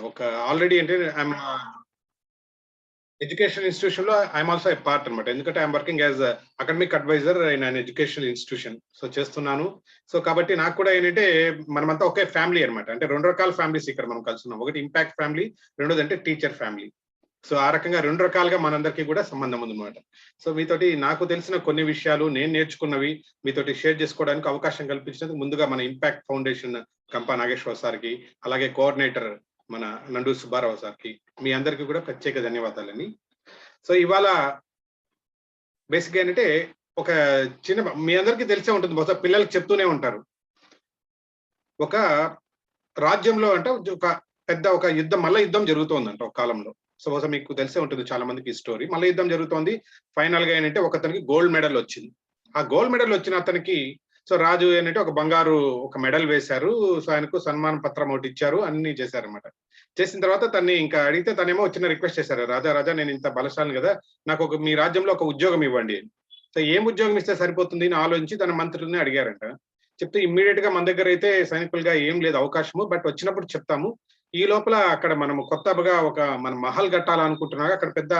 ఒక ఆల్రెడీ అంటే I'm education ఇన్‌స్టిట్యూషన్‌లో ఐయామ్ ఆల్సో ఎ పార్ట్ అన్నమాట. ఎందుకంటే I'm working as academic advisor in an educational institution. So చేస్తున్నాను. సో కాబట్టి నాకు కూడా ఏంటంటే మనమంతా ఒకే ఫ్యామిలీ అన్నమాట. అంటే 2 రకాల ఫ్యామిలీస్ ఇక్కడ మనం కలుసున్నాం. ఒకటి ఇంపాక్ట్ ఫ్యామిలీ, రెండోదంటే టీచర్ ఫ్యామిలీ. సో ఆ రకంగా 2 రకాలుగా మనందరికీ కూడా సంబంధం ఉందన్నమాట. సో మీతోటి నాకు తెలిసిన కొన్ని విషయాలు, నేను నేర్చుకున్నవి మీతోటి షేర్ చేసుకోవడానికి అవకాశం కల్పించినందుకు ముందుగా మన ఇంపాక్ట్ ఫౌండేషన్ కంపా నాగేశ్వరరావు సార్‌కి, అలాగే కోఆర్డినేటర్ మన నండు సుబ్బారావు సార్‌కి, మీ అందరికీ కూడా ప్రత్యేక ధన్యవాదాలండి. సో ఇవాళ బేసిక్‌గా ఏంటంటే ఒక మీ అందరికీ తెలిసే ఉంటుంది. బహుశా పిల్లలకి చెప్తూనే ఉంటారు. ఒక రాజ్యంలో అంటే ఒక మల్ల యుద్ధం జరుగుతోందంట ఒక కాలంలో. సో బహుశా మీకు తెలిసే ఉంటుంది చాలా మందికి ఈ స్టోరీ. మల్ల యుద్ధం జరుగుతోంది. ఫైనల్‌గా ఏంటంటే ఒకతనికి గోల్డ్ మెడల్ వచ్చింది. ఆ గోల్డ్ మెడల్ వచ్చిన అతనికి సో రాజు ఏంటంటే ఒక బంగారు ఒక మెడల్ వేశారు. సో ఆయనకు సన్మాన పత్రం ఒకటి ఇచ్చారు. అన్నీ చేశారన్నమాట. చేసిన తర్వాత తన్ని ఇంకా అడిగితే తనేమో చిన్న రిక్వెస్ట్ చేశారు. రాజా నేను ఇంత బలశాలిని కదా! నాకు మీ రాజ్యంలో ఒక ఉద్యోగం ఇవ్వండి. సో ఏం ఉద్యోగం ఇస్తే సరిపోతుంది అని ఆలోచించి తన మంత్రుల్ని అడిగారంట. చెప్తే ఇమ్మీడియేట్‌గా మన దగ్గర అయితే సైనికులుగా ఏం లేదు అవకాశము. బట్ వచ్చినప్పుడు చెప్తాము. ఈ లోపల అక్కడ మనం కొత్తగా మన మహల్ కట్టాలనుకుంటున్నాగా అక్కడ పెద్ద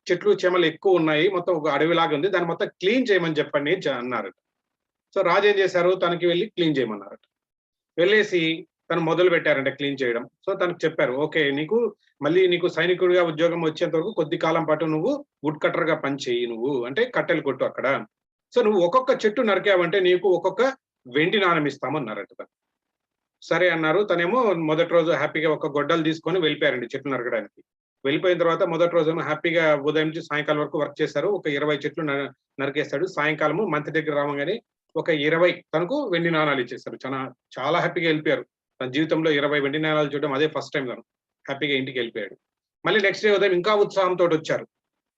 చెట్లు, చేమలు ఎక్కువ ఉన్నాయి. మొత్తం ఒక అడవిలాగా ఉంది. దాన్ని మొత్తం క్లీన్ చేయమని చెప్పండి అన్నారట. సో రాజు ఏం చేశారు? తనకి వెళ్లి క్లీన్ చేయమన్నారట. వెళ్ళేసి తను మొదలు పెట్టారంట క్లీన్ చేయడం. సో తనకు చెప్పారు. ఓకే. మళ్ళీ నీకు సైనికుడిగా ఉద్యోగం వచ్చేంత వరకు కొద్ది కాలం పాటు నువ్వు వుడ్ కట్టర్‌గా పని చెయ్యి నువ్వు. అంటే కట్టెలు కొట్టు అక్కడ. సో నువ్వు ఒక్కొక్క చెట్టు నరికావంటే నీకు ఒక్కొక్క వెండి నాణెం ఇస్తామన్నారట తను. సరే అన్నారు. తనేమో మొదటి రోజు హ్యాపీగా ఒక గొడ్డలు తీసుకొని వెళ్ళిపోయారండి చెట్లు నరకడానికి. వెళ్ళిపోయిన తర్వాత మొదటి రోజేమో హ్యాపీగా ఉదయం నుంచి సాయంకాలం వరకు వర్క్ చేశారు. ఒక 20 చెట్లు నరికేశాడు. సాయంకాలము మంత్రి దగ్గర రావంగానే ఒక 20 తనకు వెండి నాణాలు ఇచ్చేసారు. చాలా హ్యాపీగా ఎళ్ళిపోయారు. తన జీవితంలో 20 వెండి నాణాలు చూడడం అదే ఫస్ట్ టైమ్ తను. హ్యాపీగా ఇంటికెళ్ళిపోయాడు. మళ్ళీ నెక్స్ట్ డే ఉదయం ఇంకా ఉత్సాహంతోటొచ్చారు.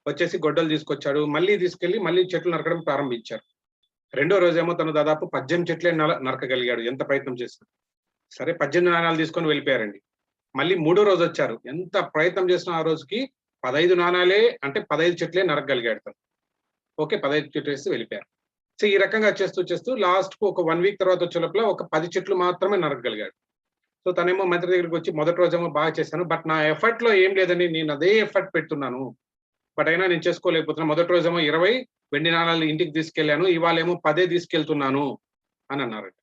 వచ్చేసి గొడ్డలు తీసుకొచ్చాడు. మళ్ళీ తీసుకెళ్ళి మళ్ళీ చెట్లు నరకడం ప్రారంభించారు. రెండో రోజేమో తను దాదాపు 18 చెట్లే నరకగలిగాడు ఎంత ప్రయత్నం చేసినా. సరే 18 నాణాలు తీసుకొని వెళ్ళిపోయారండి. మళ్ళీ మూడో రోజొచ్చారు. ఎంత ప్రయత్నం చేసినా ఆ రోజుకి 15 నాణాలే అంటే 15 చెట్లే నరకగలిగాడు తను. ఓకే. 15 చెట్లేసి వెళ్ళిపోయారు. సో ఈ రకంగా చేస్తూ లాస్ట్‌కు ఒక 1 వీక్ తర్వాత వచ్చే లోపల ఒక 10 చెట్లు మాత్రమే నరకగలిగాడు. సో తనేమో మంత్రి దగ్గరికొచ్చి మొదటి రోజేమో బాగా చేశాను. బట్ నా ఎఫర్ట్‌లో ఏం లేదండి. నేను అదే ఎఫర్ట్ పెడుతున్నాను. బట్ అయినా నేను చేసుకోలేకపోతున్నాను. మొదటి రోజేమో 20 వెండి నాణాలు ఇంటికి తీసుకెళ్ళాను. ఇవాళేమో 10 తీసుకెళ్తున్నాను అని అన్నారట.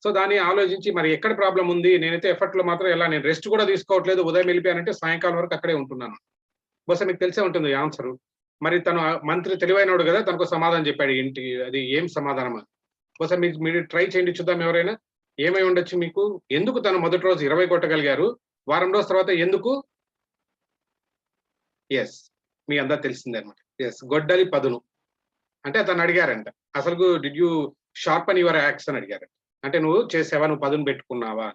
సో దాన్ని ఆలోచించి మరి ఎక్కడ ప్రాబ్లమ్ ఉంది? నేనైతే ఎఫర్ట్‌లో మాత్రం నేను రెస్ట్ కూడా తీసుకోవట్లేదు. ఉదయం వెళ్ళిపోయానంటే సాయంకాలం వరకు అక్కడే ఉంటున్నాను. బహుశా మీకు తెలిసే ఉంటుంది ఈ ఆన్సరు. మరి తను మంత్రి తెలివైనోడు గదా! తనకో సమాధానం చెప్పాడు. అది ఏం సమాధానం అని. బహుశా మీరు ట్రై చేయండి చూద్దాం ఎవరైనా. ఏమై ఉండొచ్చు మీకు? ఎందుకు తను మొదటి రోజు 20 కొట్టగలిగారు? వారం రోజుల తర్వాత ఎందుకు? యెస్. మీ అందరికి తెలిసిందే అన్నమాట. యెస్. గొడ్డలి పదును. అంటే అతన్ని అడిగారంట. అసలుకు did you sharpen your axe అని అడిగారంట. అంటే నువ్వు చేసావా? నువ్వు పదును పెట్టుకున్నావా?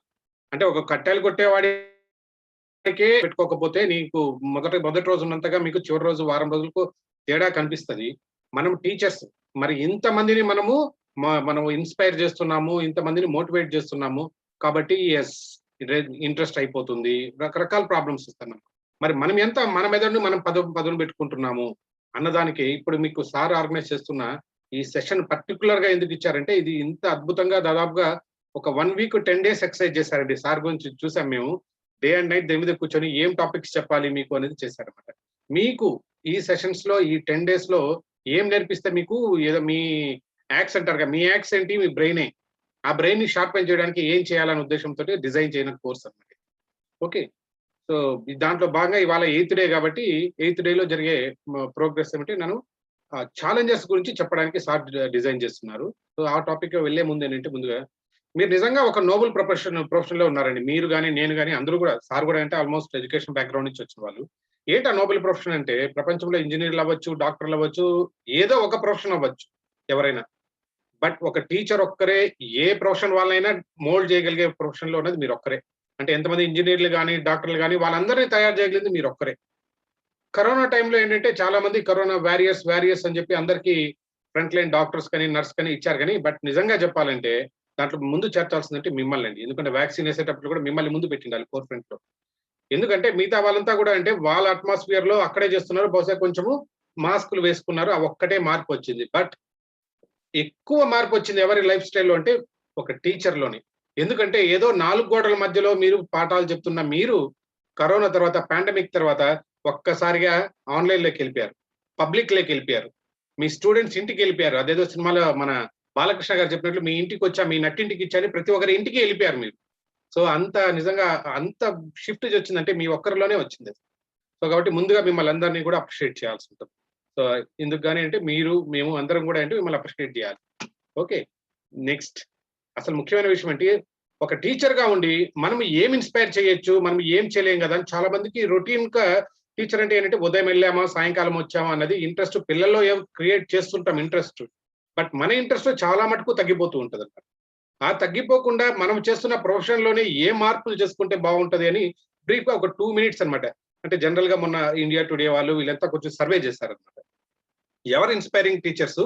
అంటే ఒక కట్టెలు కొట్టేవాడికే పెట్టుకోకపోతే నీకు మొదటి రోజు ఉన్నంతగా మీకు చివరి రోజు, వారం రోజులకు తేడా కనిపిస్తది. మనం టీచర్స్ మరి ఇంతమందిని మనం ఇన్‌స్పైర్ చేస్తున్నాము. ఇంతమందిని మోటివేట్ చేస్తున్నాము. కాబట్టి యెస్ ఇంట్రెస్ట్ అయిపోతుంది. రకరకాల ప్రాబ్లమ్స్ వస్తాయి మనకు. మరి మన మెదడుని మనం పదును పెట్టుకుంటున్నాము అన్నదానికి ఇప్పుడు మీకు సార్ ఆర్గనైజ్ చేస్తున్న ఈ సెషన్ పర్టిక్యులర్‌గా ఎందుకు ఇచ్చారంటే ఇది ఇంత అద్భుతంగా దాదాపుగా ఒక 1 వీక్ 10 డేస్ ఎక్సర్సైజ్ చేశారండి. సార్ గురించి చూసాం మేము. డే అండ్ నైట్ దీని మీద కూర్చొని ఏం టాపిక్స్ చెప్పాలి మీకు అనేది చేశారన్నమాట. మీకు ఈ సెషన్స్‌లో ఈ 10 డేస్‌లో ఏం నేర్పిస్తే మీకు ఏదో మీ యాక్స్ అంటారుగా మీ యాక్స్ ఏంటి? మీ బ్రెయినే. ఆ బ్రెయిన్‌ని షార్పెన్ చేయడానికి ఏం చేయాలనే ఉద్దేశంతోటి డిజైన్ చేయన కోర్స్ అన్నమాట. ఓకే. సో దాంట్లో భాగంగా ఇవాళ 8థ్ డే కాబట్టి 8థ్ డేలో జరిగే ప్రోగ్రెస్ ఏమిటి ఛాలెంజెస్ గురించి చెప్పడానికి సార్ డిజైన్ చేస్తున్నారు. సో ఆ టాపిక్‌కి వెళ్ళే ముందు ఏంటంటే ముందుగా మీరు నిజంగా ఒక నోబెల్ ప్రొఫెషన్‌లో ఉన్నారండి. మీరు గాని, నేను గాని అందరూ గూడా సార్ గూడా అంటే ఆల్‌మోస్ట్ ఎడ్యుకేషన్ బ్యాక్‌గ్రౌండ్ నుంచి వచ్చిన వాళ్ళు. ఏంటి ఆ నోబెల్ ప్రొఫెషన్ అంటే ప్రపంచంలో ఇంజినీర్‌లు అవ్వచ్చు, డాక్టర్‌లు అవ్వచ్చు, ఏదో ఒక ప్రొఫెషన్ అవ్వచ్చు ఎవరైనా. బట్ ఒక టీచర్ ఒక్కరే ఏ ప్రొఫెషన్ వాళ్ళనైనా మోల్డ్ చేయగలిగే ప్రొఫెషన్‌లో ఉన్నది మీరొక్కరే. అంటే ఎంతమంది ఇంజినీర్‌లు గాని, డాక్టర్‌లు గాని వాళ్ళందరిని తయారు చేయగలిగింది మీరొక్కరే. కరోనా టైంలో ఏంటంటే చాలా మంది కరోనా వారియర్స్ అని చెప్పి అందరికీ ఫ్రంట్ లైన్ డాక్టర్స్ కానీ, నర్స్ కానీ ఇచ్చారు గానీ, బట్ నిజంగా చెప్పాలంటే దాంట్లో ముందు చేర్చాల్సిందంటే మిమ్మల్నండి. ఎందుకంటే వాక్సిన్ ఏసేటప్పుడు కూడా మిమ్మల్ని ముందు పెట్టిండాలి ఫోర్ ఫ్రంట్‌లో. ఎందుకంటే మిగతా వాళ్ళంతా కూడా అంటే వాళ్ళ అట్మాస్ఫియర్‌లో అక్కడే చేస్తున్నారు. బహుశా కొంచెము మాస్కులు వేసుకున్నారు. ఆ ఒక్కటే మార్పొచ్చింది. బట్ ఎక్కువ మార్పొచ్చింది ఎవరి లైఫ్ స్టైల్‌లో అంటే ఒక టీచర్‌లోని. ఎందుకంటే ఏదో 4 గోడల మధ్యలో మీరు పాఠాలు చెప్తున్న మీరు కరోనా తర్వాత పాండమిక్ తర్వాత ఒక్కసారిగా ఆన్లైన్ లోకి వెళ్ళిపోయారు, పబ్లిక్ లోకి వెళ్ళిపోయారు, మీ స్టూడెంట్స్ ఇంటికి వెళ్ళిపోయారు. అదేదో సినిమాలో మన బాలకృష్ణ గారు చెప్పినట్లు మీ ఇంటికి వచ్చా, మీ నట్టింటికి ఇచ్చాని ప్రతి ఒక్కరి ఇంటికి వెళ్ళిపోయారు మీరు. సో అంత నిజంగా అంత షిఫ్ట్ వచ్చిందంటే మీ ఒక్కరిలోనే వచ్చింది. సో కాబట్టి ముందుగా మిమ్మల్ని అందరినీ కూడా అప్రిషియేట్ చేయాల్సి ఉంటుంది. సో ఇందుకు గానీ అంటే మీరు మేము అందరం కూడా అంటే మిమ్మల్ని అప్రిషియేట్ చేయాలి. ఓకే, నెక్స్ట్ అసలు ముఖ్యమైన విషయం ఏంటి, ఒక టీచర్ గా ఉండి మనం ఏం ఇన్స్పైర్ చేయొచ్చు, మనం ఏం చేయలేం కదా అని చాలా మందికి రొటీన్ గా టీచర్ అంటే ఏంటంటే ఉదయం వెళ్ళామా సాయంకాలం వచ్చామా అన్నది ఇంట్రెస్ట్ పిల్లల్లో క్రియేట్ చేస్తుంటాం ఇంట్రెస్ట్. బట్ మన ఇంట్రెస్ట్ చాలా మటుకు తగ్గిపోతూ ఉంటుంది అన్నమాట. ఆ తగ్గిపోకుండా మనం చేస్తున్న ప్రొఫెషన్ లోనే ఏ మార్పులు చేసుకుంటే బాగుంటది అని బ్రీఫ్ గా ఒక 2 మినిట్స్ అన్నమాట. అంటే జనరల్ గా మొన్న ఇండియా టుడే వాళ్ళు వీళ్ళంతా కొంచెం సర్వే చేశారన్నమాట. ఎవరు ఇన్స్పైరింగ్ టీచర్స్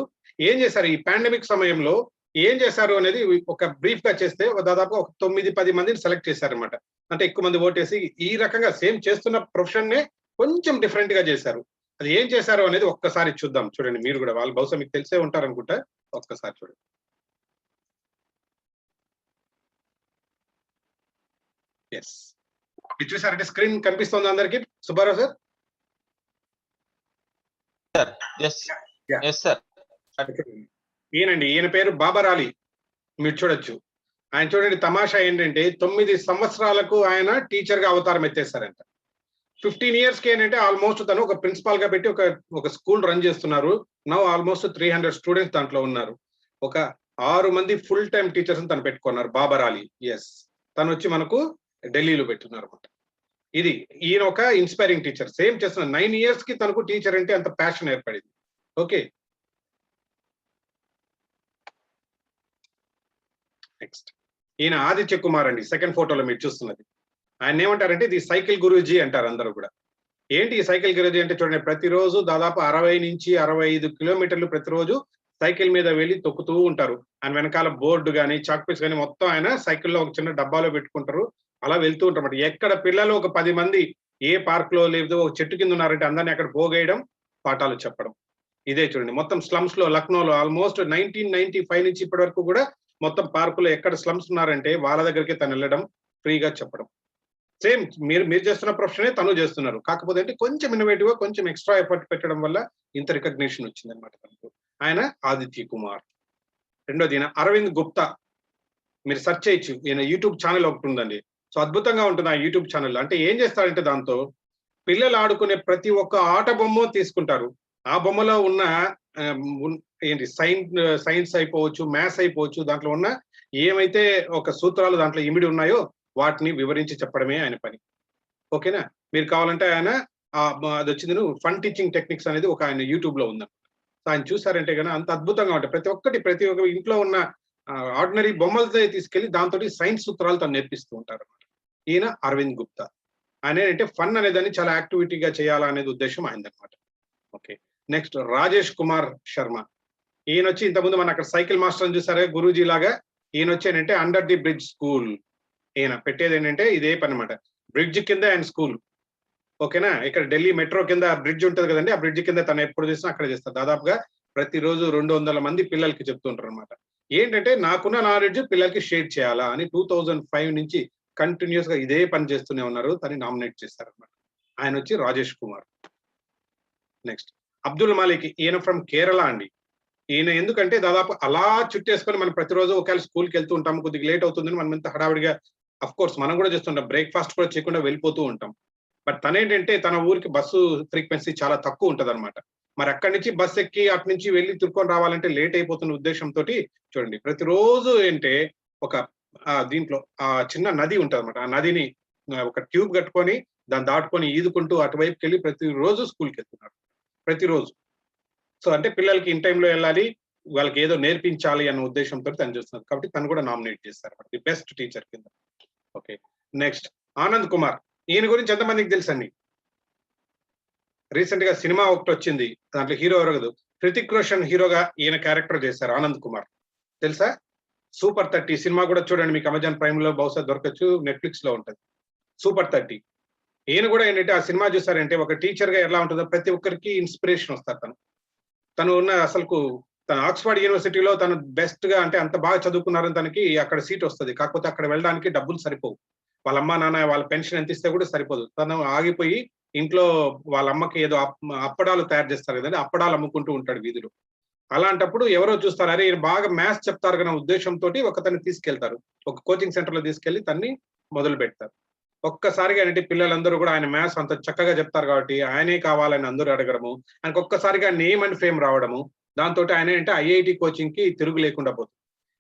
ఏం చేశారు ఈ పాండమిక్ సమయంలో, ఏం చేశారు అనేది ఒక బ్రీఫ్ గా చేస్తే దాదాపు ఒక 9-10 మందిని సెలెక్ట్ చేశారనమాట. అంటే ఎక్కువ మంది ఓటేసి ఈ రకంగా సేమ్ చేస్తున్న ప్రొఫెషన్ నే కొంచెం డిఫరెంట్ గా చేశారు. అది ఏం చేశారు అనేది ఒక్కసారి చూద్దాం. చూడండి మీరు కూడా, వాళ్ళు బహుశా మీకు తెలిసే ఉంటారు అనుకుంటా, ఒక్కసారి చూడండి. ఎస్, ఇది చూసారంటే స్క్రీన్ కనిపిస్తుంది అందరికి సుబ్బారావు సార్? ఈయనండి, ఈయన పేరు బాబర్ అలీ, మీరు చూడొచ్చు. ఆయన చూడండి తమాషా ఏంటంటే 9 సంవత్సరాలకు ఆయన టీచర్ గా అవతారం ఎత్తేస్తారంట. 15 ఇయర్స్ కి ఏంటంటే ఆల్మోస్ట్ తను ఒక ప్రిన్సిపాల్ గా పెట్టి ఒక స్కూల్ రన్ చేస్తున్నారు. నౌ ఆల్మోస్ట్ 300 స్టూడెంట్స్ దాంట్లో ఉన్నారు. ఒక 6 మంది ఫుల్ టైం టీచర్స్ తను పెట్టుకున్నారు బాబర్ అలీ. ఎస్, తను వచ్చి మనకు ఢిల్లీలో పెట్టున్నారు అనమాట. ఇది ఈయన ఒక ఇన్స్పైరింగ్ టీచర్, సేమ్ చేస్తున్న 9 ఇయర్స్ కి తనకు టీచర్ అంటే అంత ప్యాషన్ ఏర్పడింది. ఓకే, నెక్స్ట్ ఈయన ఆదిత్య కుమార్ అండి, సెకండ్ ఫోటోలో మీరు చూస్తున్నది. ఆయన ఏమంటారంటే ఇది సైకిల్ గురూజీ అంటారు అందరూ కూడా. ఏంటి ఈ సైకిల్ గురూజీ అంటే చూడండి, ప్రతిరోజు దాదాపు 60 నుంచి 65 కిలోమీటర్లు ప్రతిరోజు సైకిల్ మీద వెళ్ళి తొక్కుతూ ఉంటారు. ఆయన వెనకాల బోర్డు కానీ చాక్ పీస్ కానీ మొత్తం ఆయన సైకిల్లో ఒక చిన్న డబ్బాలో పెట్టుకుంటారు, అలా వెళ్తూ ఉంటారు. ఎక్కడ పిల్లలు ఒక 10 మంది ఏ పార్క్ లో లేదు ఒక చెట్టు కింద ఉన్నారంటే అందరినీ అక్కడ పోగేయడం, పాఠాలు చెప్పడం. ఇదే చూడండి మొత్తం స్లమ్స్ లో లక్నోలో ఆల్మోస్ట్ 1995 నుంచి ఇప్పటి వరకు కూడా మొత్తం పార్కులో ఎక్కడ స్లమ్స్ ఉన్నారంటే వాళ్ళ దగ్గరికి తను వెళ్ళడం, ఫ్రీగా చెప్పడం. సేమ్ మీరు చేస్తున్న ప్రొఫెషనే తను చేస్తున్నారు, కాకపోతే అంటే కొంచెం ఇన్నోవేటివ్ గా కొంచెం ఎక్స్ట్రా ఎఫర్ట్ పెట్టడం వల్ల ఇంత రికగ్నిషన్ వచ్చింది అనమాట తనకు. ఆయన ఆదిత్య కుమార్. రెండోది ఈయన అరవింద్ గుప్తా, మీరు సెర్చ్ చేయొచ్చు, ఈయన యూట్యూబ్ ఛానల్ ఒకటి ఉందండి. సో అద్భుతంగా ఉంటుంది ఆ యూట్యూబ్ ఛానల్. అంటే ఏం చేస్తారంటే దాంతో పిల్లలు ఆడుకునే ప్రతి ఒక్క ఆట బొమ్మ తీసుకుంటారు, ఆ బొమ్మలో ఉన్న ఏంటి సైన్స్ అయిపోవచ్చు, మ్యాథ్స్ అయిపోవచ్చు, దాంట్లో ఉన్న ఏమైతే ఒక సూత్రాలు దాంట్లో ఇమిడి ఉన్నాయో వాటిని వివరించి చెప్పడమే ఆయన పని. ఓకేనా, మీరు కావాలంటే ఆయన అది వచ్చింది ఫన్ టీచింగ్ టెక్నిక్స్ అనేది ఒక ఆయన యూట్యూబ్ లో ఉందన్నమాట. ఆయన చూసారంటే కనుక అంత అద్భుతంగా ఉంటాయి. ప్రతి ఒక్క ఇంట్లో ఉన్న ఆర్డినరీ బొమ్మలతో తీసుకెళ్లి దాంతో సైన్స్ సూత్రాలు తను నేర్పిస్తూ ఉంటారు అన్నమాట. ఈయన అరవింద్ గుప్తా. ఆయన ఏంటంటే ఫన్ అనేదాన్ని చాలా యాక్టివిటీగా చేయాలా అనేది ఉద్దేశం ఆయనదన్నమాట. Okay, next Rajesh Kumar Sharma. ఈయన వచ్చి ఇంతకుముందు మన అక్కడ సైకిల్ మాస్టర్ అని చూసారే గురూజీ లాగా, ఈయన వచ్చి ఏంటంటే అండర్ ది బ్రిడ్జ్ స్కూల్. ఈయన పెట్టేది ఏంటంటే ఇదే పని అనమాట, బ్రిడ్జ్ కింద ఆయన స్కూల్. ఓకేనా, ఇక్కడ ఢిల్లీ మెట్రో కింద బ్రిడ్జ్ ఉంటుంది కదండి, ఆ బ్రిడ్జ్ కింద తను ఎప్పుడు చేసినా అక్కడ చేస్తారు. దాదాపుగా ప్రతిరోజు 200 మంది పిల్లలకి చెప్తుంటారు అనమాట. ఏంటంటే నాకున్న నాలెడ్జ్ పిల్లలకి షేర్ చేయాలా అని 2005 నుంచి కంటిన్యూస్ గా ఇదే పని చేస్తూనే ఉన్నారు. తను నామినేట్ చేస్తారనమాట. ఆయన వచ్చి రాజేష్ కుమార్. నెక్స్ట్ అబ్దుల్ మాలిక్, ఈయన ఫ్రమ్ కేరళ అండి. ఈయన ఎందుకంటే దాదాపు అలా చుట్టేసుకొని మనం ప్రతిరోజు ఒకవేళ స్కూల్కి వెళ్తూ ఉంటాం, కొద్దిగా లేట్ అవుతుందని మనం ఇంత హడావిడిగా, అఫ్ కోర్స్ మనం కూడా చేస్తుంటాం, బ్రేక్ఫాస్ట్ కూడా చేయకుండా వెళ్ళిపోతూ ఉంటాం. బట్ తనేంటంటే తన ఊరికి బస్సు ఫ్రీక్వెన్సీ చాలా తక్కువ ఉంటది అనమాట. మరి అక్కడి నుంచి బస్ ఎక్కి అటు నుంచి వెళ్ళి తిరుకొని రావాలంటే లేట్ అయిపోతున్న ఉద్దేశంతో చూడండి ప్రతిరోజు ఏంటే ఒక దీంట్లో చిన్న నది ఉంటది అనమాట. ఆ నదిని ఒక ట్యూబ్ కట్టుకొని దాన్ని దాటుకొని ఈదుకుంటూ అటువైపుకి వెళ్ళి ప్రతిరోజు స్కూల్కి వెళ్తున్నారు ప్రతిరోజు. సో అంటే పిల్లలకి ఇన్ టైంలో వెళ్ళాలి, వాళ్ళకి ఏదో నేర్పించాలి అన్న ఉద్దేశంతో తను చేస్తున్నారు. కాబట్టి తను కూడా నామినేట్ చేస్తారు ది బెస్ట్ టీచర్ కింద. Okay, next Anand Kumar. ఈయన గురించి ఎంతమందికి తెలుసండి? రీసెంట్ గా సినిమా ఒకటి వచ్చింది, దాంట్లో హీరో ఎవరు, హృతిక్ రోషన్ హీరోగా ఈయన క్యారెక్టర్ చేశారు ఆనంద్ కుమార్, తెలుసా? సూపర్ 30 సినిమా కూడా చూడండి, మీకు అమెజాన్ ప్రైమ్ లో బహుశా దొరకచ్చు, నెట్ఫ్లిక్స్ లో ఉంటది సూపర్ 30. ఈయన కూడా ఏంటంటే ఆ సినిమా చూసారంటే ఒక టీచర్ గా ఎలా ఉంటుందో ప్రతి ఒక్కరికి ఇన్స్పిరేషన్ వస్తారు. తను ఉన్న అసలుకు తన ఆక్స్ఫర్డ్ యూనివర్సిటీలో తను బెస్ట్ గా అంటే అంత బాగా చదువుకున్నారని తనకి అక్కడ సీట్ వస్తుంది, కాకపోతే అక్కడ వెళ్ళడానికి డబ్బులు సరిపోవు. వాళ్ళ అమ్మ నాన్న వాళ్ళ పెన్షన్ ఎంత ఇస్తే కూడా సరిపోదు. తను ఆగిపోయి ఇంట్లో వాళ్ళ అమ్మకి ఏదో అప్పడాలు తయారు చేస్తారు కదండీ, అప్పడాలు అమ్ముకుంటూ ఉంటాడు వీధిలో. అలాంటప్పుడు ఎవరో చూస్తారు, అరే ఈయన బాగా మ్యాథ్స్ చెప్తారు అన్న ఉద్దేశంతోటి ఒకతన్ని తీసుకెళ్తారు. ఒక కోచింగ్ సెంటర్‌లో తీసుకెళ్ళి తన్ని మొదలుపెడతారు. ఒక్కసారిగా ఏంటంటే పిల్లలందరూ కూడా ఆయన మ్యాథ్స్ అంత చక్కగా చెప్తారు కాబట్టి ఆయనే కావాలని అందరూ అడగడము. ఆయనకు ఒక్కసారిగా నేమ్ అండ్ ఫేమ్ రావడము. దాంతోటి ఆయన ఏంటంటే ఐఐటీ కోచింగ్‌కి తిరుగు లేకుండా పోతుంది.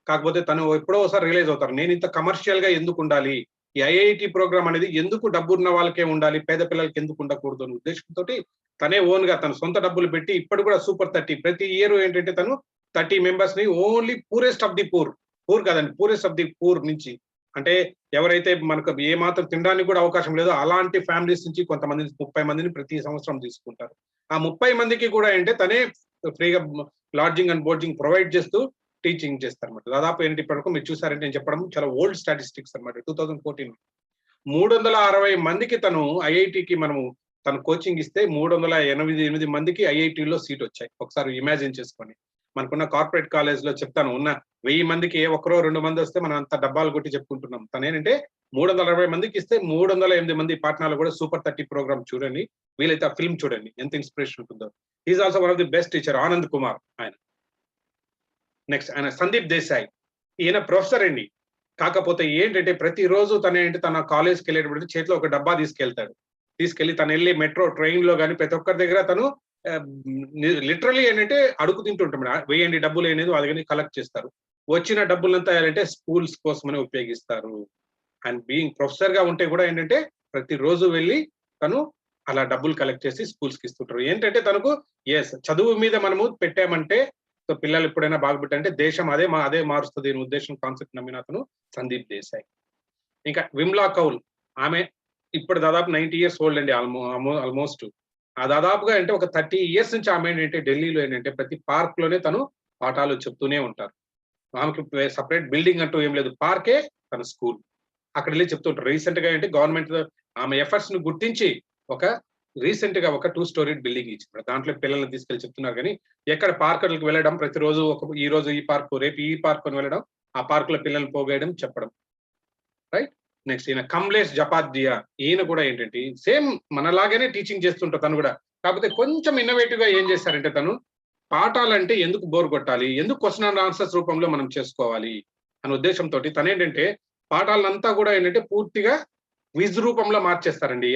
కాకపోతే తను ఎప్పుడో ఒకసారి రియలైజ్ అవుతారు. నేను ఇంత కమర్షియల్‌గా ఎందుకుండాలి? ఈ ఐఐటీ ప్రోగ్రామ్ అనేది ఎందుకు డబ్బున్న వాళ్ళకే ఉండాలి? పేద పిల్లలకి ఎందుకు ఉండకూడదు అనే ఉద్దేశంతోటి తనే ఓన్‌గా తన సొంత డబ్బులు పెట్టి ఇప్పటికి కూడా సూపర్ 30 ప్రతి ఇయర్ ఏంటంటే తను 30 మెంబర్స్‌ని only poorest of the poor, poor కాదండి, పూరెస్ట్ ఆఫ్ ది పూర్ నుంచి, అంటే ఎవరైతే మనకు ఏ మాత్రం తినడానికి కూడా అవకాశం లేదో అలాంటి ఫ్యామిలీస్ నుంచి కొంతమందిని 30 మందిని ప్రతి సంవత్సరం తీసుకుంటారు. ఆ 30 మందికి కూడా ఏంటంటే తనే ఫ్రీగా లాడ్జింగ్ అండ్ బోర్డింగ్ ప్రొవైడ్ చేస్తూ టీచింగ్ చేస్తారన్నమాట. దాదాపు ఏంటి ఇప్పటివరకు మీరు చూసారంటే నేను చెప్పడం చాలా ఓల్డ్ స్టాటిస్టిక్స్ అన్నమాట. 2014 360 మందికి తను ఐఐటీకి మనము తను కోచింగ్ ఇస్తే 388 మందికి ఐఐటీలో సీట్ వచ్చాయి. ఒకసారి ఇమాజిన్ చేసుకోండి. మనకున్న కార్పొరేట్ కాలేజ్‌లో చెప్తాను, ఉన్న 1000 మందికి ఏ ఒక్కరో 2 మంది వస్తే మనం అంత డబ్బాలు కొట్టి చెప్పుకుంటున్నాం. తనేంటంటే 360 మందికి ఇస్తే 308 మంది పాట్నాలో కూడా సూపర్ 30 ప్రోగ్రామ్ చూడండి. వీలైతే ఆ ఫిల్మ్ చూడండి. ఎంత ఇన్స్పిరేషన్ ఉంటుందో. He is also one of the best teacher Anand Kumar ఆయన. నెక్స్ట్ ఆయన సందీప్ దేశాయ్. ఈయన ప్రొఫెసర్ అండి. కాకపోతే ఏంటంటే ప్రతిరోజు తనేంటి తన కాలేజ్‌కి వెళ్ళేటప్పుడు చేతిలో ఒక డబ్బా తీసుకెళ్తాడు. తీసుకెళ్ళి తనెళ్ళి మెట్రో ట్రైన్‌లో గాని ప్రతి ఒక్కరి దగ్గర తను లిటరల్లీ ఏంటంటే అడుగు తింటుంటాడు. వేయండి డబ్బులు అనేది వాళ్ళని కలెక్ట్ చేస్తారు. వచ్చిన డబ్బులంతా ఏంటంటే స్కూల్స్ కోసమని ఉపయోగిస్తారు. అండ్ బీయింగ్ ప్రొఫెసర్‌గా ఉంటే కూడా ఏంటంటే ప్రతిరోజు వెళ్లి తను అలా డబ్బులు కలెక్ట్ చేసి స్కూల్స్‌కి ఇస్తుంటారు. ఏంటంటే తనకు చదువు మీద మనము పెట్టామంటే సో పిల్లలు ఎప్పుడైనా బాగుపడ్డంటే దేశం అదే మారుస్తది అనే ఉద్దేశం కాన్సెప్ట్ నమ్మిన అతను సందీప్ దేశాయ్. ఇంకా విమ్లా కౌల్, ఆమె ఇప్పుడు దాదాపు 90 ఇయర్స్ ఓల్డ్ అండి ఆల్మోస్ట్. దాదాపుగా అంటే ఒక 30 ఇయర్స్ నుంచి ఆమె ఏంటంటే ఢిల్లీలో ఏంటంటే ప్రతి పార్క్ లోనే తను పాఠాలు చెప్తూనే ఉంటారు. ఆమెకి సెపరేట్ బిల్డింగ్ అంటూ ఏం లేదు. పార్కే తన స్కూల్. అక్కడెళ్లి చెప్తూ ఉంటారు. రీసెంట్ గా ఏంటి గవర్నమెంట్ ఆమె ఎఫర్ట్స్ ని గుర్తించి రీసెంట్ గా ఒక 2 స్టోరీ బిల్డింగ్ ఇచ్చారు. దాంట్లో పిల్లల్ని తీసుకెళ్లి చెప్తున్నారు కానీ ఎక్కడ పార్కులకు వెళ్ళడం ప్రతిరోజు ఈ రోజు ఈ పార్క్, రేపు ఈ పార్క్ అని వెళ్ళడం, ఆ పార్క్ లో పిల్లల్ని పోగేయడం చెప్పడం. రైట్. నెక్స్ట్ ఈయన కమలేష్ జపాద్జియా. ఈయన కూడా ఏంటంటే సేమ్ మనలాగానే టీచింగ్ చేస్తుంటారు తను కూడా. కాకపోతే కొంచెం ఇన్నోవేటివ్ గా ఏం చేశారంటే తను పాఠాలంటే ఎందుకు బోర్ కొట్టాలి, ఎందుకు క్వశ్చన్ అండ్ ఆన్సర్స్ రూపంలో మనం చేసుకోవాలి అనే ఉద్దేశంతో తనేంటంటే పాఠాలంతా కూడా ఏంటంటే పూర్తిగా క్విజ్ రూపంలో మార్చేస్తారండి.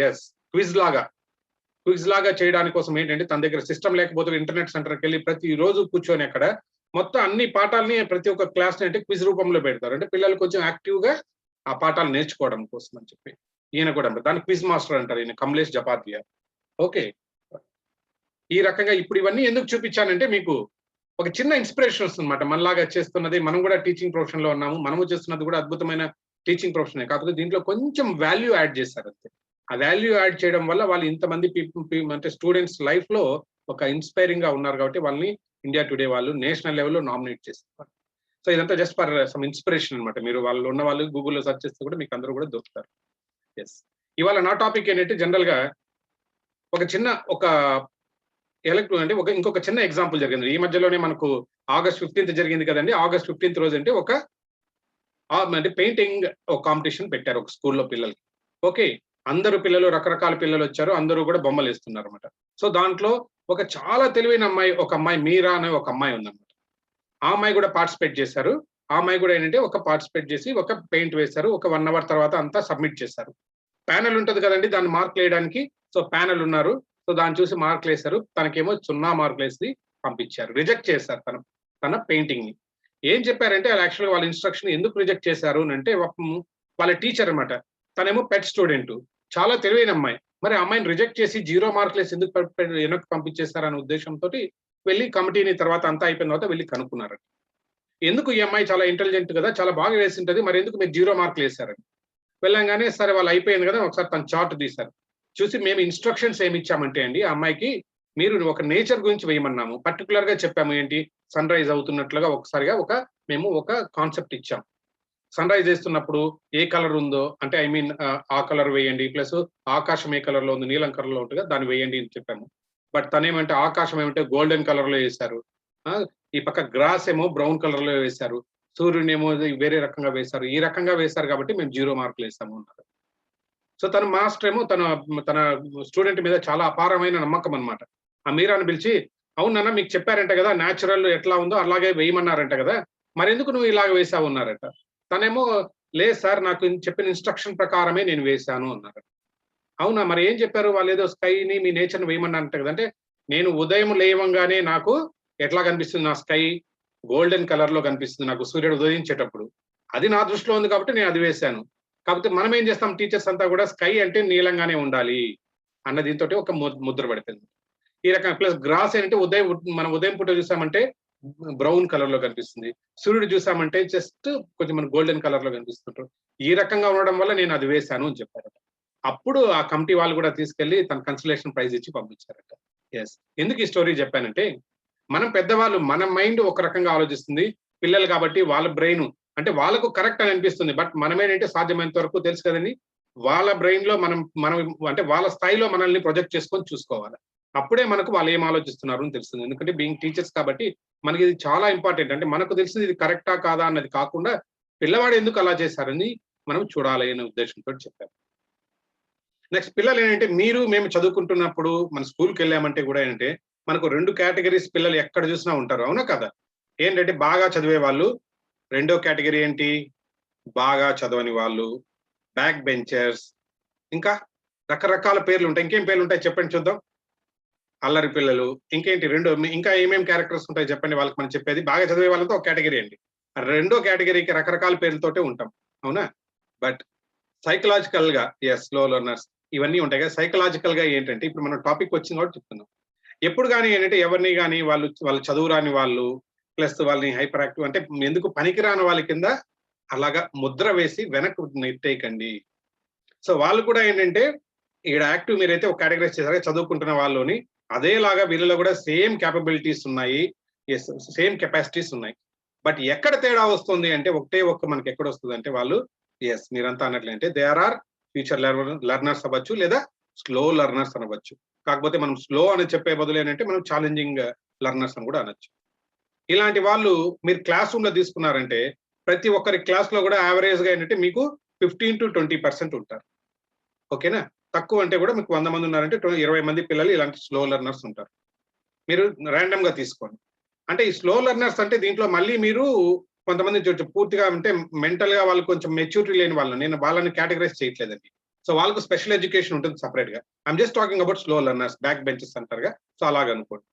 క్విజ్ లాగా చేయడానికి కోసం ఏంటంటే తన దగ్గర సిస్టమ్ లేకపోతే ఇంటర్నెట్ సెంటర్కి వెళ్ళి ప్రతి రోజు కూర్చొని అక్కడ మొత్తం అన్ని పాఠాలని ప్రతి ఒక్క క్లాస్ అంటే క్విజ్ రూపంలో పెడతారు. అంటే పిల్లలు కొంచెం యాక్టివ్ గా ఆ పాఠాలు నేర్చుకోవడం కోసం అని చెప్పి ఈయన కూడా దాన్ని క్విజ్ మాస్టర్ అంటారు ఈయన కమలేష్ జపాద్జియా. ఓకే. ఈ రకంగా ఇప్పుడు ఇవన్నీ ఎందుకు చూపించానంటే మీకు ఒక చిన్న ఇన్స్పిరేషన్ వస్తుందన్నమాట. మనలాగా చేస్తున్నది మనం కూడా టీచింగ్ ప్రొఫెషన్ లో ఉన్నాము. మనము చేస్తున్నది కూడా అద్భుతమైన టీచింగ్ ప్రొఫెషనే. కాకపోతే దీంట్లో కొంచెం వాల్యూ యాడ్ చేశారు అంతే. ఆ వాల్యూ యాడ్ చేయడం వల్ల వాళ్ళు ఇంతమంది అంటే స్టూడెంట్స్ లైఫ్ లో ఒక ఇన్స్పైరింగ్ గా ఉన్నారు కాబట్టి వాళ్ళని ఇండియా టుడే వాళ్ళు నేషనల్ లెవెల్లో నామినేట్ చేస్తారు. సో ఇదంతా జస్ట్ ఫర్ సమ్ ఇన్స్పిరేషన్ అనమాట. మీరు వాళ్ళు ఉన్న వాళ్ళు గూగుల్లో సెర్చ్ చేస్తే కూడా మీకు అందరూ కూడా దొరుకుతారు. ఎస్. ఇవాళ నా టాపిక్ ఏంటంటే జనరల్ గా ఒక అంటే ఇంకొక చిన్న ఎగ్జాంపుల్ జరిగింది. ఈ మధ్యలోనే మనకు ఆగస్ట్ 15th జరిగింది కదండి. ఆగస్ట్ 15th రోజు అంటే అంటే పెయింటింగ్ ఒక కాంపిటీషన్ పెట్టారు ఒక స్కూల్లో పిల్లలకి. ఓకే. అందరూ పిల్లలు రకరకాల పిల్లలు వచ్చారు. అందరూ కూడా బొమ్మలు వేస్తున్నారు అనమాట. సో దాంట్లో ఒక చాలా తెలివైన అమ్మాయి, ఒక అమ్మాయి మీరా అనే ఒక అమ్మాయి ఉందన్నమాట. ఆ అమ్మాయి కూడా పార్టిసిపేట్ చేశారు. ఆ అమ్మాయి కూడా ఏంటంటే పార్టిసిపేట్ చేసి ఒక పెయింట్ వేశారు. ఒక 1 అవర్ తర్వాత అంతా సబ్మిట్ చేశారు. ప్యానెల్ ఉంటది కదండి దాన్ని మార్కులు వేయడానికి. సో ప్యానెల్ ఉన్నారు. సో దాన్ని చూసి మార్కులు వేశారు. తనకేమో 0 మార్కులు వేసి పంపించారు. రిజెక్ట్ చేశారు తన పెయింటింగ్ ని. ఏం చెప్పారంటే యాక్చువల్‌గా వాళ్ళ ఇన్‌స్ట్రక్షన్ ఎందుకు రిజెక్ట్ చేశారు అంటే వాళ్ళ టీచర్ అన్నమాట. తనేమో పెట్ స్టూడెంట్. చాలా తెలివైన అమ్మాయి. మరి ఆ అమ్మాయిని రిజెక్ట్ చేసి 0 మార్కులు వేసి ఎందుకు వెనక్కి పంపించేశారనే ఉద్దేశంతోటి వెళ్లి కమిటీని తర్వాత అంతా అయిపోయిన తర్వాత వెళ్లి కనుక్కున్నారట. ఎందుకు ఈ అమ్మాయి చాలా ఇంటెలిజెంట్ కదా, చాలా బాగా వేసింటది, మరి ఎందుకు మీరు 0 మార్కులు వేశారని. వెళ్ళంగానే సరే వాళ్ళు అయిపోయింది కదా ఒకసారి తన చార్ట్ తీశారు. చూసి మేము ఇన్‌స్ట్రక్షన్స్ ఏమి ఇచ్చామంటే అండి ఆ అమ్మాయికి మీరు ఒక నేచర్ గురించి వేయమన్నాము. పర్టిక్యులర్ గా చెప్పాము ఏంటి సన్ రైజ్ అవుతున్నట్లుగా మేము ఒక కాన్సెప్ట్ ఇచ్చాం. సన్ రైజ్ చేస్తున్నప్పుడు ఏ కలర్ ఉందో అంటే ఐ మీన్ ఆ కలర్ వేయండి. ప్లస్ ఆకాశం ఏ కలర్ లో ఉంది, నీలం కలర్ లో ఉంటుందా దాన్ని వేయండి అని చెప్పాము. బట్ తనేమంటే ఆకాశం ఏమంటే గోల్డెన్ కలర్ లో వేశారు. ఈ పక్క గ్రాస్ ఏమో బ్రౌన్ కలర్ లో వేశారు. సూర్యుని ఏమో వేరే రకంగా వేశారు. ఈ రకంగా వేశారు కాబట్టి మేము 0 మార్కులు వేసాము అన్నారు. సో తన మాస్టర్ ఏమో తన స్టూడెంట్ మీద చాలా అపారమైన నమ్మకం అన్నమాట. ఆ మీరాని పిలిచి, అవునన్నా మీకు చెప్పారంట కదా న్యాచురల్ ఎట్లా ఉందో అలాగే వేయమన్నారంట కదా, మరెందుకు నువ్వు ఇలాగ వేసావు అన్నారట. తనేమో, లేదు సార్ నాకు చెప్పిన ఇన్స్ట్రక్షన్ ప్రకారమే నేను వేశాను అన్నారట. అవునా, మరి ఏం చెప్పారు వాళ్ళు? ఏదో స్కైని మీ నేచర్ని వేయమన్నారంట కదా. అంటే నేను ఉదయం లేవంగానే నాకు ఎట్లా కనిపిస్తుంది నా స్కై? గోల్డెన్ కలర్ లో కనిపిస్తుంది నాకు సూర్యుడు ఉదయించేటప్పుడు. అది నా దృష్టిలో ఉంది కాబట్టి నేను అది వేశాను. కాకపోతే మనం ఏం చేస్తాం టీచర్స్ అంతా కూడా, స్కై అంటే నీలంగానే ఉండాలి అన్న దీంతోటి ఒక ముద్ర పడిపోయింది. ఈ రకంగా ప్లస్ గ్రాస్ ఏంటంటే మనం ఉదయం పూట చూసామంటే బ్రౌన్ కలర్ లో కనిపిస్తుంది. సూర్యుడు చూసామంటే జస్ట్ కొంచెం మన గోల్డెన్ కలర్ లో కనిపిస్తుంటారు. ఈ రకంగా ఉండడం వల్ల నేను అది వేశాను అని చెప్పారట. అప్పుడు ఆ కమిటీ వాళ్ళు కూడా తీసుకెళ్లి తన కన్సలేషన్ ప్రైజ్ ఇచ్చి పంపించారట. ఎస్. ఎందుకు ఈ స్టోరీ చెప్పానంటే, మనం పెద్దవాళ్ళు మన మైండ్ ఒక రకంగా ఆలోచిస్తుంది. పిల్లలు కాబట్టి వాళ్ళ బ్రెయిన్ అంటే వాళ్ళకు కరెక్ట్ అని అనిపిస్తుంది. బట్ మనమేంటంటే సాధ్యమైనంత వరకు తెలుసు కదండి, వాళ్ళ బ్రెయిన్ లో మనం అంటే వాళ్ళ స్థాయిలో మనల్ని ప్రొజెక్ట్ చేసుకొని చూసుకోవాలి. అప్పుడే మనకు వాళ్ళు ఏం ఆలోచిస్తున్నారు అని తెలుస్తుంది. ఎందుకంటే బీయింగ్ టీచర్స్ కాబట్టి మనకి ఇది చాలా ఇంపార్టెంట్. అంటే మనకు తెలిసింది ఇది కరెక్టా కాదా అన్నది కాకుండా, పిల్లవాడు ఎందుకు అలా చేశారని మనం చూడాలి అనే ఉద్దేశంతో చెప్పారు. నెక్స్ట్ పిల్లలు ఏంటంటే, మేము చదువుకుంటున్నప్పుడు మన స్కూల్కి వెళ్ళామంటే కూడా ఏంటంటే మనకు 2 కేటగిరీస్ పిల్లలు ఎక్కడ చూసినా ఉంటారు. అవునా కదా? ఏంటంటే బాగా చదివే వాళ్ళు, రెండో కేటగిరీ ఏంటి బాగా చదవని వాళ్ళు, బ్యాక్ బెంచర్స్, ఇంకా రకరకాల పేర్లు ఉంటాయి. ఇంకేం పేర్లు ఉంటాయి చెప్పండి చూద్దాం? అల్లరి పిల్లలు, ఇంకేంటి ఇంకా ఏమేం క్యారెక్టర్స్ ఉంటాయి చెప్పండి వాళ్ళకి మనం చెప్పేది? బాగా చదివే వాళ్ళంతా ఒక కేటగిరీ అండి. రెండో కేటగిరీకి రకరకాల పేర్లతోటే ఉంటాం. అవునా? బట్ సైకలాజికల్ గా స్లో లెర్నర్స్ ఇవన్నీ ఉంటాయి కదా. సైకలాజికల్ గా ఏంటంటే, ఇప్పుడు మనం టాపిక్ వచ్చింది కాబట్టి చెప్తున్నాం. ఎప్పుడు కానీ ఏంటంటే ఎవరిని కానీ వాళ్ళు చదువు రాని వాళ్ళు, ప్లస్ వాళ్ళని హైపర్ యాక్టివ్ అంటే ఎందుకు పనికిరాని వాళ్ళ కింద అలాగా ముద్ర వేసి వెనక్కు నెట్టేయకండి. సో వాళ్ళు కూడా ఏంటంటే, ఈడ యాక్టివ్ మీరైతే ఒక కేటగరైజ్ చేశారు చదువుకుంటున్న వాళ్ళని, అదేలాగా వీళ్ళలో కూడా సేమ్ క్యాపబిలిటీస్ ఉన్నాయి, సేమ్ కెపాసిటీస్ ఉన్నాయి. బట్ ఎక్కడ తేడా వస్తుంది అంటే, మనకి ఎక్కడ వస్తుంది అంటే, వాళ్ళు మీరంతా అన్నట్లంటే దే ఆర్ ఫ్యూచర్ లెర్నర్స్ అవ్వచ్చు, లేదా స్లో లెర్నర్స్ అనవచ్చు. కాకపోతే మనం స్లో అని చెప్పే బదులు ఏంటంటే మనం ఛాలెంజింగ్ లెర్నర్స్ అని కూడా అనొచ్చు. ఇలాంటి వాళ్ళు మీరు క్లాస్ రూమ్ లో తీసుకున్నారంటే, ప్రతి ఒక్కరి క్లాస్ లో కూడా యావరేజ్ గా ఏంటంటే మీకు 15-20% ఉంటారు. ఓకేనా? తక్కువ అంటే కూడా మీకు 100 మంది ఉన్నారంటే 20 మంది పిల్లలు ఇలాంటి స్లో లెర్నర్స్ ఉంటారు. మీరు ర్యాండమ్ గా తీసుకోండి. అంటే ఈ స్లో లెర్నర్స్ అంటే దీంట్లో మళ్ళీ మీరు కొంతమంది పూర్తిగా అంటే మెంటల్ గా వాళ్ళు కొంచెం మెచ్యూరిటీ లేని నేను వాళ్ళని కేటగరైజ్ చేయట్లేదండి. సో వాళ్ళకు స్పెషల్ ఎడ్యుకేషన్ ఉంటుంది సపరేట్ గా. I'm just talking about slow learners, back benches అంటారుగా. సో అలాగనుకోండి.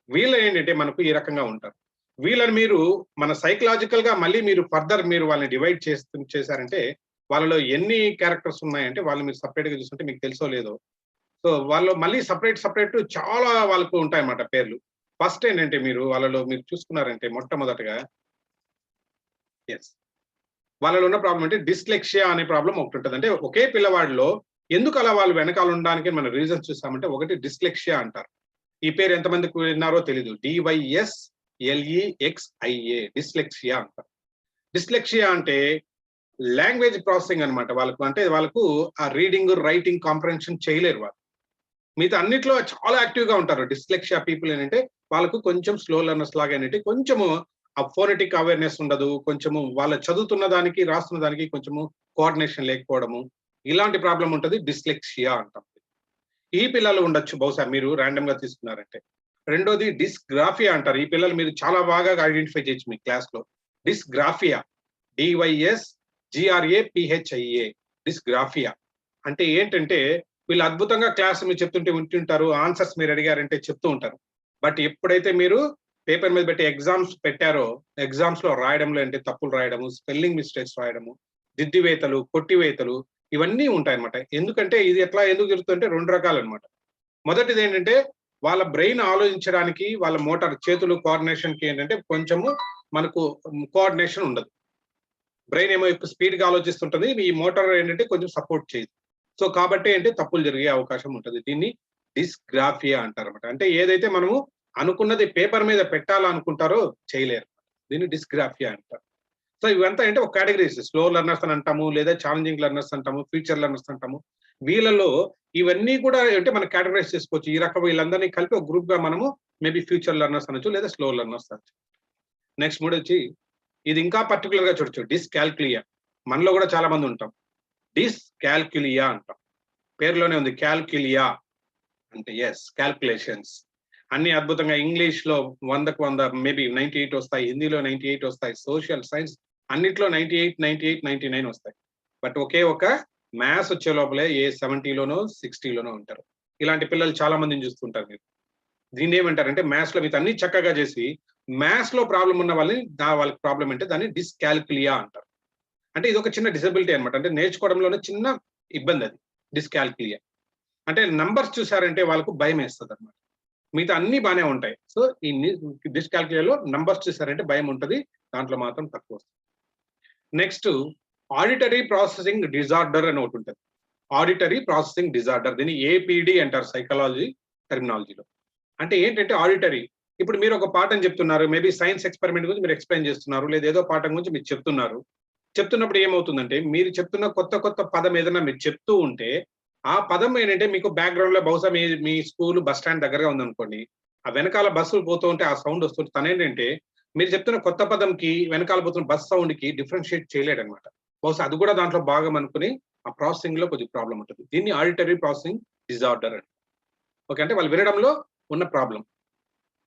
వీళ్ళు ఏంటంటే మనకు ఈ రకంగా ఉంటారు. వీళ్ళని మీరు మన సైకలాజికల్ గా మళ్ళీ మీరు ఫర్దర్ వాళ్ళని డివైడ్ చేశారంటే, వాళ్ళలో ఎన్ని క్యారెక్టర్స్ ఉన్నాయంటే వాళ్ళు మీరు సపరేట్ గా చూస్తుంటే మీకు తెలుసో లేదో. సో వాళ్ళు మళ్ళీ సపరేట్ చాలా వాళ్ళకు ఉంటాయన్నమాట పేర్లు. ఫస్ట్ ఏంటంటే వాళ్ళలో మీరు చూసుకున్నారంటే మొట్టమొదటగా వాళ్ళలో ఉన్న ప్రాబ్లం అంటే డిస్లెక్సియా అనే ప్రాబ్లం ఒకటి ఉంటుంది. అంటే ఒకే పిల్లవాడిలో ఎందుకు అలా వాళ్ళు వెనకాల ఉండడానికి మన రీజన్స్ చూసామంటే, ఒకటి డిస్లెక్సియా అంటారు. ఈ పేరు ఎంతమందికి విన్నారో తెలీదు. DYSLEXIA డిస్లెక్సియా అంటారు. డిస్లెక్సియా అంటే లాంగ్వేజ్ ప్రాసెసింగ్ అనమాట. వాళ్ళకు ఆ రీడింగ్, రైటింగ్ కాంప్రహెన్షన్ చేయలేరు వాళ్ళు. మిగతా అన్నిట్లో చాలా యాక్టివ్ గా ఉంటారు. డిస్లెక్సియా పీపుల్ ఏంటంటే వాళ్ళకు కొంచెం స్లో లెర్నర్స్ లాగా ఏంటంటే కొంచెము ఆ ఫోనెటిక్ అవేర్నెస్ ఉండదు. కొంచెము వాళ్ళ చదువుతున్న దానికి, రాస్తున్న దానికి కొంచెము కోఆర్డినేషన్ లేకపోవడము, ఇలాంటి ప్రాబ్లం ఉంటుంది. డిస్లెక్సియా అంటాం. ఈ పిల్లలు ఉండొచ్చు బహుశా మీరు ర్యాండమ్ గా తీసుకున్నారంటే. రెండోది డిస్గ్రాఫియా అంటారు. ఈ పిల్లలు మీరు చాలా బాగా ఐడెంటిఫై చేయొచ్చు మీ క్లాస్ లో. డిస్గ్రాఫియా, DYSGRAPHIA డిస్గ్రాఫియా అంటే ఏంటంటే, వీళ్ళు అద్భుతంగా క్లాస్ మీరు చెప్తుంటే వింటుంటారు, ఆన్సర్స్ మీరు అడిగారంటే చెప్తూ ఉంటారు. బట్ ఎప్పుడైతే మీరు పేపర్ మీద పెట్టి ఎగ్జామ్స్ పెట్టారో, ఎగ్జామ్స్ లో రాయడంలో అంటే తప్పులు రాయడము, స్పెల్లింగ్ మిస్టేక్స్ రాయడము, దిద్దివేతలు, కొట్టివేతలు ఇవన్నీ ఉంటాయన్నమాట. ఎందుకంటే ఇది ఎందుకు జరుగుతుందంటే 2 రకాలన్నమాట. మొదటిది ఏంటంటే, వాళ్ళ బ్రెయిన్ ఆలోచించడానికి, వాళ్ళ మోటార్ చేతులు కోఆర్డినేషన్ కి ఏంటంటే కొంచెము మనకు కోఆర్డినేషన్ ఉండదు. బ్రెయిన్ ఏమో ఎక్కువ స్పీడ్ గా ఆలోచిస్తుంటది, ఈ మోటార్ ఏంటంటే కొంచెం సపోర్ట్ చేయదు. సో కాబట్టి ఏంటి తప్పులు జరిగే అవకాశం ఉంటుంది. దీన్ని డిస్గ్రాఫియా అంటారన్నమాట. అంటే ఏదైతే మనము అనుకున్నది పేపర్ మీద పెట్టాలనుకుంటారో చేయలేరు. దీన్ని డిస్గ్రాఫియా అంటారు. సో ఇవంతా అంటే ఒక కేటగిరీస్. స్లో లెర్నర్స్ అని అంటాము, లేదా ఛాలెంజింగ్ లెర్నర్స్ అంటాము, ఫ్యూచర్ లెర్నర్స్ అంటాము. వీళ్ళలో ఇవన్నీ కూడా అంటే మనం కేటగరైజ్ చేసుకోవచ్చు. ఈ రకం వీళ్ళందరినీ కలిపి ఒక గ్రూప్ గా మనము మేబీ ఫ్యూచర్ లెర్నర్స్ అనొచ్చు, లేదా స్లో లెర్నర్స్ అనొచ్చు. నెక్స్ట్ వచ్చి ఇది ఇంకా పర్టికులర్ గా చూడొచ్చు. డిస్కాల్కులియా. మనలో కూడా చాలా మంది ఉంటాం. డిస్కాల్కులియా అంటాం. పేరులోనే ఉంది క్యాల్క్యులియా అంటే ఎస్ క్యాల్కులేషన్స్. అన్ని అద్భుతంగా ఇంగ్లీష్ లో 100కు 100 మేబీ 98 వస్తాయి, హిందీలో 98 వస్తాయి, సోషల్ సైన్స్ అన్నిట్లో 98, 98, 99 వస్తాయి. బట్ ఒకే ఒక మ్యాథ్స్ వచ్చే లోపలే ఏ 70లోనో 60లోనో ఉంటారు. ఇలాంటి పిల్లలు చాలా మందిని చూస్తుంటారు మీరు. దీన్ని ఏమంటారంటే మ్యాథ్స్ లో మీకు అన్ని చక్కగా చేసి మ్యాథ్స్ లో ప్రాబ్లం ఉన్న వాళ్ళకి ప్రాబ్లం అంటే దాన్ని డిస్కాల్కులియా అంటారు. అంటే ఇది ఒక చిన్న డిసబిలిటీ అనమాట. అంటే నేర్చుకోవడంలోనే చిన్న ఇబ్బంది అది డిస్కాల్కులియా. అంటే నంబర్స్ చూసారంటే వాళ్ళకు భయం వేస్తుంది అనమాట. మిగతా అన్ని బాగానే ఉంటాయి. సో ఈ డిస్కాల్కులియాలో నంబర్స్ చూసారంటే భయం ఉంటుంది, దాంట్లో మాత్రం తక్కువ వస్తుంది. నెక్స్ట్ ఆడిటరీ ప్రాసెసింగ్ డిజార్డర్ అని ఒకటి ఉంటుంది. ఆడిటరీ ప్రాసెసింగ్ డిజార్డర్, దీన్ని ఏపీడి అంటారు సైకాలజీ టెర్మినాలజీలో. అంటే ఏంటంటే ఆడిటరీ, ఇప్పుడు మీరు ఒక పాఠం చెప్తున్నారు, మేబీ సైన్స్ ఎక్స్పెరిమెంట్ గురించి మీరు ఎక్స్ప్లెయిన్ చేస్తున్నారు, లేదా ఏదో పాఠం గురించి మీరు చెప్తున్నప్పుడు ఏమవుతుందంటే మీరు చెప్తున్న కొత్త పదం ఏదైనా మీరు చెప్తూ ఉంటే ఆ పదం ఏంటంటే మీకు బ్యాక్గ్రౌండ్ లో బహుశా మీ స్కూల్ బస్ స్టాండ్ దగ్గరగా ఉందనుకోండి, ఆ వెనకాల బస్సులు పోతూ ఉంటే ఆ సౌండ్ వస్తుంటే తనేంటంటే మీరు చెప్తున్న కొత్త పదంకి వెనకాల పోతున్న బస్ సౌండ్ కి డిఫరెన్షియేట్ చేయలేడు అనమాట. బహుశా అది కూడా దాంట్లో భాగం అనుకుని ఆ ప్రాసెసింగ్ లో కొద్దిగా ప్రాబ్లం ఉంటుంది. దీన్ని ఆడిటరీ ప్రాసెసింగ్ డిజార్డర్ అని. ఓకే, అంటే వాళ్ళు వినడంలో ఉన్న problem.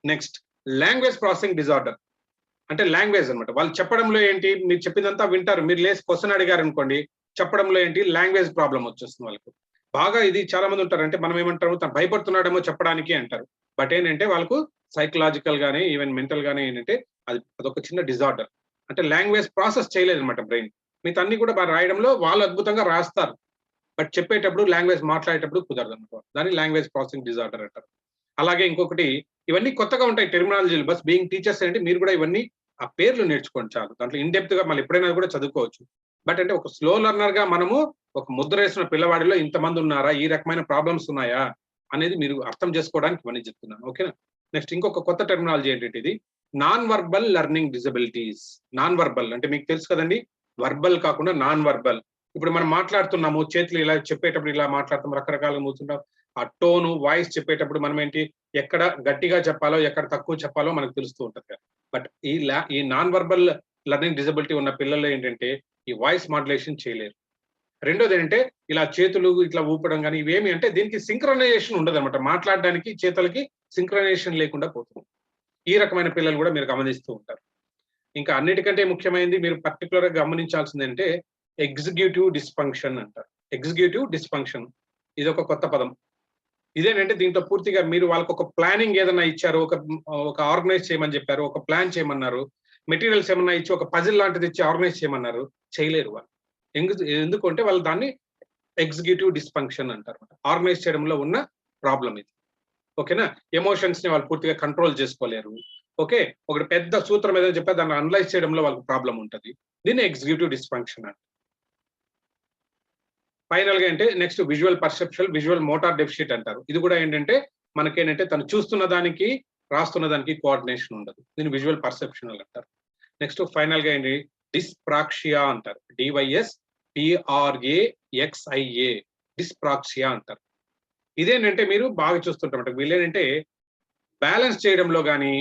Next language processing disorder, అంటే లాంగ్వేజ్ అనమాట. వాళ్ళు చెప్పడంలో ఏంటి, మీరు చెప్పిందంతా వింటారు, మీరు లేసి క్వశ్చన్ అడిగారు అనుకోండి, చెప్పడంలో ఏంటి లాంగ్వేజ్ ప్రాబ్లం వచ్చేస్తుంది వాళ్ళకు. బాగా ఇది చాలా మంది ఉంటారు, అంటే మనం ఏమంటారు తను భయపడుతున్నాడేమో చెప్పడానికి అంటారు. బట్ ఏంటంటే వాళ్ళకు సైకలాజికల్ గానీ ఈవెన్ మెంటల్ గానీ ఏంటంటే అదొక చిన్న డిజార్డర్. అంటే లాంగ్వేజ్ ప్రాసెస్ చేయలేదు అనమాట బ్రెయిన్. మిగతా అన్ని కూడా బాగా రాయడంలో వాళ్ళు అద్భుతంగా రాస్తారు, బట్ చెప్పేటప్పుడు లాంగ్వేజ్ మాట్లాడేటప్పుడు కుదరదు అనమాట. దాన్ని లాంగ్వేజ్ ప్రాసెసింగ్ డిజార్డర్ అంటారు. అలాగే ఇంకొకటి, ఇవన్నీ కొత్తగా ఉంటాయి టెర్మినాలజీలు, బస్ బీయింగ్ టీచర్స్ అంటే మీరు కూడా ఇవన్నీ ఆ పేర్లు నేర్చుకోండి చాలు. దాంట్లో ఇన్ డెప్త్ గా మళ్ళీ ఎప్పుడైనా కూడా చదువుకోవచ్చు. బట్ అంటే ఒక స్లో లెర్నర్ గా మనము ఒక ముద్ర వేసిన పిల్లవాడిలో ఇంతమంది ఉన్నారా, ఈ రకమైన ప్రాబ్లమ్స్ ఉన్నాయా అనేది మీరు అర్థం చేసుకోవడానికి ఇవన్నీ చెప్తున్నాను. ఓకేనా. నెక్స్ట్ ఇంకొక కొత్త టెర్మినాలజీ ఏంటంటే ఇది non verbal learning disabilities. Non verbal అంటే మీకు తెలుసు కదండి, వర్బల్ కాకుండా నాన్ వర్బల్. ఇప్పుడు మనం మాట్లాడుతున్నాము, చేతులు ఇలా చెప్పేటప్పుడు ఇలా మాట్లాడుతాం, రకరకాలుగా మూతుంటాం. ఆ టోను వాయిస్ చెప్పేటప్పుడు మనం ఏంటి ఎక్కడ గట్టిగా చెప్పాలో ఎక్కడ తక్కువ చెప్పాలో మనకు తెలుస్తూ ఉంటుంది కదా. బట్ ఈ నాన్ వర్బల్ లెర్నింగ్ డిజబిలిటీ ఉన్న పిల్లలు ఏంటంటే ఈ వాయిస్ మాడ్యులేషన్ చేయలేరు. రెండోది ఏంటంటే ఇలా చేతులు ఇట్లా ఊపడం కానీ ఇవేమి అంటే దీనికి సింక్రనైజేషన్ ఉండదు అనమాట. మాట్లాడడానికి చేతులకి సింక్రనైజేషన్ లేకుండా పోతుంది. ఈ రకమైన పిల్లలు కూడా మీరు గమనిస్తూ ఉంటారు. ఇంకా అన్నిటికంటే ముఖ్యమైనది మీరు పర్టికులర్ గా గమనించాల్సింది అంటే ఎగ్జిక్యూటివ్ డిస్ఫంక్షన్ అంటారు. ఎగ్జిక్యూటివ్ డిస్ఫంక్షన్ ఇది ఒక కొత్త పదం. ఇదేంటంటే దీంట్లో పూర్తిగా మీరు వాళ్ళకి ఒక ప్లానింగ్ ఏదైనా ఇచ్చారు, ఒక ఆర్గనైజ్ చేయమని చెప్పారు, ఒక ప్లాన్ చేయమన్నారు, మెటీరియల్స్ ఏమన్నా ఇచ్చి ఒక పజిల్ లాంటిది ఇచ్చి ఆర్గనైజ్ చేయమన్నారు, చేయలేరు వాళ్ళు. ఎందుకంటే వాళ్ళు దాన్ని ఎగ్జిక్యూటివ్ డిస్ఫంక్షన్ అంటారు. ఆర్గనైజ్ చేయడంలో ఉన్న ప్రాబ్లం ఇది. ఓకేనా. ఎమోషన్స్ ని వాళ్ళు పూర్తిగా కంట్రోల్ చేసుకోలేరు. ఓకే, ఒకటి పెద్ద సూత్రం ఏదైనా చెప్పారు దాన్ని అనలైజ్ చేయడంలో వాళ్ళకి ప్రాబ్లం ఉంటుంది. దీన్ని ఎగ్జిక్యూటివ్ డిస్ఫంక్షన్ అంటారు. ఫైనల్ గా అంటే next visual perception, visual motor deficit అంటారు. ఇది కూడా ఏంటంటే మనకేంటంటే తను చూస్తున్న దానికి రాస్తున్న దానికి కోఆర్డినేషన్ ఉండదు. దీన్ని విజువల్ పర్సెప్షన్ అంటారు. నెక్స్ట్ ఫైనల్ గా ఏంటి డిస్ప్రాక్సియా అంటారు. DYSPRAXIA డిస్ప్రాక్సియా అంటారు. ఇదేంటంటే మీరు బాగా చూస్తుంటారు, వీళ్ళేంటంటే బ్యాలెన్స్ చేయడంలో కానీ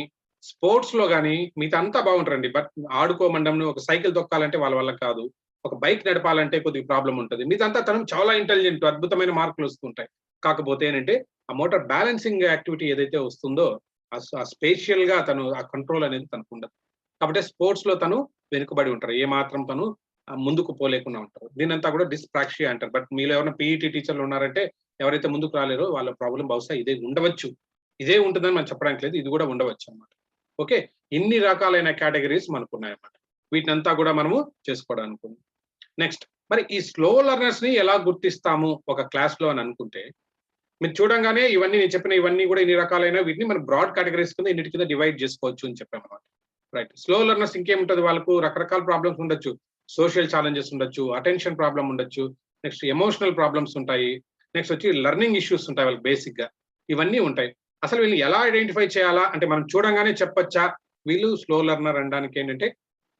స్పోర్ట్స్ లో కానీ మిగతా అంతా బాగుంటారండి. బట్ ఆడుకోమండం, ఒక సైకిల్ తొక్కాలంటే వాళ్ళ వల్ల కాదు, ఒక బైక్ నడపాలంటే కొద్దిగా ప్రాబ్లం ఉంటుంది. మీదంతా తను చాలా ఇంటెలిజెంట్, అద్భుతమైన మార్కులు వస్తుంటాయి. కాకపోతే ఏంటంటే ఆ మోటార్ బ్యాలెన్సింగ్ యాక్టివిటీ ఏదైతే వస్తుందో ఆ స్పేషియల్ గా తను ఆ కంట్రోల్ అనేది తనకు ఉండదు. కాబట్టి స్పోర్ట్స్ లో తను వెనుకబడి ఉంటారు, ఏ మాత్రం తను ముందుకు పోలేకుండా ఉంటారు. దీనంతా కూడా డిస్ప్రాక్సియా అంటారు. బట్ మీలో ఎవరైనా పీఈటీ టీచర్లు ఉన్నారంటే ఎవరైతే ముందుకు రాలేరో వాళ్ళ ప్రాబ్లం బహుశా ఇదే ఉండవచ్చు. ఇదే ఉంటుందని మనం చెప్పడానికి లేదు, ఇది కూడా ఉండవచ్చు అన్నమాట. ఓకే, ఇన్ని రకాలైన కేటగిరీస్ మనకు ఉన్నాయన్నమాట. వీటినంతా కూడా మనము చేసుకోవడానికి. నెక్స్ట్ మరి ఈ స్లో లెర్నర్స్ ని ఎలా గుర్తిస్తాము ఒక క్లాస్ లో అని అనుకుంటే, మీరు చూడంగానే ఇవన్నీ నేను చెప్పిన ఇవన్నీ కూడా ఇన్ని రకాలైన వీటిని మనం బ్రాడ్ కేటగిరీస్ కింద ఇన్నిటి కింద డివైడ్ చేసుకోవచ్చు అని చెప్పామన్నమాట. రైట్. స్లో లెర్నర్స్ ఇంకేముంటుంది, వాళ్ళకు రకరకాల ప్రాబ్లమ్స్ ఉండొచ్చు. సోషల్ ఛాలెంజెస్ ఉండొచ్చు, అటెన్షన్ ప్రాబ్లం ఉండొచ్చు, నెక్స్ట్ ఎమోషనల్ ప్రాబ్లమ్స్ ఉంటాయి, నెక్స్ట్ వచ్చి లెర్నింగ్ ఇష్యూస్ ఉంటాయి వాళ్ళకి బేసిక్ గా. ఇవన్నీ ఉంటాయి. అసలు వీళ్ళు ఎలా ఐడెంటిఫై చేయాలా అంటే మనం చూడంగానే చెప్పొచ్చా వీళ్ళు స్లో లెర్నర్ అనడానికి ఏంటంటే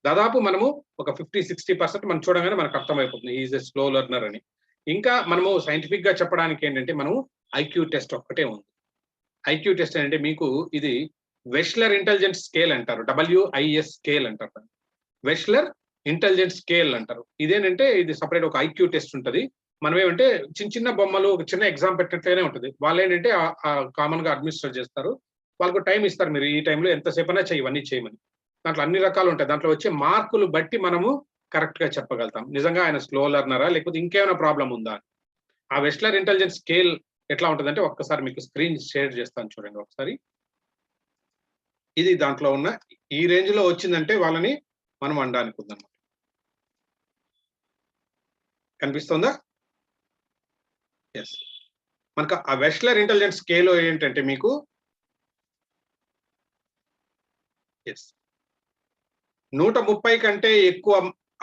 దాదాపు మనము ఒక 50-60% మనం చూడగానే మనకు అర్థమైపోతుంది ఈజ్ ఎ స్లో లెర్నర్ అని. ఇంకా మనము సైంటిఫిక్ గా చెప్పడానికి ఏంటంటే మనము ఐక్యూ టెస్ట్ ఒక్కటే ఉంది. ఐక్యూ టెస్ట్ అంటే మీకు ఇది వెష్లర్ ఇంటెలిజెన్స్ స్కేల్ అంటారు, WIS స్కేల్ అంటారు. వెష్లర్ ఇంటెలిజెన్స్ స్కేల్ అంటారు. ఇదేంటంటే ఇది సపరేట్ ఒక ఐక్యూ టెస్ట్ ఉంటుంది. మనం ఏమంటే చిన్న బొమ్మలు ఒక చిన్న ఎగ్జామ్ పెట్టినట్లనే ఉంటుంది. వాళ్ళు ఏంటంటే కామన్ గా అడ్మినిస్టర్ చేస్తారు. వాళ్ళకు టైం ఇస్తారు, మీరు ఈ టైంలో ఎంతసేపు అయినా చేయి ఇవన్నీ చేయమని. దాంట్లో అన్ని రకాలు ఉంటాయి. దాంట్లో వచ్చే మార్కులు బట్టి మనము కరెక్ట్ గా చెప్పగలుగుతాం నిజంగా ఆయన స్లో లెర్నరా లేకపోతే ఇంకేమైనా ప్రాబ్లం ఉందా. ఆ వెస్లర్ ఇంటెలిజెన్స్ స్కేల్ ఎట్లా ఉంటుందంటే ఒక్కసారి మీకు స్క్రీన్ షేర్ చేస్తాను చూడండి ఒకసారి. ఇది దాంట్లో ఉన్న ఈ రేంజ్ లో వచ్చిందంటే వాళ్ళని మనం అనడానికి ఉందన్నమాట. కనిపిస్తుందా? ఎస్. మనకు ఆ వెస్లర్ ఇంటెలిజెన్స్ స్కేల్ ఏంటంటే మీకు ఎస్ 130 కంటే ఎక్కువ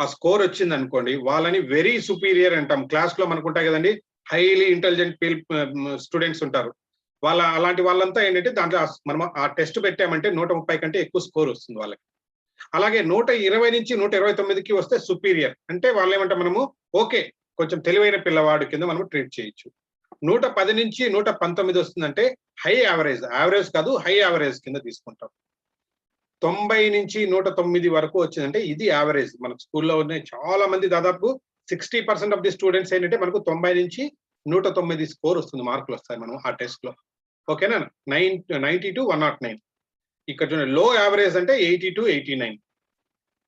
ఆ స్కోర్ వచ్చింది అనుకోండి, వాళ్ళని వెరీ సుపీరియర్ అంటాం. క్లాస్ లో మనకు ఉంటాయి కదండి, హైలీ ఇంటెలిజెంట్ స్టూడెంట్స్ ఉంటారు. అలాంటి వాళ్ళంతా ఏంటంటే దాంట్లో మనం ఆ టెస్ట్ పెట్టామంటే 130 కంటే ఎక్కువ స్కోర్ వస్తుంది వాళ్ళకి. అలాగే 120 నుంచి 129కి వస్తే సుపీరియర్ అంటే వాళ్ళు ఏమంటే మనము ఓకే కొంచెం తెలివైన పిల్లవాడు కింద మనం ట్రీట్ చేయొచ్చు. 110 నుంచి 119 వస్తుందంటే హై యావరేజ్, యావరేజ్ కాదు హై యావరేజ్ కింద తీసుకుంటాం. 90 నుంచి 109 వరకు వచ్చిందంటే ఇది యావరేజ్. మన స్కూల్లో ఉన్న చాలా మంది దాదాపు 60% ఆఫ్ ది స్టూడెంట్స్ ఏంటంటే మనకు 90 నుంచి 109 స్కోర్ వస్తుంది, మార్కులు వస్తాయి మనం ఆ టెస్ట్ లో. ఓకేనా? 90 టు 109. ఇక్కడ చూడండి లో యావరేజ్ అంటే 80 టు 89.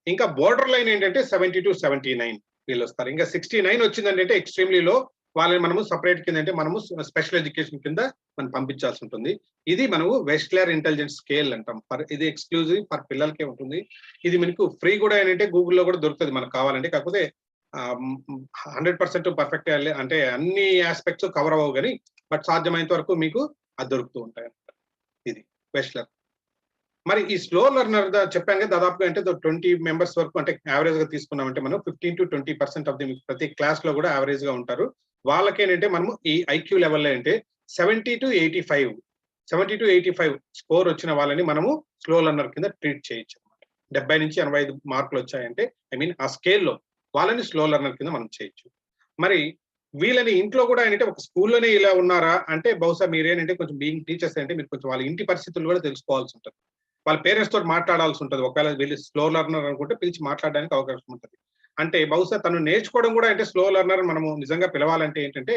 ఇంకా బోర్డర్ లైన్ ఏంటంటే 70 టు 79 వీళ్ళు వస్తారు. ఇంకా 69 వచ్చిందంటే ఎక్స్ట్రీమ్లీ లో, వాళ్ళని మనము సపరేట్ కింద అంటే మనము స్పెషల్ ఎడ్యుకేషన్ కింద మనం పంపించాల్సి ఉంటుంది. ఇది మనము వెస్లర్ ఇంటెలిజెన్స్ స్కేల్ అంటాం. ఇది ఎక్స్క్లూజివ్ ఫర్ పిల్లలకే ఉంటుంది. ఇది మనకు ఫ్రీ కూడా ఏంటంటే గూగుల్లో కూడా దొరుకుతుంది మనకు కావాలంటే. కాకపోతే 100% పర్ఫెక్ట్ అంటే అన్ని ఆస్పెక్ట్స్ కవర్ అవ్వవు కానీ బట్ సాధ్యమైనంత వరకు మీకు అది దొరుకుతూ ఉంటాయి. ఇది వెస్లర్. మరి ఈ స్లో లెర్నర్ చెప్పాం కదా, దాదాపుగా అంటే 20 మెంబర్స్ వరకు అంటే యావరేజ్ గా తీసుకున్నామంటే మనం 15 to 20% ఆఫ్ ది ప్రతి క్లాస్ లో కూడా యావరేజ్ గా ఉంటారు. వాళ్ళకేంటంటే మనము ఈ ఐక్యూ లెవెల్లో అంటే 70 to 85 స్కోర్ వచ్చిన వాళ్ళని మనము స్లో లెర్నర్ కింద ట్రీట్ చేయొచ్చు అనమాట. 70 నుంచి 85 మార్కులు వచ్చాయంటే ఐ మీన్ ఆ స్కేల్లో వాళ్ళని స్లో లెర్నర్ కింద మనం చేయొచ్చు. మరి వీళ్ళని ఇంట్లో కూడా ఏంటంటే ఒక స్కూల్లోనే ఇలా ఉన్నారా అంటే బహుశా మీరేంటంటే కొంచెం బీయింగ్ టీచర్స్ అంటే మీరు కొంచెం వాళ్ళ ఇంటి పరిస్థితులు కూడా తెలుసుకోవాల్సి ఉంటుంది. వాళ్ళ పేరెంట్స్ తోటి మాట్లాడాల్సి ఉంటుంది. ఒకవేళ వీళ్ళు స్లో లెర్నర్ అనుకుంటే పిలిచి మాట్లాడడానికి అవకాశం ఉంటుంది. అంటే బహుశా తను నేర్చుకోవడం కూడా అంటే స్లో లెర్నర్ మనము నిజంగా పిలవాలంటే ఏంటంటే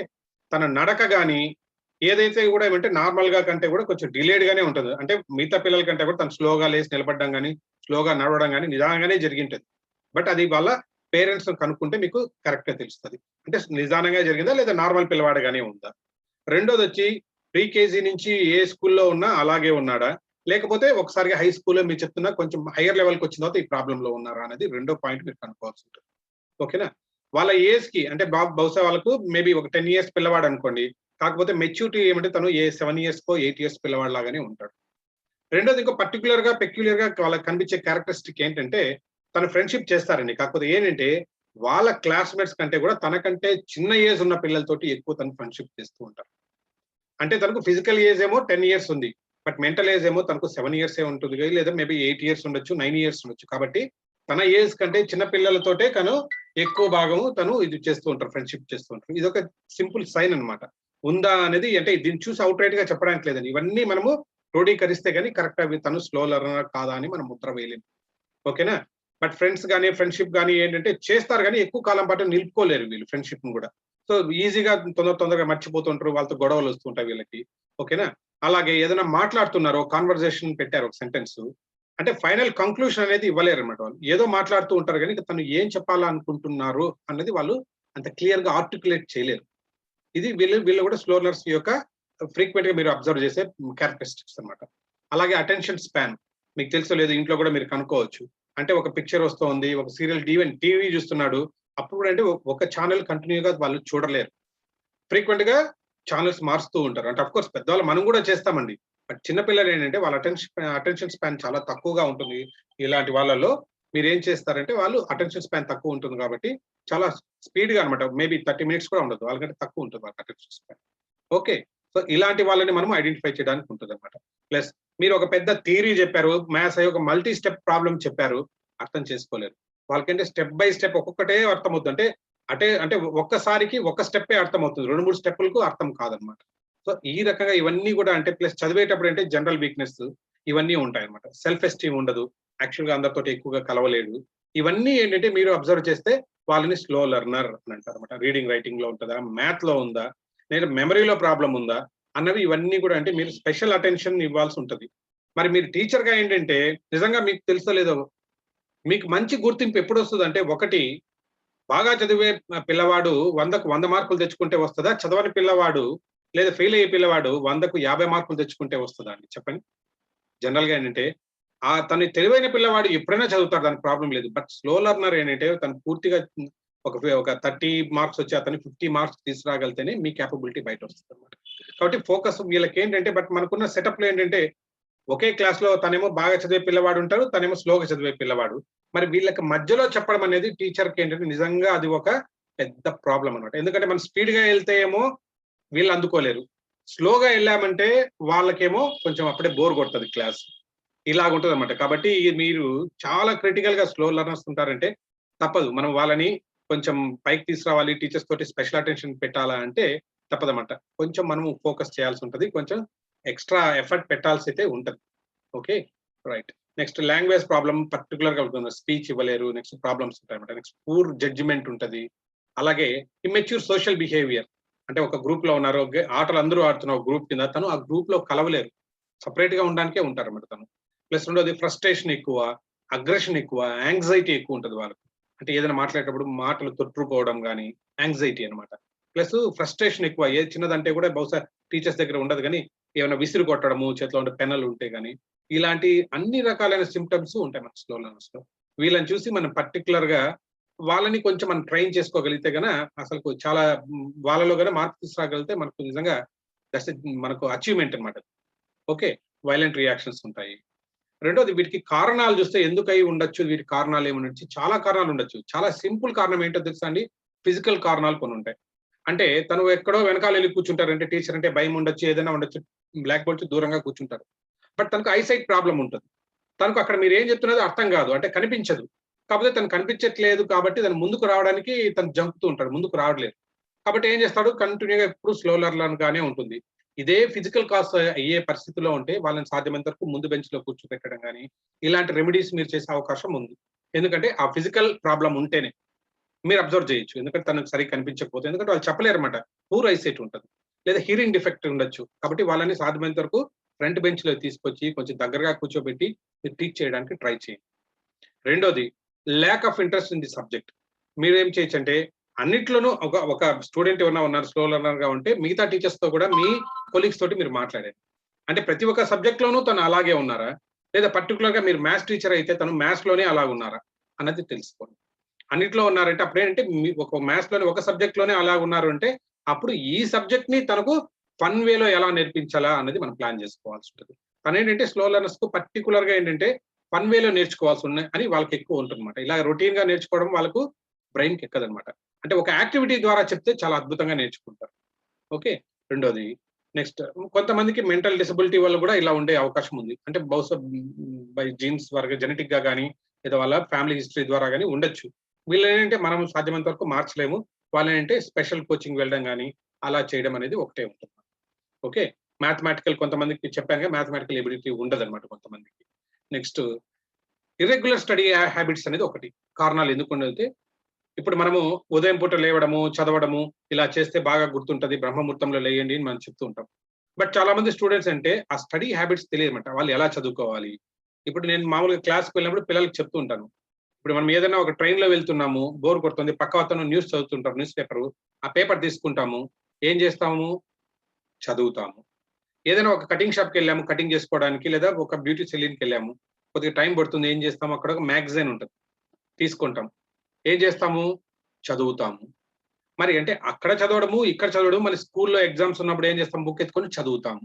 తన నడక గాని ఏదైతే కూడా ఏమంటే నార్మల్ గా కంటే కూడా కొంచెం డిలేడ్ గానే ఉంటుంది. అంటే మిగతా పిల్లల కంటే కూడా తను స్లోగా లేసి నిలబడడం కానీ స్లోగా నడవడం కానీ నిదానంగానే జరిగింటది. బట్ అది వాళ్ళ పేరెంట్స్ కనుక్కుంటే మీకు కరెక్ట్ గా తెలుస్తుంది. అంటే నిదానంగా జరిగిందా లేదా నార్మల్ పిల్లవాడుగానే ఉందా. రెండోది వచ్చి ప్రీ కేజీ నుంచి ఏ స్కూల్లో ఉన్నా అలాగే ఉన్నాడా, లేకపోతే ఒకసారిగా హై స్కూల్లో మీరు చెప్తున్నా కొంచెం హైయర్ లెవెల్కి వచ్చిన తర్వాత ఈ ప్రాబ్లం లో ఉన్నారా అనేది రెండో పాయింట్ మీరు కనుక్కోవాల్సి ఉంటుంది. ఓకేనా? వాళ్ళ ఏజ్ కి అంటే బహుశా వాళ్ళకు మేబీ ఒక 10 years పిల్లవాడు అనుకోండి, కాకపోతే మెచ్యూరిటీ ఏమంటే తను 7 years కో 8 years పిల్లవాడు లాగానే ఉంటాడు. రెండోది ఇంకో పెక్యులర్ గా వాళ్ళకి కనిపించే క్యారెక్టరిస్టిక్ ఏంటంటే తను ఫ్రెండ్షిప్ చేస్తారండి. కాకపోతే ఏంటంటే వాళ్ళ క్లాస్మేట్స్ కంటే కూడా తనకంటే చిన్న ఏజ్ ఉన్న పిల్లలతోటి ఎక్కువ తను ఫ్రెండ్షిప్ చేస్తూ ఉంటారు. అంటే తనకు ఫిజికల్ ఏజ్ ఏమో 10 years ఉంది, బట్ మెంటల్ ఏజ్ ఏమో తనకు 7 years ఉంటుంది, లేదా మేబీ 8 years ఉండొచ్చు, 9 years ఉండొచ్చు. కాబట్టి తన ఏజ్ కంటే చిన్న పిల్లలతోటే తను ఎక్కువ భాగము తను ఇది చేస్తూ ఉంటారు, ఫ్రెండ్షిప్ చేస్తూ ఉంటారు. ఇది ఒక సింపుల్ సైన్ అన్నమాట. ఉందా అనేది అంటే దీన్ని చూసి అవుట్ రైట్ గా చెప్పడానికి లేదండి. ఇవన్నీ మనము క్రోడీకరిస్తే కానీ కరెక్ట్ గా తను స్లో లెర్నర్ కాదా అని మనం ముద్ర వేయలేము. ఓకేనా? బట్ ఫ్రెండ్స్ కానీ ఫ్రెండ్షిప్ కానీ ఏంటంటే చేస్తారు కానీ ఎక్కువ కాలం పాటు నిలుపుకోలేరు వీళ్ళు ఫ్రెండ్షిప్ కూడా. సో ఈజీగా తొందరగా మర్చిపోతుంటారు, వాళ్ళతో గొడవలు వస్తుంటాయి వీళ్ళకి. ఓకేనా? అలాగే ఏదైనా మాట్లాడుతున్నారు, కాన్వర్సేషన్ పెట్టారు ఒక సెంటెన్స్, అంటే ఫైనల్ కంక్లూషన్ అనేది ఇవ్వలేరు అనమాట. వాళ్ళు ఏదో మాట్లాడుతూ ఉంటారు కానీ తను ఏం చెప్పాలనుకుంటున్నారు అన్నది వాళ్ళు అంత క్లియర్ గా ఆర్టికులేట్ చేయలేరు. ఇది వీళ్ళు కూడా స్లో లెర్నర్స్ యొక్క ఫ్రీక్వెంట్ గా మీరు అబ్జర్వ్ చేసే క్యారెక్టరిస్టిక్స్ అనమాట. అలాగే అటెన్షన్ స్పాన్ మీకు తెలుసో లేదు, ఇంట్లో కూడా మీరు కనుక్కోవచ్చు. అంటే ఒక పిక్చర్ వస్తుంది, ఒక సీరియల్ టీవీ చూస్తున్నాడు, అప్పుడు కూడా అంటే ఒక ఛానల్ కంటిన్యూగా వాళ్ళు చూడలేరు. ఫ్రీక్వెంట్ గా ఛానల్స్ మారుస్తూ ఉంటారు. అంటే అఫ్ కోర్స్ పెద్దవాళ్ళు మనం కూడా చేస్తామండి. బట్ చిన్నపిల్లలు ఏంటంటే వాళ్ళ అటెన్షన్ స్పాన్ చాలా తక్కువగా ఉంటుంది. ఇలాంటి వాళ్ళలో మీరు ఏం చేస్తారంటే వాళ్ళు అటెన్షన్ స్పాన్ తక్కువ ఉంటుంది కాబట్టి చాలా స్పీడ్ గా అనమాట, మేబీ 30 minutes కూడా ఉండదు, వాళ్ళకంటే తక్కువ ఉంటుంది వాళ్ళ అటెన్షన్ స్పాన్. ఓకే, సో ఇలాంటి వాళ్ళని మనం ఐడెంటిఫై చేయడానికి ఉంటుంది అనమాట. ప్లస్ మీరు ఒక పెద్ద థియరీ చెప్పారు, మ్యాథ్స్ అయ్యి ఒక మల్టీ స్టెప్ ప్రాబ్లం చెప్పారు, అర్థం చేసుకోలేరు. వాళ్ళకంటే స్టెప్ బై స్టెప్ ఒక్కొక్కటే అర్థమవుతుంది. అంటే ఒక్కసారికి ఒక స్టెప్పే అర్థమవుతుంది, 2-3 స్టెప్పులకు అర్థం కాదనమాట. సో ఈ రకంగా ఇవన్నీ కూడా అంటే ప్లస్ చదివేటప్పుడు అంటే జనరల్ వీక్నెస్ ఇవన్నీ ఉంటాయన్నమాట. సెల్ఫ్ ఎస్టీమ్ ఉండదు, యాక్చువల్ గా అందరితో ఎక్కువగా కలవలేడు. ఇవన్నీ ఏంటంటే మీరు అబ్జర్వ్ చేస్తే వాళ్ళని స్లో లెర్నర్ అని అంటారు అనమాట. రీడింగ్ రైటింగ్ లో ఉంటుందా, మ్యాథ్ లో ఉందా, లేదా మెమరీలో ప్రాబ్లం ఉందా అన్నవి ఇవన్నీ కూడా అంటే మీరు స్పెషల్ అటెన్షన్ ఇవ్వాల్సి ఉంటుంది. మరి మీరు టీచర్ గా ఏంటంటే నిజంగా మీకు తెలుసో లేదో మీకు మంచి గుర్తింపు ఎప్పుడు వస్తుంది అంటే, ఒకటి బాగా చదివే పిల్లవాడు 100కు 100 మార్కులు తెచ్చుకుంటే వస్తదా? చదవని పిల్లవాడు లేదా ఫెయిల్ అయ్యే పిల్లవాడు 100కు 50 మార్కులు తెచ్చుకుంటే వస్తదా అండి చెప్పండి? జనరల్‌గా ఏంటంటే తను తెలివైన పిల్లవాడు ఎప్పుడైనా చదువుతాడు, దానికి ప్రాబ్లమ్ లేదు. బట్ స్లో లెర్నర్ ఏంటంటే తను పూర్తిగా ఒక 30 మార్క్స్ వచ్చి అతను 50 మార్క్స్ తీసుకురాగలిగితేనే మీ కేపబిలిటీ బయటొస్తదన్నమాట. కాబట్టి ఫోకస్ వీళ్ళకేంటంటే బట్ మనకున్న సెటప్‌లో ఏంటంటే ఒకే క్లాస్‌లో తనేమో బాగా చదివే పిల్లవాడు ఉంటాడు, తనేమో స్లోగా చదివే పిల్లవాడు. మరి వీళ్ళకి మధ్యలో చెప్పడం అనేది టీచర్‌కి ఏంటంటే నిజంగా అది ఒక పెద్ద ప్రాబ్లమ్ అన్నమాట. ఎందుకంటే మనం స్పీడ్‌గా ఎళ్తే ఏమో వీళ్ళు అందుకోలేరు. స్లోగా ఎళ్ళామంటే వాళ్ళకేమో కొంచెం అప్పుడే బోర్ కొడతది క్లాస్. ఇలాగుంటదన్నమాట. కాబట్టి మీరు చాలా క్రిటికల్‌గా స్లో లెర్నర్స్ ఉంటారంటే తప్పదు. మనం వాళ్ళని కొంచెం పైకి తీసుకురావాలి, టీచర్స్ తోటి స్పెషల్ అటెన్షన్ పెట్టాలా అంటే తప్పదన్నమాట. కొంచెం మనము ఫోకస్ చేయాల్సి ఉంటది. కొంచెం ఎక్స్‌ట్రా ఎఫర్ట్ పెట్టాల్సైతే ఉంటది. Okay. Right. Next language problem పర్టిక్యులర్‌గా ఉంటుంది. స్పీచ్ ఇవ్వలేరు. నెక్స్ట్ ప్రాబ్లమ్స్ ఉంటాయన్నమాట. నెక్స్ట్ పూర్ జడ్జ్‌మెంట్ ఉంటది. అలాగే ఇమ్మెచ్యూర్ సోషల్ బిహేవియర్. అంటే ఒక గ్రూప్‌లో ఉన్నారు. ఆటలు అందరూ ఆడుతున్న ఒక గ్రూప్ కింద తను ఆ గ్రూప్‌లో కలవలేరు. సెపరేట్‌గా ఉండడానికే ఉంటారన్నమాట తను. ప్లస్ రెండోది ఫ్రస్ట్రేషన్ ఎక్కువ, అగ్రెషన్ ఎక్కువ, యాంగ్జైటీ ఎక్కువ ఉంటది వాళ్ళకి. అంటే ఏదైనా మాట్లాడేటప్పుడు మాటలు తొట్రుపోవడం గాని, యాంగ్జైటీ అన్నమాట. ప్లస్ ఫ్రస్ట్రేషన్ ఎక్కువ. ఏది చిన్నదంటే కూడా బహుశా టీచర్స్ దగ్గర ఉండదు గానీ, ఏమైనా విసిరి కొట్టడము, చేతిలో ఉండే పెన్నులు ఉంటే గాని, ఇలాంటి అన్ని రకాలైన సింప్టమ్స్ ఉంటాయి మన స్లో లెర్నర్స్‌లో. వీళ్ళని చూసి మనం పర్టిక్యులర్‌గా వాళ్ళని కొంచెం మనం ట్రైన్ చేసుకోగలిగితే అసలుకు చాలా వాళ్ళలో మార్పు తీసుకురాగలిగితే మనకు నిజంగా దట్స్ మనకు అచీవ్‌మెంట్ అన్నమాట. ఓకే. వైలెంట్ రియాక్షన్స్ ఉంటాయి. రెండోది వీటికి కారణాలు చూస్తే ఎందుకై ఉండొచ్చు, వీటి కారణాలు ఏముండొచ్చు, చాలా కారణాలు ఉండొచ్చు. చాలా సింపుల్ కారణం ఏంటో తెలుసా అండి? ఫిజికల్ కారణాలు కొన్నుంటాయి. అంటే తను ఎక్కడో వెనకాలెళ్లి కూర్చుంటారంటే టీచర్ అంటే భయం ఉండొచ్చు, ఏదైనా ఉండొచ్చు. బ్లాక్ బోర్డ్‌కి దూరంగా కూర్చుంటారు. బట్ తనకు ఐసైట్ ప్రాబ్లమ్ ఉంటది. తనకు అక్కడ మీరేం చెప్తున్నదో అర్థం కాదు. అంటే కనిపించదు. కాకపోతే తను కనిపించట్లేదు కాబట్టి తను ముందుకు రావడానికి తను జంకుతూ ఉంటాడు. ముందుకు రావట్లేదు. కాబట్టి ఏం చేస్తాడు కంటిన్యూ‌గా ఎప్పుడు స్లో లెర్నర్‌గానే ఉంటుంది. ఇదే ఫిజికల్ కాజ్ అయ్యే పరిస్థితిలో ఉంటే వాళ్ళని సాధ్యమైనంత వరకు ముందు బెంచ్‌లో కూర్చోబెట్టడం గాని, ఇలాంటి రెమెడీస్ మీరు చేసే అవకాశం ఉంది. ఎందుకంటే ఆ ఫిజికల్ ప్రాబ్లమ్ ఉంటేనే. మీరు అబ్జర్వ్ చేయొచ్చు. ఎందుకంటే తనకు సరిగ్గా కనిపించకపోతే. ఎందుకంటే వాళ్ళు చెప్పలేరన్నమాట. పూర్ ఐసైట్ ఉంటది. లేదా హియరింగ్ డిఫెక్ట్ ఉండొచ్చు. కాబట్టి వాళ్ళని సాధ్యమైనంత వరకు ఫ్రంట్ బెంచ్‌లో తీసుకొచ్చి కొంచెం దగ్గరగా కూర్చోబెట్టి మీరు టీచ్ చేయడానికి ట్రై చేయండి. రెండోది lack of interest in the subject. మీరేం చేయొచ్చంటే అన్నిట్లోనూ ఒక స్టూడెంట్ ఎవరైనా ఉన్నారు స్లో లెర్నర్‌గా ఉంటే మిగతా టీచర్స్‌తో కూడా మీ కొలీగ్స్ తోటి మీరు మాట్లాడండి. అంటే ప్రతి ఒక్క సబ్జెక్ట్‌లోనూ తను అలాగే ఉన్నారా? లేదా పర్టిక్యులర్‌గా మీరు మ్యాథ్స్ టీచర్ అయితే తను మ్యాథ్స్‌లోనే అలాగున్నారా? అన్నది తెలుసుకోండి. అన్నిట్లో ఉన్నారంటే అప్పుడేంటంటే ఒక మ్యాథ్స్‌లోనే ఒక సబ్జెక్ట్‌లోనే అలాగున్నారు అంటే అప్పుడు ఈ సబ్జెక్ట్‌ని తనకు ఫన్ వేలో ఎలా నేర్పించాలా అన్నది మనం ప్లాన్ చేసుకోవాల్సి ఉంటది. తనేంటంటే స్లో లెర్నర్స్‌కు పర్టిక్యులర్‌గా ఏంటంటే ఫన్ వేలో నేర్చుకోవాల్సి ఉన్నాయి అని వాళ్ళకి ఎక్కువ ఉంటుందన్నమాట. ఇలా రొటీన్‌గా నేర్చుకోవడం వాళ్ళకు బ్రెయిన్‌కి ఎక్కదన్నమాట. అంటే ఒక యాక్టివిటీ ద్వారా చెప్తే చాలా అద్భుతంగా నేర్చుకుంటారు. ఓకే. రెండోది నెక్స్ట్ కొంతమందికి మెంటల్ డిసబిలిటీ వల్ల కూడా ఇలా ఉండే అవకాశం ఉంది. అంటే బహుశా బై జీన్స్ జెనెటిక్‌గా గాని లేదా వాళ్ళ ఫ్యామిలీ హిస్టరీ ద్వారా గాని ఉండొచ్చు. వీళ్ళేంటంటే మనం సాధ్యమైనంత వరకు మార్చలేము. వాళ్ళేంటంటే స్పెషల్ కోచింగ్ వెళ్ళడం గాని, అలా చేయడం అనేది ఒకటే ఉంటుంది. ఓకే. మ్యాథమెటికల్ కొంతమందికి చెప్పానుగా మ్యాథమెటికల్ ఎబిలిటీ ఉండదన్నమాట కొంతమందికి. నెక్స్ట్ ఇర్రెగ్యులర్ స్టడీ హాబిట్స్ అనేది ఒకటి. కారణాలు ఎందుకుండదంటే ఇప్పుడు మనము ఉదయం పూట లేవడము, చదవడము ఇలా చేస్తే బాగా గుర్తుంటది. బ్రహ్మముహూర్తంలో లేయండి అని మనం చెప్తూ ఉంటాం. బట్ చాలా మంది స్టూడెంట్స్ అంటే ఆ స్టడీ హాబిట్స్ తెలియదన్నమాట. వాళ్ళు ఎలా చదువుకోవాలి? ఇప్పుడు నేను మామూలుగా క్లాస్‌కి వెళ్ళినప్పుడు పిల్లలకి చెప్తూ ఉంటాను. ఇప్పుడు మనం ఏదైనా ఒక ట్రైన్‌లో వెళ్తున్నాము, బోర్ కొడుతుంది. పక్క అతను న్యూస్ చదువుతుంటారు, న్యూస్ పేపరు. ఆ పేపర్ తీసుకుంటాము. ఏం చేస్తాము? చదువుతాము. ఏదైనా ఒక కటింగ్ షాప్‌కెళ్ళాము కటింగ్ చేసుకోవడానికి లేదా ఒక బ్యూటీ సెలూన్‌కెళ్ళాము. కొద్దిగా టైం పడుతుంది. ఏం చేస్తాము? అక్కడ ఒక మ్యాగజైన్ ఉంటది. తీసుకుంటాం. ఏం చేస్తాము? చదువుతాము. మరి అంటే అక్కడ చదవడము, ఇక్కడ చదవడం మళ్ళీ స్కూల్‌లో ఎగ్జామ్స్ ఉన్నప్పుడు ఏం చేస్తాం? బుక్ ఎత్తుకొని చదువుతాము.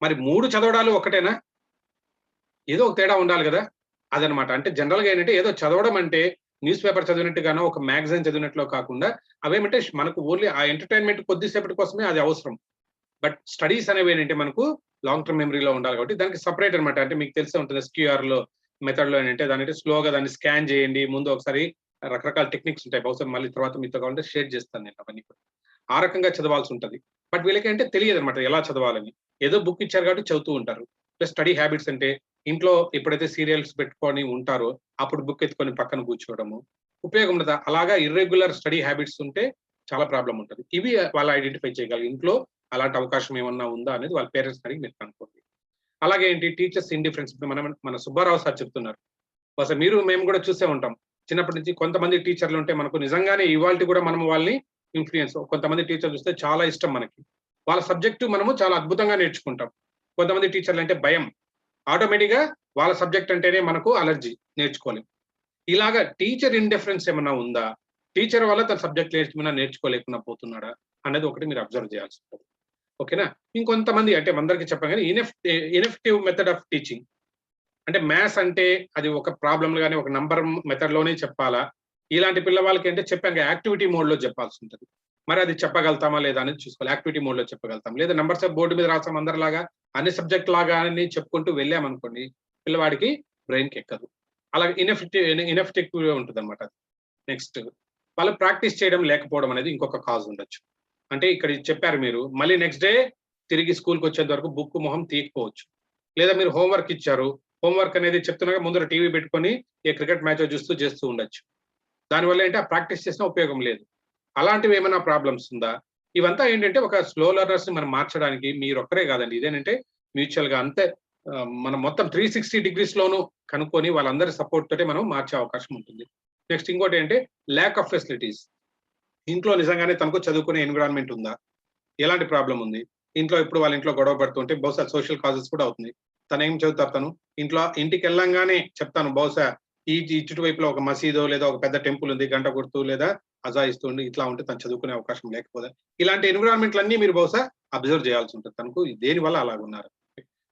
మరి 3 చదవడాలు ఒకటేనా? ఏదో ఒక తేడా ఉండాలి గదా! అదనమాట. అంటే జనరల్‌గా ఏంటంటే ఏదో చదవడం అంటే న్యూస్ పేపర్ చదివినట్టుగానో, ఒక మ్యాగజైన్ చదివినట్లో కాకుండా అవేమంటే మనకు ఓన్లీ ఆ ఎంటర్‌టైన్‌మెంట్ కొద్దిసేపటి కోసమే అది అవసరం. బట్ స్టడీస్ అనేవేంటంటే మనకు లాంగ్ టర్మ్ మెమరీలో ఉండాలి కాబట్టి దానికి సెపరేట్ అనమాట. అంటే మీకు తెలిసే ఉంటది ఎస్‌క్యూఆర్‌లో మెథడ్‌లో ఏంటంటే దాన్నంటే స్లోగా దాన్ని స్కాన్ చేయండి. ముందు ఒకసారి రకరకాల టెక్నిక్స్ ఉంటాయి. బహుశా మళ్ళీ తర్వాత మీతో కావాలంటే షేర్ చేస్తాను నేను అవన్నీ కూడా. ఆ రకంగా చదవాల్సి ఉంటది. బట్ వీళ్ళకేంటే తెలియదనమాట ఎలా చదవాలని. ఏదో బుక్ ఇచ్చారు కాబట్టి చదువుతూ ఉంటారు. ప్లస్ స్టడీ హ్యాబిట్స్ అంటే ఇంట్లో ఎప్పుడైతే సీరియల్స్ పెట్టుకొని ఉంటారో అప్పుడు బుక్ ఎత్తుకొని పక్కన కూర్చోవడము. ఉపయోగం ఉండదా? అలాగా ఇర్రెగ్యులర్ స్టడీ హ్యాబిట్స్ ఉంటే చాలా ప్రాబ్లం ఉంటుంది. ఇవి వాళ్ళు ఐడెంటిఫై చేయగలరు. ఇంట్లో అలాంటి అవకాశం ఏమన్నా ఉందా అనేది వాళ్ళ పేరెంట్స్ అడిగి మీరు కనుక్కోండి. అలాగే ఏంటి టీచర్స్ ఇండిఫరెన్స్ మన సుబ్బారావు సార్ చెప్తున్నారు. బహుశా మీరు మేము కూడా చూసే ఉంటాం. చిన్నప్పటి నుంచి కొంతమంది టీచర్లు ఉంటే మనకు నిజంగానే ఇవాల్టి కూడా మనం వాళ్ళని ఇన్‌ఫ్లూయెన్స్ కొంతమంది టీచర్లు చూస్తే చాలా ఇష్టం మనకి. వాళ్ళ సబ్జెక్ట్ మనము చాలా అద్భుతంగా నేర్చుకుంటాం. కొంతమంది టీచర్లు అంటే భయం. ఆటోమేటిక్‌గా వాళ్ళ సబ్జెక్ట్ అంటేనే మనకు అలర్జీ నేర్చుకోలేం. ఇలాగా టీచర్ ఇండిఫరెన్స్ ఏమన్నా ఉందా? టీచర్ వల్ల తన సబ్జెక్ట్ నేర్చుకోలేకుండా పోతున్నాడా? అనేది ఒకటి మీరు అబ్జర్వ్ చేయాల్సి ఉంటుంది. ఓకేనా? ఇంకొంతమంది అంటే అందరికి చెప్పాను గానీ ఇనెఫెక్టివ్ మెథడ్ ఆఫ్ టీచింగ్. అంటే మ్యాథ్స్ అంటే అది ఒక ప్రాబ్లమ్ గాని, ఒక నంబర్ మెథడ్ లోనే చెప్పాలా? ఇలాంటి పిల్లవాళ్ళకి అంటే చెప్పాను యాక్టివిటీ మోడ్‌లో చెప్పాల్సి ఉంటది. మరి అది చెప్పగలుగుతామా లేదా అనేది చూసుకోవాలి. యాక్టివిటీ మోడ్‌లో చెప్పగలుగుతాం. లేదా నంబర్స్ బోర్డ్ మీద రాసాం అందరిలాగా అన్ని సబ్జెక్ట్ లాగా అని చెప్పుకుంటూ వెళ్ళామనుకోండి, పిల్లవాడికి బ్రెయిన్‌కి ఎక్కదు. అలాగే ఇనెఫెక్టివ్‌గా ఉంటదన్నమాట. నెక్స్ట్ వాళ్ళు ప్రాక్టీస్ చేయడం లేకపోవడం అనేది ఇంకొక కాజ్ ఉండొచ్చు. అంటే ఇక్కడ చెప్పారు మీరు. మళ్ళీ నెక్స్ట్ డే తిరిగి స్కూల్‌కొచ్చేంత వరకు బుక్ మొహం తీయకపోవచ్చు. లేదా మీరు హోంవర్క్ ఇచ్చారు. హోంవర్క్ అనేది చెప్తున్నాగా ముందర టీవీ పెట్టుకొని ఏ క్రికెట్ మ్యాచో చూస్తూ చేస్తూ ఉండొచ్చు. దానివల్ల ఏంటి ఆ ప్రాక్టీస్ చేసినా ఉపయోగం లేదు. అలాంటివి ఏమైనా ప్రాబ్లమ్స్ ఉందా? ఇవంతా ఏంటంటే ఒక స్లో లెర్నర్స్‌ని మనం మార్చడానికి మీరొక్కరే కాదండి. ఇదేంటంటే మ్యూచువల్‌గా అంతే మనం మొత్తం 360 డిగ్రీస్‌లోనూ కనుక్కొని వాళ్ళందరి సపోర్ట్ తోటే మనం మార్చే అవకాశం ఉంటుంది. నెక్స్ట్ ఇంకోటేంటి ల్యాక్ ఆఫ్ ఫెసిలిటీస్. ఇంట్లో నిజంగానే తనకు చదువుకునే ఎన్విరాన్మెంట్ ఉందా? ఎలాంటి ప్రాబ్లమ్ ఉంది? ఇంట్లో ఇప్పుడు వాళ్ళ ఇంట్లో గొడవ పడుతుంటే బహుశా సోషల్ కాజెస్ కూడా అవుతుంది. తనేం చదువుతారు తను? ఇంటికెళ్ళంగానే చెప్తాను బహుశా ఈ ఇటువైపులో ఒక మసీదో లేదా ఒక పెద్ద టెంపుల్ ఉంది. గంట కొడుతూ లేదా అజాయిస్తుండి ఇట్లా ఉంటే తను చదువుకునే అవకాశం లేకపోతే ఇలాంటి ఎన్విరాన్మెంట్‌లన్నీ మీరు బహుశా అబ్జర్వ్ చేయాల్సి ఉంటుంది. తనకు దేనివల్ల అలాగున్నారు?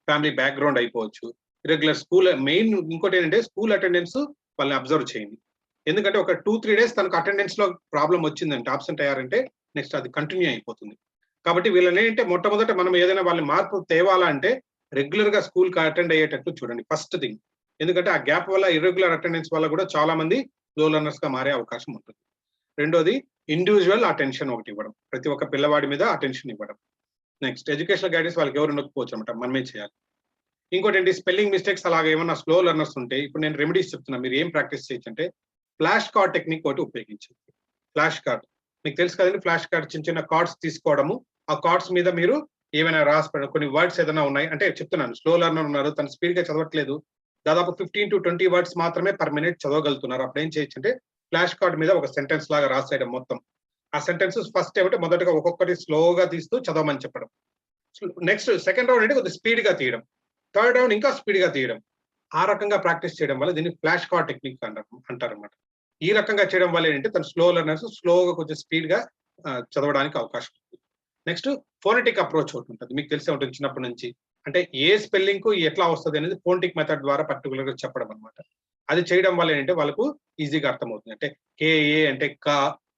ఫ్యామిలీ బ్యాక్‌గ్రౌండ్ అయిపోవచ్చు. రెగ్యులర్ స్కూల్ మెయిన్ ఇంకోటేంటంటే స్కూల్ అటెండెన్స్ వాళ్ళని అబ్జర్వ్ చేయండి. ఎందుకంటే ఒక 2, 3 డేస్ తనకు అటెండెన్స్‌లో ప్రాబ్లమ్ వచ్చిందంటే అబ్సెంట్ అయ్యారంటే నెక్స్ట్ అది కంటిన్యూ అయిపోతుంది. కాబట్టి వీళ్ళనేంటే మొట్టమొదట మనం ఏదైనా వాళ్ళని మార్పు తేవాలా అంటే రెగ్యులర్‌గా స్కూల్‌కి అటెండ్ అయ్యేటట్టు చూడండి ఫస్ట్ థింగ్. ఎందుకంటే ఆ గ్యాప్ వల్ల ఇర్రెగ్యులర్ అటెండెన్స్ వల్ల కూడా చాలా మంది లో లెర్నర్స్‌గా మారే అవకాశం ఉంటుంది. రెండోది ఇండివిడ్యువల్ అటెన్షన్ ఒకటి ఇవ్వడం. ప్రతి ఒక్క పిల్లవాడి మీద అటెన్షన్ ఇవ్వడం. నెక్స్ట్ ఎడ్యుకేషనల్ గైడెన్స్ వాళ్ళకి ఎవరు ఉండకపోవచ్చు అన్నమాట. మనమే చేయాలి. ఇంకోటేంటి స్పెల్లింగ్ మిస్టేక్స్ అలాగా ఏమన్నా స్లో లెర్నర్స్ ఉంటే ఇప్పుడు నేను రెమెడీస్ చెప్తున్నా. మీరు ఏం ప్రాక్టీస్ చేయొచ్చంటే ఫ్లాష్ కార్డ్ టెక్నిక్ ఒకటి ఉపయోగించండి. Flash card. మీకు తెలుసు కదండీ ఫ్లాష్ కార్డ్ చిన్న కార్డ్స్ తీసుకోవడము. ఆ కార్డ్స్ మీద మీరు ఏమైనా రాసి కొన్ని వర్డ్స్ ఏదైనా ఉన్నాయి అంటే చెప్తున్నాను స్లో లెర్నర్ ఉన్నారు. తను స్పీడ్‌గా చదవట్లేదు. దాదాపు 15-20 వర్డ్స్ మాత్రమే పర్ మినిట్ చదవగలుగుతున్నారు. అప్పుడేం చేయొచ్చంటే ఫ్లాష్ కార్డ్ మీద ఒక సెంటెన్స్ లాగా రాసేయడం మొత్తం. ఆ సెంటెన్సెస్ ఫస్ట్ ఏమంటే మొదటగా ఒక్కొక్కటి స్లోగా తీస్తూ చదవమని చెప్పడం. నెక్స్ట్ సెకండ్ రౌండ్ అంటే కొద్దిగా స్పీడ్‌గా తీయడం. థర్డ్ రౌండ్ ఇంకా స్పీడ్‌గా తీయడం. ఆ రకంగా ప్రాక్టీస్ చేయడం వల్ల దీన్ని ఫ్లాష్ కార్డ్ టెక్నిక్ అంటారన్నమాట. ఈ రకంగా చేయడం వల్ల ఏంటంటే తను స్లో లెర్నర్స్ స్లోగా కొంచెం స్పీడ్‌గా చదవడానికి అవకాశం ఉంది. నెక్స్ట్ ఫోనెటిక్ అప్రోచ్ ఒకటి ఉంటుంది. మీకు తెలిసే ఉంటుంది చిన్నప్పటి నుంచి. అంటే ఏ స్పెల్లింగ్‌కు ఎట్లా వస్తది అనేది ఫోనెటిక్ మెథడ్ ద్వారా పర్టిక్యులర్‌గా చెప్పడం అన్నమాట. అది చేయడం వల్ల ఏంటంటే వాళ్ళకు ఈజీగా అర్థమవుతుంది. అంటే కేఏ అంటే క,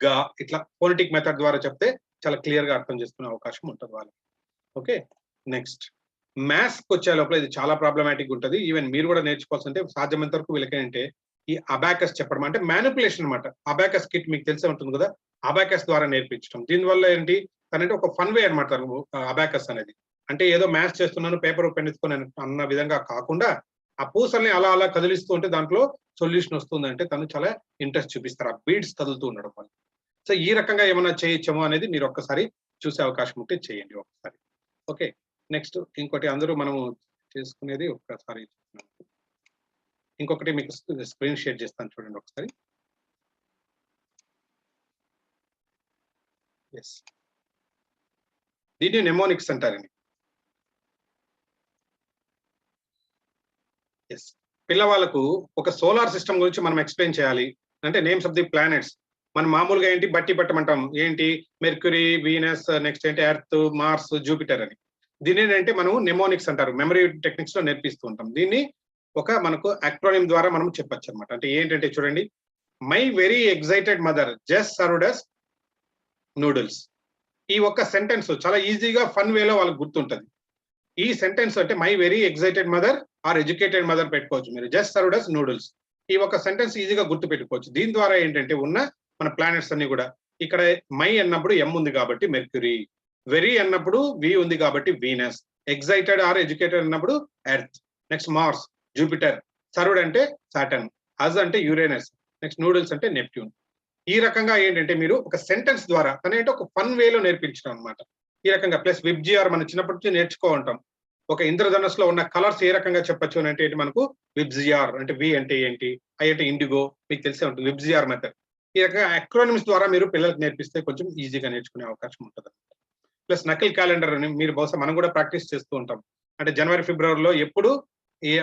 గ ఇట్లా ఫోనెటిక్ మెథడ్ ద్వారా చెప్తే చాలా క్లియర్‌గా అర్థం చేసుకునే అవకాశం ఉంటది వాళ్ళకి. ఓకే. నెక్స్ట్ మ్యాథ్స్‌కొచ్చే లోపల ఇది చాలా ప్రాబ్లమాటిక్‌గా ఉంటది. ఈవెన్ మీరు కూడా నేర్చుకోవాల్సింటే సాధ్యమైనంత వరకు వీళ్ళకేంటంటే ఈ అబాకస్ చెప్పడం అంటే మానిప్యులేషన్ అన్నమాట. అబాకస్ కిట్ మీకు తెలిసే ఉంటుంది కదా! అబాకస్ ద్వారా నేర్పించడం. దీనివల్ల ఏంటి తనంటే ఒక ఫన్ వే అన్నమాట అబాకస్ అనేది. అంటే ఏదో మ్యాథ్స్ చేస్తున్నాను పేపర్, పెన్ ఎత్తుకొని అన్న విధంగా కాకుండా ఆ పూసల్ని అలా అలా కదిలిస్తూ ఉంటే దాంట్లో సొల్యూషన్ వస్తుందంటే తను చాలా ఇంట్రెస్ట్ చూపిస్తారు. ఆ బీడ్స్ కదులుతూ ఉండడం వల్ల. సో ఈ రకంగా ఏమన్నా చేయొచ్చేమో అనేది మీరు ఒక్కసారి చూసే అవకాశం ఉంటే చేయండి ఒకసారి. ఓకే. నెక్స్ట్ ఇంకోటి అందరూ మనము చేసుకునేది ఒక్కసారి ఇంకొకటి మీకు స్క్రీన్ షేర్ చేస్తాను చూడండి ఒకసారి. యెస్. దీన్ని నెమోనిక్స్ అంటారండి. యెస్. పిల్లవాళ్ళకు ఒక సోలార్ సిస్టమ్ గురించి మనం ఎక్స్‌ప్లెయిన్ చేయాలి. అంటే నేమ్స్ ఆఫ్ ది ప్లానెట్స్. మనం మామూలుగా ఏంటి బట్టి పట్టమంటాం. ఏంటి మెర్క్యూరీ, వీనస్, నెక్స్ట్ ఏంటి ఎర్త్, మార్స్, జూపిటర్ అని. దీన్నేంటంటే మనం నెమోనిక్స్ అంటారు. మెమరీ టెక్నిక్స్‌లో నేర్పిస్తూ ఉంటాం. దీన్ని మనకు అక్రోనిమ్ ద్వారా మనం చెప్పొచ్చన్నమాట. అంటే ఏంటంటే చూడండి. My very excited mother just served us noodles. ఈ ఒక్క సెంటెన్స్ చాలా ఈజీగా ఫన్ వేలో వాళ్ళకి గుర్తుంటది. ఈ సెంటెన్స్ అంటే my very excited mother are educated mother పెట్టుకోవచ్చు మీరు. Just served us noodles. ఈ ఒక్క సెంటెన్స్ ఈజీగా గుర్తుపెట్టుకోవచ్చు. దీని ద్వారా ఏంటంటే మన ప్లానెట్స్ అన్ని కూడా ఇక్కడ మై అన్నప్పుడు ఎం ఉంది కాబట్టి మెర్క్యూరీ, వెరీ అన్నప్పుడు వి ఉంది కాబట్టి వీనస్, ఎక్సైటెడ్ ఆర్ ఎడ్యుకేటెడ్ అన్నప్పుడు Earth, next Mars, Jupiter, served అంటే సాటర్న్, అస్ అంటే యురేనస్, నెక్స్ట్ నూడిల్స్ అంటే నెప్ట్యూన్. ఈ రకంగా ఏంటంటే మీరు ఒక సెంటెన్స్ ద్వారా తనేంటో ఒక ఫన్ వేలో నేర్పించడం అనమాట. ఈ రకంగా ప్లస్ విబ్జిఆర్ మనం చిన్నప్పటి నుంచి నేర్చుకో ఉంటాం. ఒక ఇంద్రధనుస్సులో ఉన్న కలర్స్ ఏ రకంగా చెప్పొచ్చు అని అంటే మనకు విబ్జిఆర్ అంటే వి అంటే ఏంటి, ఐ అంటే ఇండిగో మీకు తెలిసే ఉంటుంది విబ్జిఆర్ మెథడ్. ఈ రకంగా అక్రోనిమ్స్ ద్వారా మీరు పిల్లలకు నేర్పిస్తే కొంచెం ఈజీగా నేర్చుకునే అవకాశం ఉంటుంది. ప్లస్ నకిల్ క్యాలెండర్ అని మీరు బహుశా మనం కూడా ప్రాక్టీస్ చేస్తూ ఉంటాం. అంటే జనవరి ఫిబ్రవరిలో ఎప్పుడు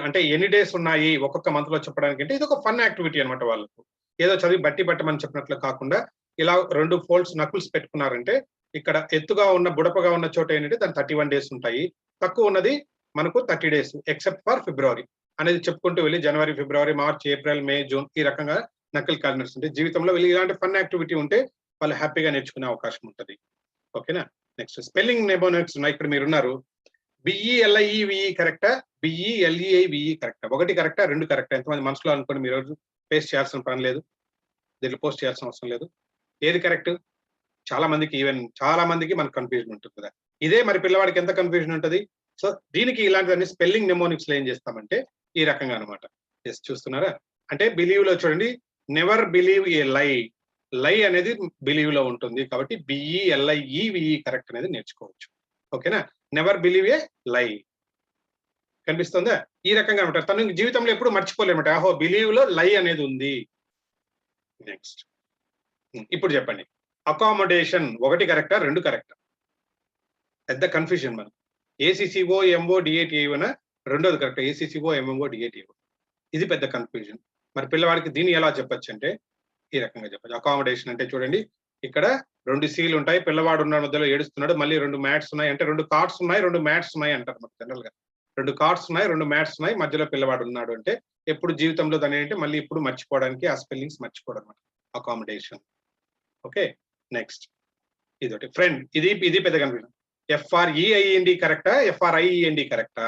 అంటే ఎన్ని డేస్ ఉన్నాయి ఒక్కొక్క మంత్ లో చెప్పడానికి, అంటే ఇది ఒక ఫన్ యాక్టివిటీ అనమాట. వాళ్ళకు ఏదో చదివి బట్టి పట్టమని చెప్పినట్లు కాకుండా ఇలా 2 ఫోల్డ్స్ నకుల్స్ పెట్టుకున్నారంటే ఇక్కడ ఎత్తుగా ఉన్న బుడపగా ఉన్న చోట ఏంటంటే దాని 31 డేస్ ఉంటాయి, తక్కువ ఉన్నది మనకు 30 డేస్ ఎక్సెప్ట్ ఫర్ ఫిబ్రవరి అనేది చెప్పుకుంటూ వెళ్ళి జనవరి ఫిబ్రవరి మార్చ్ ఏప్రిల్ మే జూన్ ఈ రకంగా నకిల్ క్యాలెండర్స్ ఉంటాయి. జీవితంలో వెళ్ళి ఇలాంటి ఫన్ యాక్టివిటీ ఉంటే వాళ్ళు హ్యాపీగా నేర్చుకునే అవకాశం ఉంటుంది. ఓకేనా. నెక్స్ట్ స్పెల్లింగ్ నెమోనిక్స్ ఉన్నాయి. ఇక్కడ మీరున్నారు. బిఈఎల్ఐఈవిఈ కరెక్టా, బిఈఎల్ఈఐవిఈ కరెక్టా? ఒకటి కరెక్టా, 2 కరెక్టా? ఎంతమంది మనసులో అనుకోండి. మీరు పేస్ట్ చేయాల్సిన పని లేదు, దీంట్లో పోస్ట్ చేయాల్సిన అవసరం లేదు. ఏది కరెక్ట్? చాలా మందికి మనకు కన్ఫ్యూజన్ ఉంటుంది కదా. ఇదే మరి పిల్లవాడికి ఎంత కన్ఫ్యూజన్ ఉంటుంది. సో దీనికి ఇలాంటివన్నీ స్పెల్లింగ్ నెమోనిక్స్ లో ఏం చేస్తామంటే ఈ రకంగా అనమాట. ఎస్ చూస్తున్నారా? అంటే బిలీవ్ లో చూడండి, నెవర్ బిలీవ్ ఏ లై, లై అనేది బిలీవ్ లో ఉంటుంది కాబట్టి బిఈఎల్ఐఈవిఈ కరెక్ట్ అనేది నేర్చుకోవచ్చు. ఓకేనా. నెవర్ బిలీవ్ ఏ లై కనిపిస్తుందా? ఈ రకంగా ఉంటారు. తను జీవితంలో ఎప్పుడు మర్చిపోలేమట. ఆహో బిలీవ్ లో లై అనేది ఉంది. నెక్స్ట్ ఇప్పుడు చెప్పండి, అకామిడేషన్ ఒకటి కరెక్టా, 2 కరెక్టా? పెద్ద కన్ఫ్యూజన్ మనకు. ఏసీసీఓ ఎంఓ డిఏటిఐనా, రెండోది కరెక్ట్ ఏసీసీఓ ఎంఎంఓ డిఏటిఐ. ఇది పెద్ద కన్ఫ్యూజన్. మరి పిల్లవాడికి దీన్ని ఎలా చెప్పొచ్చు అంటే ఈ రకంగా చెప్పచ్చు. అకామిడేషన్ అంటే చూడండి, ఇక్కడ 2 సీలు ఉంటాయి, పిల్లవాడు ఉన్న మధ్యలో ఏడుస్తున్నాడు, మళ్ళీ 2 మ్యాట్స్ ఉన్నాయి, అంటే 2 కార్డ్స్ ఉన్నాయి, 2 మ్యాట్స్ ఉన్నాయి అంటారు మనకు జనరల్ గా. 2 కార్డ్స్ ఉన్నాయి, 2 మ్యాట్స్ ఉన్నాయి, మధ్యలో పిల్లవాడు ఉన్నాడు అంటే ఎప్పుడు జీవితంలో దాని ఏంటంటే మళ్ళీ ఇప్పుడు మర్చిపోవడానికి ఆ స్పెల్లింగ్స్ మర్చిపోవడం అనమాట అకామిడేషన్. ఓకే. నెక్స్ట్ ఇదొకటి ఫ్రెండ్, ఇది పెద్ద కన్ఫ్యూజన్. ఎఫ్ఆర్ఈఐఎన్డి కరెక్టా, ఎఫ్ఆర్ఐఈఎన్డి కరెక్టా?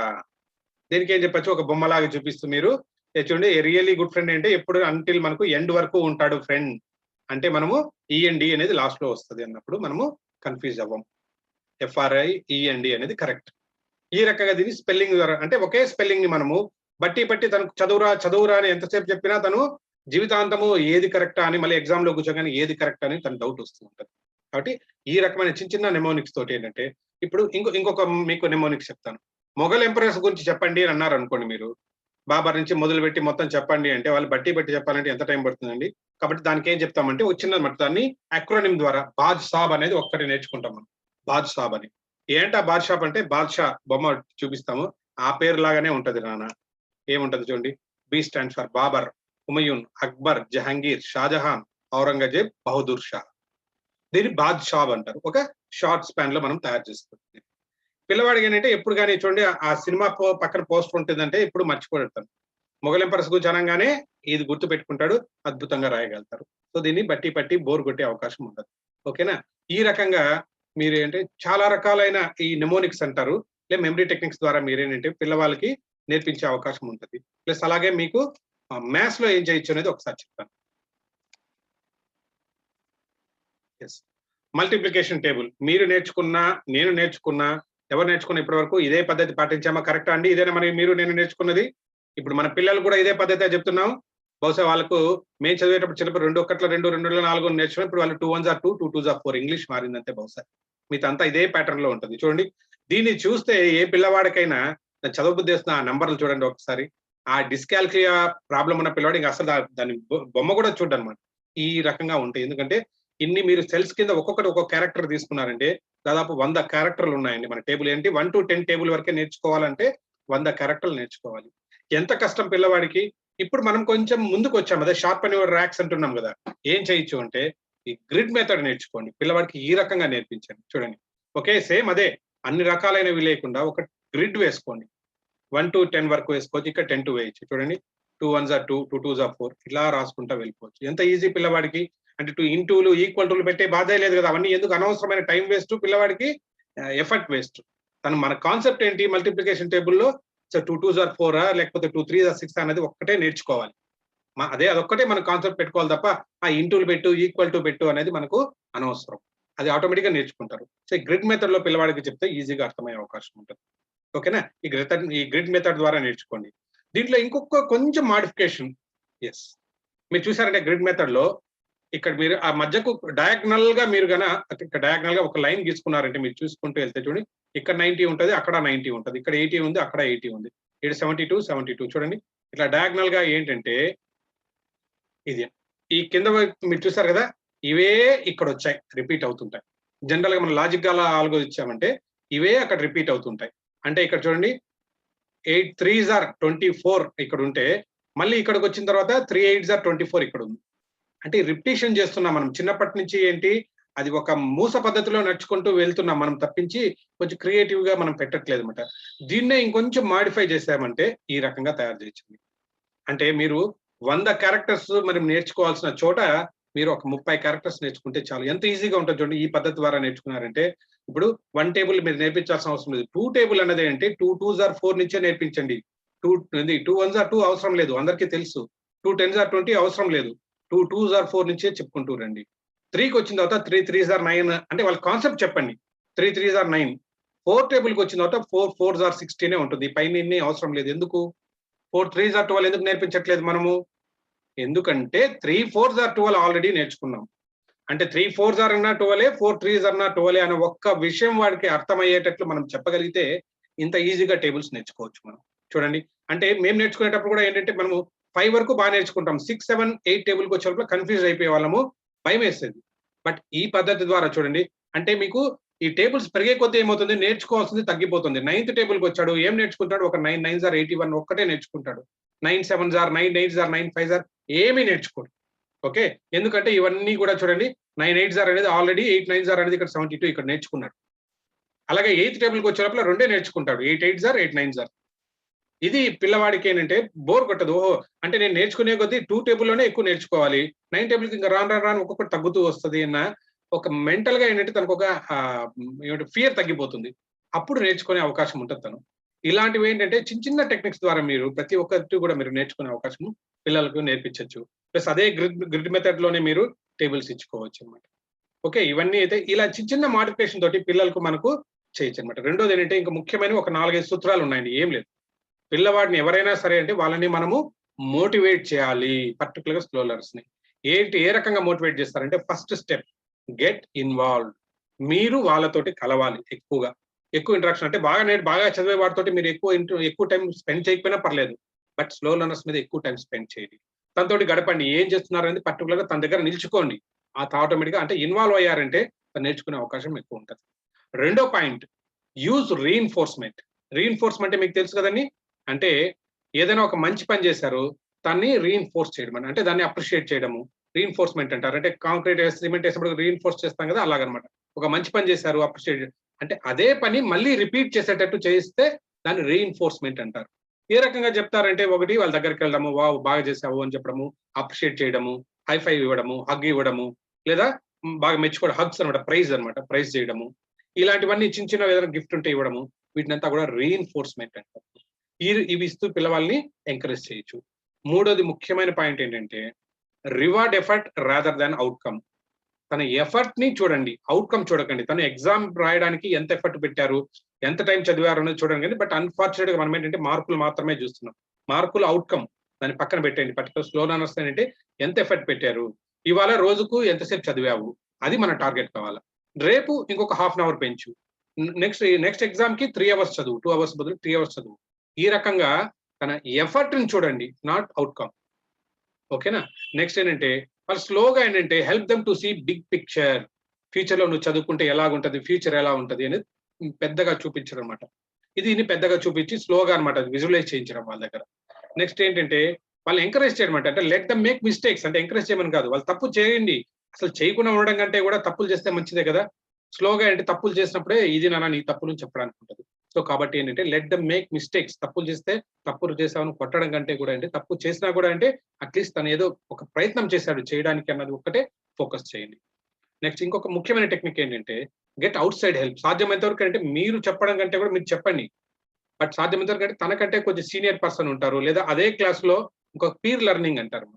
దీనికి ఏం చెప్పచ్చు, ఒక బొమ్మలాగా చూపిస్తూ మీరు చూడండి. రియల్లీ గుడ్ ఫ్రెండ్ అంటే ఎప్పుడు అంటిల్ మనకు ఎండ్ వరకు ఉంటాడు ఫ్రెండ్ అంటే మనము ఈఎన్డి అనేది లాస్ట్ లో వస్తుంది అన్నప్పుడు మనము కన్ఫ్యూజ్ అవ్వం. ఎఫ్ఆర్ఐఈఎన్డి అనేది కరెక్ట్. ఈ రకంగా దీన్ని స్పెల్లింగ్ ద్వారా అంటే ఒకే స్పెల్లింగ్ ని మనము బట్టి తనకు చదువురా అని ఎంతసేపు చెప్పినా తను జీవితాంతము ఏది కరెక్టా అని మళ్ళీ ఎగ్జామ్ లో కూర్చోగానే ఏది కరెక్ట్ అని తన డౌట్ వస్తూ ఉంటుంది. కాబట్టి ఈ రకమైన చిన్న నెమోనిక్స్ తోటి ఏంటంటే ఇప్పుడు ఇంకొక మీకు నెమోనిక్స్ చెప్తాను. మొఘల్ ఎంపరర్స్ గురించి చెప్పండి అని అన్నారు అనుకోండి. మీరు బాబర్ నుంచి మొదలుపెట్టి మొత్తం చెప్పండి అంటే వాళ్ళు బట్టి చెప్పాలంటే ఎంత టైం పడుతుందండి. కాబట్టి దానికి ఏం చెప్తామంటే ఒక చిన్నమాట, దాన్ని అక్రోనిమ్ ద్వారా బాద్ సాబ్ అనేది ఒక్కటి నేర్చుకుంటాం మనం. బాద్ సాబ్ అని ఏంటా బాద్ షాబ్ అంటే బాద్షా బొమ్మ చూపిస్తాము, ఆ పేరు లాగానే ఉంటది నాన్న. ఏముంటది చూడండి, B stands for Babur, Humayun, Akbar, Jahangir, Shahjahan, Aurangzeb, Bahadur Shah. దీన్ని బాద్ షాబ్ అంటారు. ఒక షార్ట్ స్పాన్ లో మనం తయారు చేసుకుంటుంది. పిల్లవాడికి ఏంటంటే ఎప్పుడు కానీ చూడండి ఆ సినిమా పక్కన పోస్టర్ ఉంటుందంటే ఇప్పుడు మర్చిపోతాను. మొఘల్ ఎంపరర్స్ గురించి అనగానే ఇది గుర్తు పెట్టుకుంటాడు, అద్భుతంగా రాయగలుగుతారు. సో దీన్ని బట్టి బోర్ కొట్టే అవకాశం ఉండదు. ఓకేనా. ఈ రకంగా మీరు ఏంటంటే చాలా రకాలైన ఈ నెమోనిక్స్ అంటారు, లేదా మెమరీ టెక్నిక్స్ ద్వారా మీరేంటంటే పిల్లవాళ్ళకి నేర్పించే అవకాశం ఉంటుంది. ప్లస్ అలాగే మీకు మ్యాథ్స్ లో ఏం చేయొచ్చు అనేది ఒకసారి చెప్తాను. మల్టిప్లికేషన్ టేబుల్ మీరు నేర్చుకున్నా, నేను నేర్చుకున్నా, ఎవరు నేర్చుకున్న ఇప్పటి వరకు ఇదే పద్ధతి పాటించామా? కరెక్టా అండి? ఇదేనా మరి మీరు నేను నేర్చుకున్నది? ఇప్పుడు మన పిల్లలు కూడా ఇదే పద్ధతి చెప్తున్నాం. బహుశా వాళ్ళకు మేము చదివేటప్పుడు చిన్నప్పుడు 2 1 2 2 4 నేర్చుకుని ఇప్పుడు వాళ్ళు 2 1 2 2 2 4 ఇంగ్లీష్ మారిందంటే బహుశా మీదంతా ఇదే ప్యాటర్న్ లో ఉంటుంది. చూడండి, దీన్ని చూస్తే ఏ పిల్లవాడికైనా చదువు బుద్ధి వేస్తున్న ఆ నంబర్లు చూడండి ఒకసారి. ఆ డిస్కాల్కులియా ప్రాబ్లం ఉన్న పిల్లవాడికి అసలు దాని బొమ్మ కూడా చూడనమాట. ఈ రకంగా ఉంటాయి. ఎందుకంటే ఇన్ని మీరు సెల్స్ కింద ఒక్కొక్క క్యారెక్టర్ తీసుకున్నారంటే దాదాపు 100 క్యారెక్టర్లు ఉన్నాయండి మన టేబుల్. ఏంటి 1 to 10 టేబుల్ వరకే నేర్చుకోవాలంటే 100 క్యారెక్టర్లు నేర్చుకోవాలి. ఎంత కష్టం పిల్లవాడికి. ఇప్పుడు మనం కొంచెం ముందుకు వచ్చాం, అదే షార్ప్ అండ్ యువర్ ర్యాక్స్ అంటున్నాం కదా. ఏం చేయొచ్చు అంటే ఈ గ్రిడ్ మెథడ్ నేర్చుకోండి. పిల్లవాడికి ఈ రకంగా నేర్పించండి. చూడండి, ఓకే సేమ్ అదే అన్ని రకాలైనవి లేకుండా ఒక గ్రిడ్ వేసుకోండి. 1 to 10 వరకు వేసుకోవచ్చు. ఇక్కడ 10 to వేయచ్చు. చూడండి, 2 1s are 2, 2 2s are 4 ఇలా రాసుకుంటా వెళ్ళిపోవచ్చు. ఎంత ఈజీ పిల్లవాడికి. అంటే 2 ఇంటూలు ఈక్వల్ టూలు పెట్టే బాధే లేదు కదా. అవన్నీ ఎందుకు అనవసరమైన టైం వేస్ట్, పిల్లవాడికి ఎఫర్ట్ వేస్ట్. మన కాన్సెప్ట్ ఏంటి మల్టిప్లికేషన్ టేబుల్లో 2 2s are 4 లేకపోతే 2 3s are 6 అనేది ఒక్కటే నేర్చుకోవాలి. అదొక్కటే మనం కాన్సెప్ట్ పెట్టుకోవాలి తప్ప ఆ ఇంటూలు పెట్టు ఈక్వల్ టు పెట్టు అనేది మనకు అనవసరం. అది ఆటోమేటిక్ గా నేర్చుకుంటారు. సో గ్రిడ్ మెథడ్ లో పిల్లవాడికి చెప్తే ఈజీగా అర్థమయ్యే అవకాశం ఉంటుంది. ఓకేనా. ఈ గ్రిడ్ మెథడ్ ద్వారా నేర్చుకోండి. దీంట్లో ఇంకొక కొంచెం మాడిఫికేషన్. ఎస్, మీరు చూసారంటే గ్రిడ్ మెథడ్ లో ఇక్కడ మీరు ఆ మధ్యకు డయాగ్నల్ గా మీరు గన ఇక్కడ డయాగ్నల్ గా ఒక లైన్ గీసుకున్నారంటే మీరు చూసుకుంటూ వెళ్తే చూడండి, ఇక్కడ 90 ఉంటది, అక్కడ 90 ఉంటది, ఇక్కడ 80 ఉంది, అక్కడ 80 ఉంది, ఇక్కడ 72 చూడండి. ఇట్లా డయాగ్నల్ గా ఏంటంటే ఇది ఈ కింద వైపు మీరు చూసారు కదా, ఇవే ఇక్కడ వచ్చాయి, రిపీట్ అవుతుంటాయి. జనరల్ గా మనం లాజిక్ గా ఆల్గో ఇచ్చామంటే ఇవే అక్కడ రిపీట్ అవుతుంటాయి. అంటే ఇక్కడ చూడండి 8 3s are 24 ఇక్కడ ఉంటే మళ్ళీ ఇక్కడికి వచ్చిన తర్వాత 3 8s are 24 ఇక్కడ ఉంది. అంటే రిపిటేషన్ చేస్తున్నాం మనం చిన్నప్పటి నుంచి. ఏంటి అది ఒక మూస పద్ధతిలో నడుచుకుంటూ వెళ్తున్నాం మనం తప్పించి కొంచెం క్రియేటివ్ గా మనం పెట్టట్లేదు అనమాట. దీన్నే ఇంకొంచెం మాడిఫై చేసామంటే ఈ రకంగా తయారు చేయొచ్చు. అంటే మీరు 100 క్యారెక్టర్స్ మనం నేర్చుకోవాల్సిన చోట మీరు ఒక 30 క్యారెక్టర్స్ నేర్చుకుంటే చాలు. ఎంత ఈజీగా ఉంటుంది చూడండి ఈ పద్ధతి ద్వారా నేర్చుకున్నారంటే. ఇప్పుడు 1 టేబుల్ మీరు నేర్పించాల్సిన అవసరం లేదు. 2 టేబుల్ అన్నది అంటే 2 2s are 4 నుంచే నేర్పించండి. 2 1s are 2 అవసరం లేదు, అందరికీ తెలుసు. 2 10s are 20 అవసరం లేదు. 2 2s are 4 నుంచే చెప్పుకుంటూ రండి. 3కి వచ్చిన తర్వాత 3 3s are 9 అంటే వాళ్ళ కాన్సెప్ట్ చెప్పండి. 3 3s are 9. 4 టేబుల్కి వచ్చిన తర్వాత 4 4s are 16 ఉంటుంది. పైన అవసరం లేదు. ఎందుకు 4 3s are 12 ఎందుకు నేర్పించట్లేదు మనము? ఎందుకంటే 3 4s are 12 ఆల్రెడీ నేర్చుకున్నాం. అంటే 3 4s are అన్నా 12, 4 3s అన్నా 12 అనే ఒక్క విషయం వాడికి అర్థమయ్యేటట్లు మనం చెప్పగలిగితే ఇంత ఈజీగా టేబుల్స్ నేర్చుకోవచ్చు మనం. చూడండి, అంటే మేము నేర్చుకునేటప్పుడు కూడా ఏంటంటే మనము 5 వరకు బాగా నేర్చుకుంటాం. 6 7 8 టేబుల్కి వచ్చేటప్పుడు కన్ఫ్యూజ్ అయిపోయే వాళ్ళము, భయం వేసేది. బట్ ఈ పద్ధతి ద్వారా చూడండి, అంటే మీకు ఈ టేబుల్స్ పెరిగే కొద్దీ ఏమవుతుంది, నేర్చుకోవాల్సింది తగ్గిపోతుంది. 9th టేబుల్కి వచ్చాడు, ఏం నేర్చుకుంటాడు? ఒక 9 9s are 81 ఒక్కటే నేర్చుకుంటాడు. 9 7s are 9 8s are 9 5s are ఏమీ నేర్చుకోడు. ఓకే, ఎందుకంటే ఇవన్నీ కూడా చూడండి 9 8s are అనేది ఆల్రెడీ 8 9s are అనేది ఇక్కడ 72 ఇక్కడ నేర్చుకున్నాడు. అలాగే 8th టేబుల్కి వచ్చేటప్పుడు 2 నేర్చుకుంటాడు, 8 8s are 8 9s are. ఇది పిల్లవాడికి ఏంటంటే బోర్ కొట్టదు. ఓహో, అంటే నేను నేర్చుకునే కొద్దీ 2 టేబుల్లోనే ఎక్కువ నేర్చుకోవాలి, 9 టేబుల్కి ఇంకా రాను ఒక్కొక్కటి తగ్గుతూ వస్తుంది అన్న ఒక మెంటల్ గా ఏంటంటే తనకు ఒక ఫియర్ తగ్గిపోతుంది. అప్పుడు నేర్చుకునే అవకాశం ఉంటుంది తను. ఇలాంటివి ఏంటంటే చిన్న చిన్న టెక్నిక్స్ ద్వారా మీరు ప్రతి ఒక్కటి కూడా మీరు నేర్చుకునే అవకాశం పిల్లలకు నేర్పించవచ్చు. ప్లస్ అదే గ్రిడ్ మెథడ్ లోనే మీరు టేబుల్స్ ఇచ్చుకోవచ్చు అనమాట. ఓకే, ఇవన్నీ అయితే ఇలా చిన్న చిన్న మోడిఫికేషన్ తోటి పిల్లలకు మనకు చేయొచ్చు అనమాట. రెండోది ఏంటంటే ఇంకా ముఖ్యమైన ఒక 4 5 సూత్రాలు ఉన్నాయండి. ఏం లేదు, పిల్లవాడిని ఎవరైనా సరే అంటే వాళ్ళని మనము మోటివేట్ చేయాలి. పర్టికులర్ గా స్లో లెర్నర్స్ ని ఏ రకంగా మోటివేట్ చేస్తారంటే ఫస్ట్ స్టెప్ గెట్ ఇన్వాల్వ్డ్. మీరు వాళ్ళతోటి కలవాలి, ఎక్కువ ఇంటరాక్షన్. అంటే బాగా చదివే వాటితోటి మీరు ఎక్కువ టైం స్పెండ్ చేయకపోయినా పర్లేదు, బట్ స్లో లెర్నర్స్ మీద ఎక్కువ టైం స్పెండ్ చేయండి. తనతోటి గడపండి, ఏం చేస్తున్నారు అనేది పర్టికులర్ గా తన దగ్గర నిల్చుకోండి. ఆ ఆటోమేటిక్ గా అంటే ఇన్వాల్వ్ అయ్యారంటే నేర్చుకునే అవకాశం ఎక్కువ ఉంటుంది. రెండో పాయింట్, యూజ్ రీఇన్ఫోర్స్మెంట్. రీఇన్ఫోర్స్మెంట్ మీకు తెలుసు కదండి, అంటే ఏదైనా ఒక మంచి పని చేశారు దాన్ని రీఇన్ఫోర్స్ చేయడం, అంటే దాన్ని అప్రిషియేట్ చేయడము రీఇన్ఫోర్స్మెంట్ అంటారు. అంటే కాంక్రీట్ సిమెంట్ వేసినప్పుడు రీఇన్ఫోర్స్ చేస్తాం కదా, అలాగనమాట. ఒక మంచి పని చేశారు, అప్రిషియేట్, అంటే అదే పని మళ్ళీ రిపీట్ చేసేటట్టు చేస్తే దాన్ని రీఇన్ఫోర్స్మెంట్ అంటారు. ఏ రకంగా చెప్తారంటే, ఒకటి వాళ్ళ దగ్గరికి వెళ్ళడము, వావ్ బాగా చేసావు అని చెప్పడము, అప్రిషియేట్ చేయడము, హై ఫైవ్ ఇవ్వడము, హగ్ ఇవ్వడము, లేదా బాగా మెచ్చుకోవడం, హగ్స్ అనమాట, ప్రైజ్ చేయడము, ఇలాంటివన్నీ చిన్న చిన్న ఏదైనా గిఫ్ట్ ఉంటే ఇవ్వడము, వీటినంతా కూడా రీఇన్ఫోర్స్మెంట్ అంటారు. ఇవి ఇస్తూ పిల్లవాళ్ళని ఎంకరేజ్ చేయొచ్చు. మూడోది ముఖ్యమైన పాయింట్ ఏంటంటే reward effort rather than outcome. తన ఎఫర్ట్ ని చూడండి, అవుట్కమ్ చూడకండి. తను ఎగ్జామ్ రాయడానికి ఎంత ఎఫర్ట్ పెట్టారు, ఎంత టైం చదివారు అనేది చూడండి. కానీ బట్ అన్ఫార్చునేట్ గా మనం ఏంటంటే మార్కులు మాత్రమే చూస్తున్నాం. మార్కులు అవుట్కమ్ దాన్ని పక్కన పెట్టండి. పర్టికులర్ స్లో లెర్నర్స్ ఏంటంటే ఎంత ఎఫర్ట్ పెట్టారు, ఇవాళ రోజుకు ఎంతసేపు చదివావు, అది మన టార్గెట్ కావాలి. రేపు ఇంకొక ½ అవర్ పెంచు, నెక్స్ట్ ఎగ్జామ్ కి 3 hours చదువు, 2 hours బదులు 3 hours చదువు. ఈ రకంగా తన ఎఫర్ట్ ని చూడండి, నాట్ అవుట్కమ్. ఓకేనా. నెక్స్ట్ ఏంటంటే వాళ్ళు స్లోగా ఏంటంటే help them to see big picture. Future లో నువ్వు చదువుకుంటే ఎలాగుంటది, ఫ్యూచర్ ఎలా ఉంటది అనేది పెద్దగా చూపించడం అనమాట. ఇది పెద్దగా చూపించి స్లోగా అనమాట విజువలైజ్ చేయించడం వాళ్ళ దగ్గర. నెక్స్ట్ ఏంటంటే వాళ్ళు ఎంకరేజ్ చేయడం అంటే లెట్ దమ్ మేక్ మిస్టేక్స్. అంటే ఎంకరేజ్ చేయమని కాదు, వాళ్ళు తప్పు చేయండి, అసలు చేయకుండా ఉండడం కంటే కూడా తప్పులు చేస్తే మంచిదే కదా. స్లోగా అంటే తప్పులు చేసినప్పుడే ఇది నాన్న నీ తప్పులు చెప్పడానికి ఉంటుంది. సో కాబట్టి ఏంటంటే లెట్ దమ్ మేక్ మిస్టేక్స్. తప్పులు చేస్తే తప్పులు చేసామని కొట్టడం కంటే కూడా అంటే తప్పు చేసినా కూడా అంటే అట్లీస్ట్ తను ఏదో ఒక ప్రయత్నం చేశాడు చేయడానికి అన్నది ఒక్కటే ఫోకస్ చేయండి. నెక్స్ట్ ఇంకొక ముఖ్యమైన టెక్నిక్ ఏంటంటే గెట్ అవుట్ సైడ్ హెల్ప్. సాధ్యమైనంత వరకు అంటే మీరు చెప్పడం కంటే కూడా మీరు చెప్పండి, బట్ సాధ్యమైనంత వరకు అంటే తనకంటే కొంచెం సీనియర్ పర్సన్ ఉంటారు, లేదా అదే క్లాస్ లో ఇంకొక పీర్ లెర్నింగ్ అంటారు,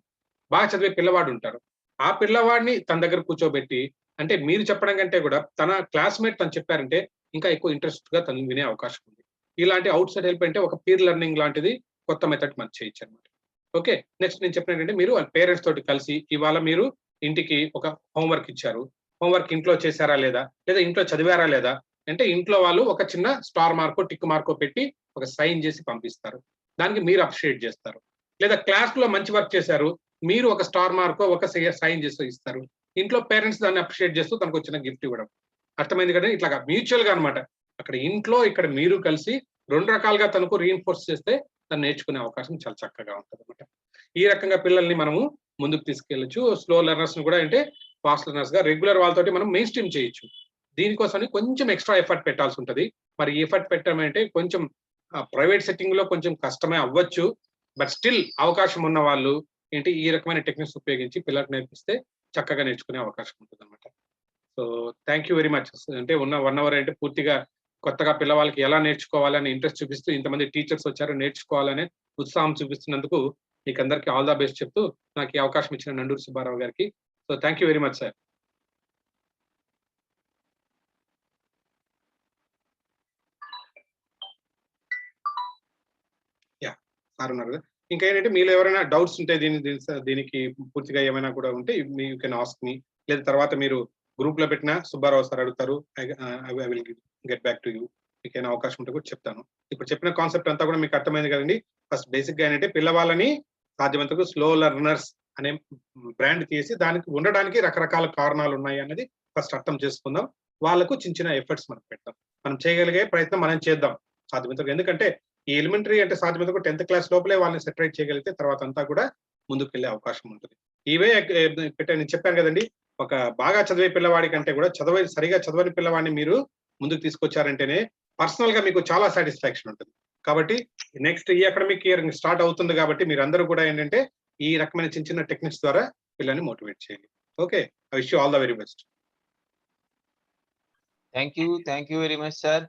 బాగా చదివే పిల్లవాడు ఉంటారు. ఆ పిల్లవాడిని తన దగ్గర కూర్చోబెట్టి అంటే మీరు చెప్పడం కంటే కూడా తన క్లాస్మేట్ తను చెప్పారంటే ఇంకా ఎక్కువ ఇంట్రెస్ట్ గా తను వినే అవకాశం ఉంది. ఇలాంటి అవుట్ సైడ్ హెల్ప్ అంటే ఒక పీర్ లెర్నింగ్ లాంటిది కొత్త మెథడ్ మనం చేయొచ్చు అనమాట. ఓకే. నెక్స్ట్ నేను చెప్పినట్టంటే మీరు వాళ్ళ పేరెంట్స్ తోటి కలిసి ఇవాళ మీరు ఇంటికి ఒక హోంవర్క్ ఇచ్చారు. హోంవర్క్ ఇంట్లో చేశారా లేదా? లేదా ఇంట్లో చదివారా లేదా? అంటే ఇంట్లో వాళ్ళు ఒక చిన్న స్టార్ మార్కో, టిక్ మార్కో పెట్టి ఒక సైన్ జేసి పంపిస్తారు. దానికి మీరు అప్రిషియేట్ జేస్తారు. లేదా క్లాస్‌లో మంచి వర్క్ చేశారు. మీరు ఒక స్టార్ మార్కో, ఒక సైన్ జేసి ఇస్తారు. ఇంట్లో పేరెంట్స్ దాన్ని అప్రిషియేట్ చేస్తూ తనకో చిన్న గిఫ్ట్ ఇవ్వడం. అర్థమైంది కదండీ! ఇట్లాగా మ్యూచువల్‌గా అన్నమాట. అక్కడ ఇంట్లో, ఇక్కడ మీరు కలిసి 2 రకాలుగా తనకు రీఇన్ఫోర్స్ చేస్తే తను నేర్చుకునే అవకాశం చాలా చక్కగా ఉంటదన్నమాట. ఈ రకంగా పిల్లల్ని మనము ముందుకు తీసుకెళ్ళొచ్చు. స్లో లెర్నర్స్‌ని కూడా అంటే ఫాస్ట్ లెర్నర్స్‌గా రెగ్యులర్ వాళ్ళతోటి మనం మెయిన్ స్ట్రీమ్ చేయొచ్చు. దీనికోసమని కొంచెం ఎక్స్‌ట్రా ఎఫర్ట్ పెట్టాల్సుంటది. మరి ఈ ఎఫర్ట్ పెట్టడమంటే కొంచెం ప్రైవేట్ సెట్టింగ్‌లో కొంచెం కష్టమే అవ్వచ్చు. బట్ స్టిల్ అవకాశం ఉన్న వాళ్ళు ఏంటి ఈ రకమైన టెక్నిక్స్ ఉపయోగించి పిల్లలకు నేర్పిస్తే చక్కగా నేర్చుకునే అవకాశం ఉంటదన్నమాట. So, thank you very much. అంటే ఉన్న 1 అవర్ అంటే పూర్తిగా కొత్తగా పిల్లవాళ్ళకి ఎలా నేర్చుకోవాలని ఇంట్రెస్ట్ చూపిస్తూ ఇంతమంది టీచర్స్ వచ్చారు నేర్చుకోవాలనే ఉత్సాహం చూపిస్తున్నందుకు మీకందరికి ఆల్ ద బెస్ట్ చెప్తూ నాకు ఈ అవకాశం ఇచ్చిన నండూరి సుబ్బారావు గారికి. So, thank you very much sir. Yeah! Sir ఉన్నారు కదా! ఇంకా ఏంటంటే మీలో ఎవరైనా డౌట్స్ ఉంటే దీనికి పూర్తిగా ఏమైనా కూడా ఉంటే యూ కెన్ ఆస్క్ మీ. లేదా తర్వాత మీరు గ్రూప్‌లో పెట్టినా సుబ్బారావు సార్ అడుగుతారు. I will get back to you. మీకేమైనా అవకాశం ఉంటే కూడా చెప్తాను. ఇప్పుడు చెప్పిన కాన్సెప్ట్ అంతా కూడా మీకు అర్థమైంది కదండీ! ఫస్ట్ బేసిక్‌గా ఏంటంటే పిల్లవాళ్ళని సాధ్యమైనంత వరకు స్లో లెర్నర్స్ అనే బ్రాండ్ తీసి దానికి ఉండడానికి రకరకాల కారణాలున్నాయి అన్నది ఫస్ట్ అర్థం చేసుకుందాం. వాళ్ళకు చిన్న చిన్న ఎఫర్ట్స్ మనం పెడదాం. మనం చేయగలిగే ప్రయత్నం మనం చేద్దాం. సాధ్యమైనంత వరకు. ఎందుకంటే ఈ ఎలిమెంటరీ అంటే సాధ్యమైనంత వరకు 10థ్ క్లాస్ లోపలే వాళ్ళని సెటరేట్ చేయగలిగితే తర్వాత అంతా కూడా ముందుకెళ్ళే అవకాశం ఉంటుంది. ఇవే నేను చెప్పాను కదండీ! ఒక బాగా చదివే పిల్లవాడి కంటే కూడా సరిగ్గా చదవని పిల్లవాడిని మీరు ముందుకు తీసుకొచ్చారంటేనే పర్సనల్‌గా మీకు చాలా సాటిస్ఫాక్షన్ ఉంటది. కాబట్టి నెక్స్ట్ ఈ అకాడమిక్ ఇయర్ స్టార్ట్ అవుతుంది కాబట్టి మీరందరూ కూడా ఏంటంటే ఈ రకమైన చిన్న చిన్న టెక్నిక్స్ ద్వారా పిల్లల్ని మోటివేట్ చేయండి. Okay. I wish you all the very best. Thank you. Thank you very much sir.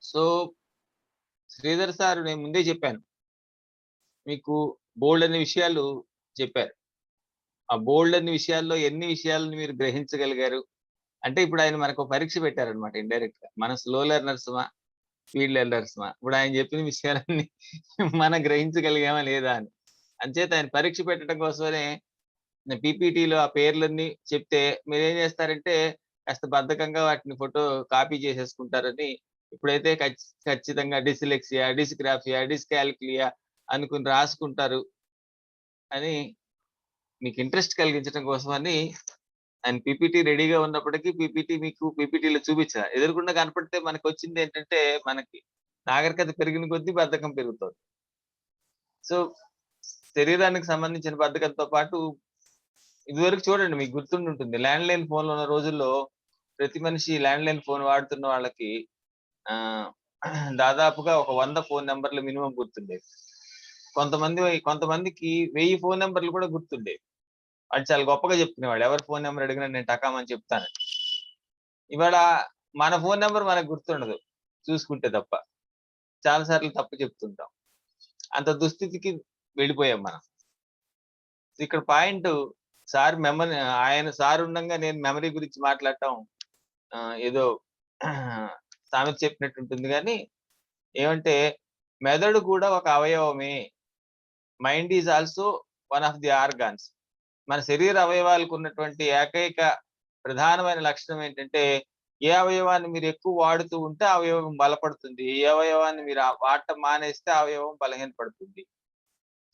So, Sridhar sir నేను ముందే చెప్పాను. మీకు బోలెడన్ని విషయాలు చెప్పారు. ఆ బోలెడన్ని విషయాల్లో ఎన్ని విషయాలను మీరు గ్రహించగలిగారు? అంటే ఇప్పుడు ఆయన మనకు పరీక్ష పెట్టారన్నమాట ఇండైరెక్ట్‌గా. మనం స్లో లెర్నర్స్‌మా? స్పీడ్ లెర్నర్స్‌మా? ఇప్పుడు ఆయన చెప్పిన విషయాలన్నీ మనం గ్రహించగలిగామా లేదా అని. అంచేత ఆయన పరీక్ష పెట్టడం కోసమనే పీపీటీలో ఆ పేర్లన్నీ చెప్తే మీరేం చేస్తారంటే కాస్త బద్ధకంగా వాటిని ఫోటో కాపీ చేసేసుకుంటారని ఇప్పుడైతే ఖచ్చితంగా డిస్లెక్సియా, డిస్గ్రాఫియా, డిస్కాల్కులియా అనుకుని రాసుకుంటారు అని మీకు ఇంట్రెస్ట్ కలిగించడం కోసమని ఆయన పీపీటీ రెడీగా ఉన్నప్పటికీ పీపీటీ మీకు పీపీటీలో చూపించా. ఎదురుగుండా కనపడితే మనకొచ్చిందేంటంటే మనకి నాగరికత పెరిగిన కొద్దీ బద్ధకం పెరుగుతోంది. సో, శరీరానికి సంబంధించిన బద్ధకంతో పాటు ఇదివరకు చూడండి మీకు గుర్తుండుంటుంది. ల్యాండ్‌లైన్ ఫోన్‌లు ఉన్న రోజుల్లో ప్రతి మనిషి ల్యాండ్‌లైన్ ఫోన్ వాడుతున్న వాళ్ళకి ఆహ్, దాదాపుగా ఒక 100 ఫోన్ నంబర్‌లు మినిమమ్ గుర్తుండేవి. కొంతమందికి 1000 ఫోన్ నంబర్‌లు కూడా గుర్తుండేవి. వాళ్ళు చాలా గొప్పగా చెప్పుకునేవాళ్ళు. ఎవరి ఫోన్ నంబర్ అడిగినా నేను టకామని చెప్తానని. ఇవాళ మన ఫోన్ నంబర్ మనకు గుర్తుండదు. చూసుకుంటే తప్ప. చాలా సార్లు తప్పు చెప్తుంటాం. అంత దుస్థితికి వెళ్ళిపోయాం మనం. ఇక్కడ పాయింట్ ఆయన సార్ ఉండంగా నేను మెమరీ గురించి మాట్లాడటం ఏదో సామెత చెప్పినట్టు ఉంటుంది గానీ, ఏమంటే మెదడు కూడా ఒక అవయవమే. Mind is also one of the organs. మన శరీర అవయవాలకు ఉన్నటువంటి ఏకైక ప్రధానమైన లక్షణం ఏంటంటే, ఏ అవయవాన్ని మీరు ఎక్కువ వాడుతూ ఉంటే ఆ అవయవం బలపడుతుంది. ఏ అవయవాన్ని మీరు వాడటం మానేస్తే ఆ అవయవం బలహీనపడుతుంది.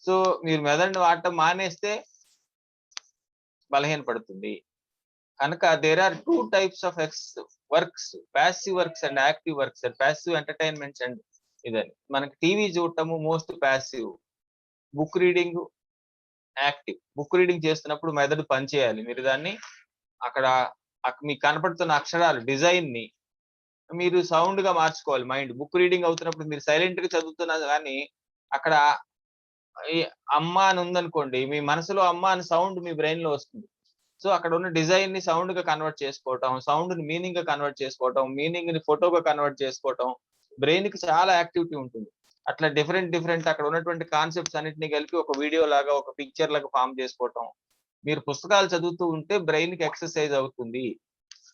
సో, మీరు మెదడుని వాడటం మానేస్తే బలహీనపడుతుంది. కనుక there are 2 types of works. Passive works and active works. Passive entertainments and ఇదని. మనకి టీవీ చూడటము most passive. Book reading active. Book reading చేస్తున్నప్పుడు మెదడు పనిచేయాలి. మీరు దాన్ని అక్కడ మీకు కనపడుతున్న అక్షరాలు డిజైన్‌ని మీరు సౌండ్‌గా మార్చుకోవాలి మైండ్. బుక్ రీడింగ్ అవుతున్నప్పుడు మీరు సైలెంట్‌గా చదువుతున్నా గాని అక్కడ ఈ అమ్మ అని ఉందనుకోండి. మీ మనసులో అమ్మ అని సౌండ్ మీ బ్రెయిన్‌లో వస్తుంది. సో, అక్కడ ఉన్న డిజైన్‌ని సౌండ్‌గా కన్వర్ట్ చేసుకోవటం, సౌండ్‌ని మీనింగ్‌గా కన్వర్ట్ చేసుకోవటం, మీనింగ్‌ని ఫోటోగా కన్వర్ట్ చేసుకోవటం, బ్రెయిన్‌కి చాలా యాక్టివిటీ ఉంటుంది. అట్లా డిఫరెంట్ అక్కడ ఉన్నటువంటి కాన్సెప్ట్స్ అన్నిటిని కలిపి ఒక వీడియో లాగా, ఒక పిక్చర్ లాగా ఫార్మ్ చేసుకోవటం. మీరు పుస్తకాలు చదువుతూ ఉంటే బ్రెయిన్‌కి ఎక్సర్‌సైజ్ అవుతుంది.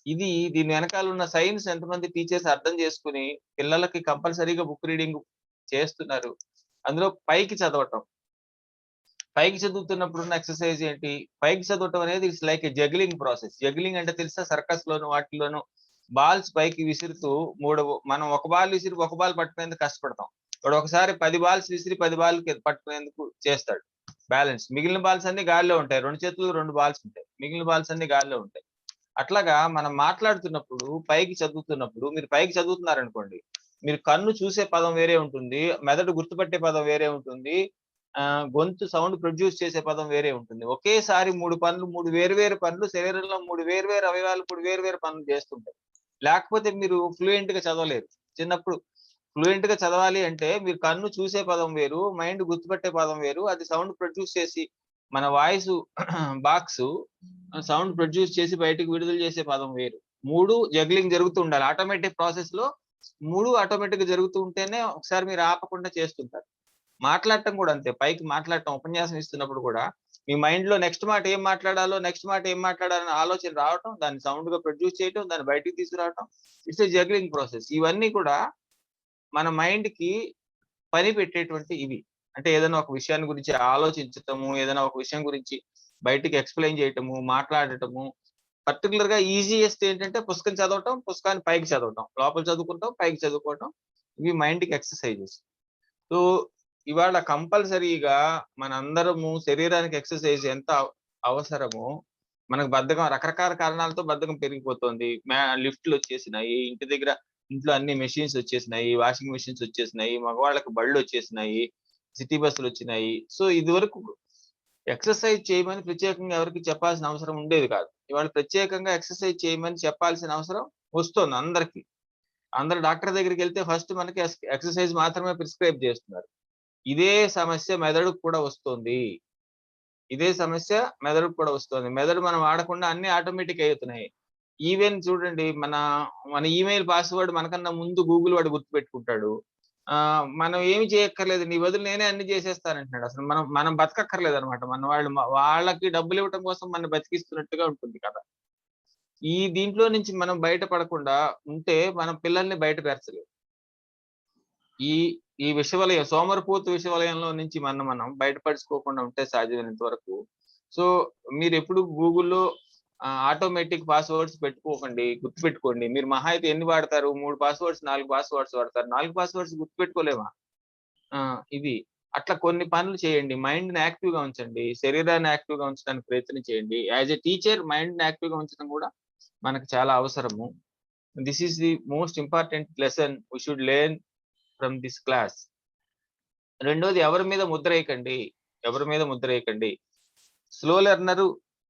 దీని వెనకాల ఉన్న సైన్స్ ఎంతమంది టీచర్స్ అర్థం చేసుకుని పిల్లలకి కంపల్సరీగా బుక్ రీడింగ్ చేస్తున్నారు. అందులో పైకి చదవటం. పైకి చదువుతున్నప్పుడు ఉన్న ఎక్సర్సైజ్ ఏంటి? పైకి చదవటం అనేది it's like a juggling process. Juggling అంటే తెలుసా? సర్కస్ లోను వాటిలోను బాల్స్ పైకి విసురుతూ మనం ఒక బాల్ విసిరి ఒక బాల్ పట్టుకునేందుకు కష్టపడతాం. వాడు ఒకసారి 10 బాల్స్ విసిరి 10 బాల్ పట్టుకునేందుకు చేస్తాడు బ్యాలెన్స్. మిగిలిన బాల్స్ అన్ని గాలిలో ఉంటాయి. 2 చేతులు 2 బాల్స్ ఉంటాయి. మిగిలిన బాల్స్ అన్ని గాలిలో ఉంటాయి. అట్లాగా మనం మాట్లాడుతున్నప్పుడు పైకి చదువుతున్నప్పుడు మీరు పైకి చదువుతున్నారనుకోండి, మీరు కన్ను చూసే పదం వేరే ఉంటుంది. మెదడు గుర్తుపట్టే పదం వేరే ఉంటుంది. గొంతు సౌండ్ ప్రొడ్యూస్ చేసే పదం వేరే ఉంటుంది. ఒకేసారి 3 వేరు వేరు పనులు శరీరంలో 3 వేరు వేరు అవయవాలు 3 వేరు వేరు పనులు చేస్తుంటాయి. లేకపోతే మీరు ఫ్లూయెంట్ గా చదవలేరు. చిన్నప్పుడు ఫ్లూయెంట్ గా చదవాలి అంటే మీరు కన్ను చూసే పదం వేరు, మైండ్ గుర్తుపట్టే పదం వేరు. అది సౌండ్ ప్రొడ్యూస్ చేసి మన వాయిస్ బాక్స్ సౌండ్ ప్రొడ్యూస్ చేసి బయటకు విడుదల చేసే పదం వేరు. 3 జగ్లింగ్ జరుగుతూ ఉండాలి. ఆటోమేటిక్ ప్రాసెస్ లో 3 ఆటోమేటిక్ గా జరుగుతూ ఉంటేనే ఒకసారి మీరు ఆపకుండా చేస్తుంటారు. మాట్లాడటం కూడా అంతే. పైకి మాట్లాడటం ఉపన్యాసం ఇస్తున్నప్పుడు కూడా మీ మైండ్ లో నెక్స్ట్ మాట ఏం మాట్లాడాలో, నెక్స్ట్ మాట ఏం మాట్లాడాలనే ఆలోచన రావటం, దాన్ని సౌండ్ గా ప్రొడ్యూస్ చేయటం, దాన్ని బయటికి తీసుకురావటం. It's a juggling process. ఇవన్నీ కూడా మన మైండ్ కి పని పెట్టేటువంటి ఇవి. అంటే ఏదైనా ఒక విషయాన్ని గురించి ఆలోచించటము, ఏదైనా ఒక విషయం గురించి బయటికి ఎక్స్‌ప్లెయిన్ చేయటము, మాట్లాడటము. పర్టిక్యులర్‌గా ఈజియెస్ట్ ఏంటంటే పుస్తకం చదవటం, పుస్తకాన్ని పైకి చదవటం. లోపల చదువుకుంటాం, పైకి చదువుకోవటం. ఇవి మైండ్‌కి ఎక్సర్‌సైజెస్. సో, ఇవాళ కంపల్సరీగా మనందరము శరీరానికి ఎక్సర్‌సైజ్ ఎంత అవసరమో, మనకు బద్ధకం రకరకాల కారణాలతో బద్ధకం పెరిగిపోతుంది. లిఫ్ట్‌లొచ్చేసినాయి. ఇంట్లో అన్ని మెషిన్స్ వచ్చేసినాయి. వాషింగ్ మెషిన్స్ వచ్చేసినాయి. మగవాళ్ళకి బళ్ళొచ్చేసినాయి. సిటీ బస్సులొచ్చినాయి. సో, ఇదివరకు ఎక్సర్సైజ్ చేయమని ప్రత్యేకంగా ఎవరికీ చెప్పాల్సిన అవసరం ఉండేది కాదు. ఇవాళ ప్రత్యేకంగా ఎక్సర్సైజ్ చేయమని చెప్పాల్సిన అవసరం వస్తోంది అందరికి. అందరు డాక్టర్ దగ్గరికెళ్తే ఫస్ట్ మనకి ఎక్సర్సైజ్ మాత్రమే ప్రిస్క్రైబ్ చేస్తున్నారు. ఇదే సమస్య మెదడుకు కూడా వస్తోంది. ఇదే సమస్య మెదడుకు కూడా వస్తోంది. మెదడు మనం వాడకుండా అన్ని ఆటోమేటిక్ అయితున్నాయి. ఈవెన్ చూడండి మన ఈమెయిల్ పాస్వర్డ్ మనకన్నా ముందు గూగుల్ వాడు గుర్తుపెట్టుకుంటాడు. మనం ఏమి చేయక్కర్లేదు. నీ బదులు నేనే అన్ని చేసేస్తానంటున్నాడు. అసలు మనం మనం బతకక్కర్లేదన్నమాట. వాళ్ళకి డబ్బులివ్వటం కోసం మనల్ని బతికిస్తున్నట్టుగా ఉంటుంది కదా! దీంట్లో నుంచి మనం బయట పడకుండా ఉంటే మనం పిల్లల్ని బయట పెరచలేం. ఈ ఈ విషవలయం సోమరిపోతు విషవలయంలో నుంచి మనం బయటపరుచుకోకుండా ఉంటే సాధ్యమైనంత వరకు. సో, మీరెప్పుడు గూగుల్‌లో ఆటోమేటిక్ పాస్వర్డ్స్ పెట్టుకోకండి. గుర్తుపెట్టుకోండి. మీరు మహా అయితే ఎన్ని వాడతారు? 3 పాస్వర్డ్స్, 4 పాస్వర్డ్స్ వాడతారు. 4 పాస్వర్డ్స్ గుర్తుపెట్టుకోలేమా? ఆ! ఇది. అట్లా కొన్ని పనులు చేయండి. మైండ్‌ని యాక్టివ్‌గా ఉంచండి. శరీరాన్ని యాక్టివ్‌గా ఉంచడానికి ప్రయత్నం చేయండి. యాస్ ఎ టీచర్ మైండ్‌ని యాక్టివ్‌గా ఉంచడం కూడా మనకు చాలా అవసరము. This is the most important lesson we should learn from this class. రెండోది ఎవరి మీద ముద్రేయకండి. ఎవరి మీద ముద్రేయకండి. స్లో లెర్నరు,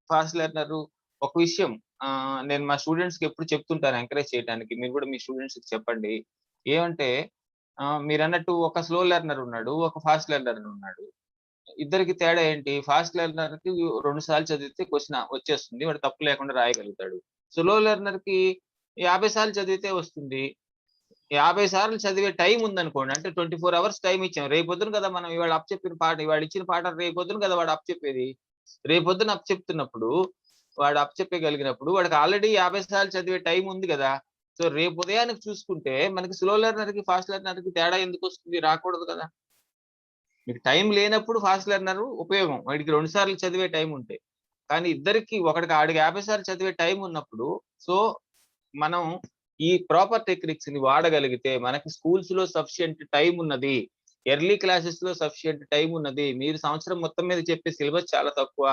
ఫాస్ట్ లెర్నరు ఒక విషయం నేను మా స్టూడెంట్స్‌కి ఎప్పుడు చెప్తుంటాను ఎంకరేజ్ చేయటానికి. మీరు కూడా మీ స్టూడెంట్స్‌కి చెప్పండి. ఏమంటే మీరన్నట్టు ఒక స్లో లెర్నర్ ఉన్నాడు. ఒక ఫాస్ట్ లెర్నర్ ఉన్నాడు. ఇద్దరికి తేడా ఏంటి? ఫాస్ట్ లెర్నర్‌కి 2 సార్లు చదివితే క్వెషన్ వచ్చేస్తుంది. వాడు తప్పు లేకుండా రాయగలుగుతాడు. స్లో లెర్నర్‌కి 50 సార్లు చదివితే వస్తుంది. 50 సార్లు చదివే టైం ఉందనుకోండి. అంటే 24 అవర్స్ టైమ్ ఇచ్చాం. రేపొద్దున కదా మనం ఇవాళ అప్పచెప్పిన పాట ఇవాళ ఇచ్చిన పాట రేపొద్దున కదా వాడు అప్పచెప్పేది. రేపొద్దున అప్పచెప్తున్నప్పుడు వాడు అప్పచెప్పగలిగినప్పుడు వాడికి ఆల్రెడీ 50 సార్లు చదివే టైం ఉంది గదా! సో, రేపు ఉదయానికి చూసుకుంటే మనకి స్లో లెర్నర్‌కి, ఫాస్ట్ లెర్నర్‌కి తేడా ఎందుకొస్తుంది? రాకూడదు కదా! మీకు టైం లేనప్పుడు ఫాస్ట్ లెర్నర్ ఉపయోగం. వాడికి 2 సార్లు చదివే టైం ఉంటే. కానీ ఇద్దరికి ఆడికి 50 సార్లు చదివే టైం ఉన్నప్పుడు సో, మనం ఈ ప్రాపర్ టెక్నిక్స్‌ని వాడగలిగితే మనకి స్కూల్స్‌లో సఫిషియెంట్ టైమ్ ఉన్నది. ఎర్లీ క్లాసెస్‌లో సఫిషియెంట్ టైమ్ ఉన్నది. మీరు సంవత్సరం మొత్తం మీద చెప్పే సిలబస్ చాలా తక్కువ.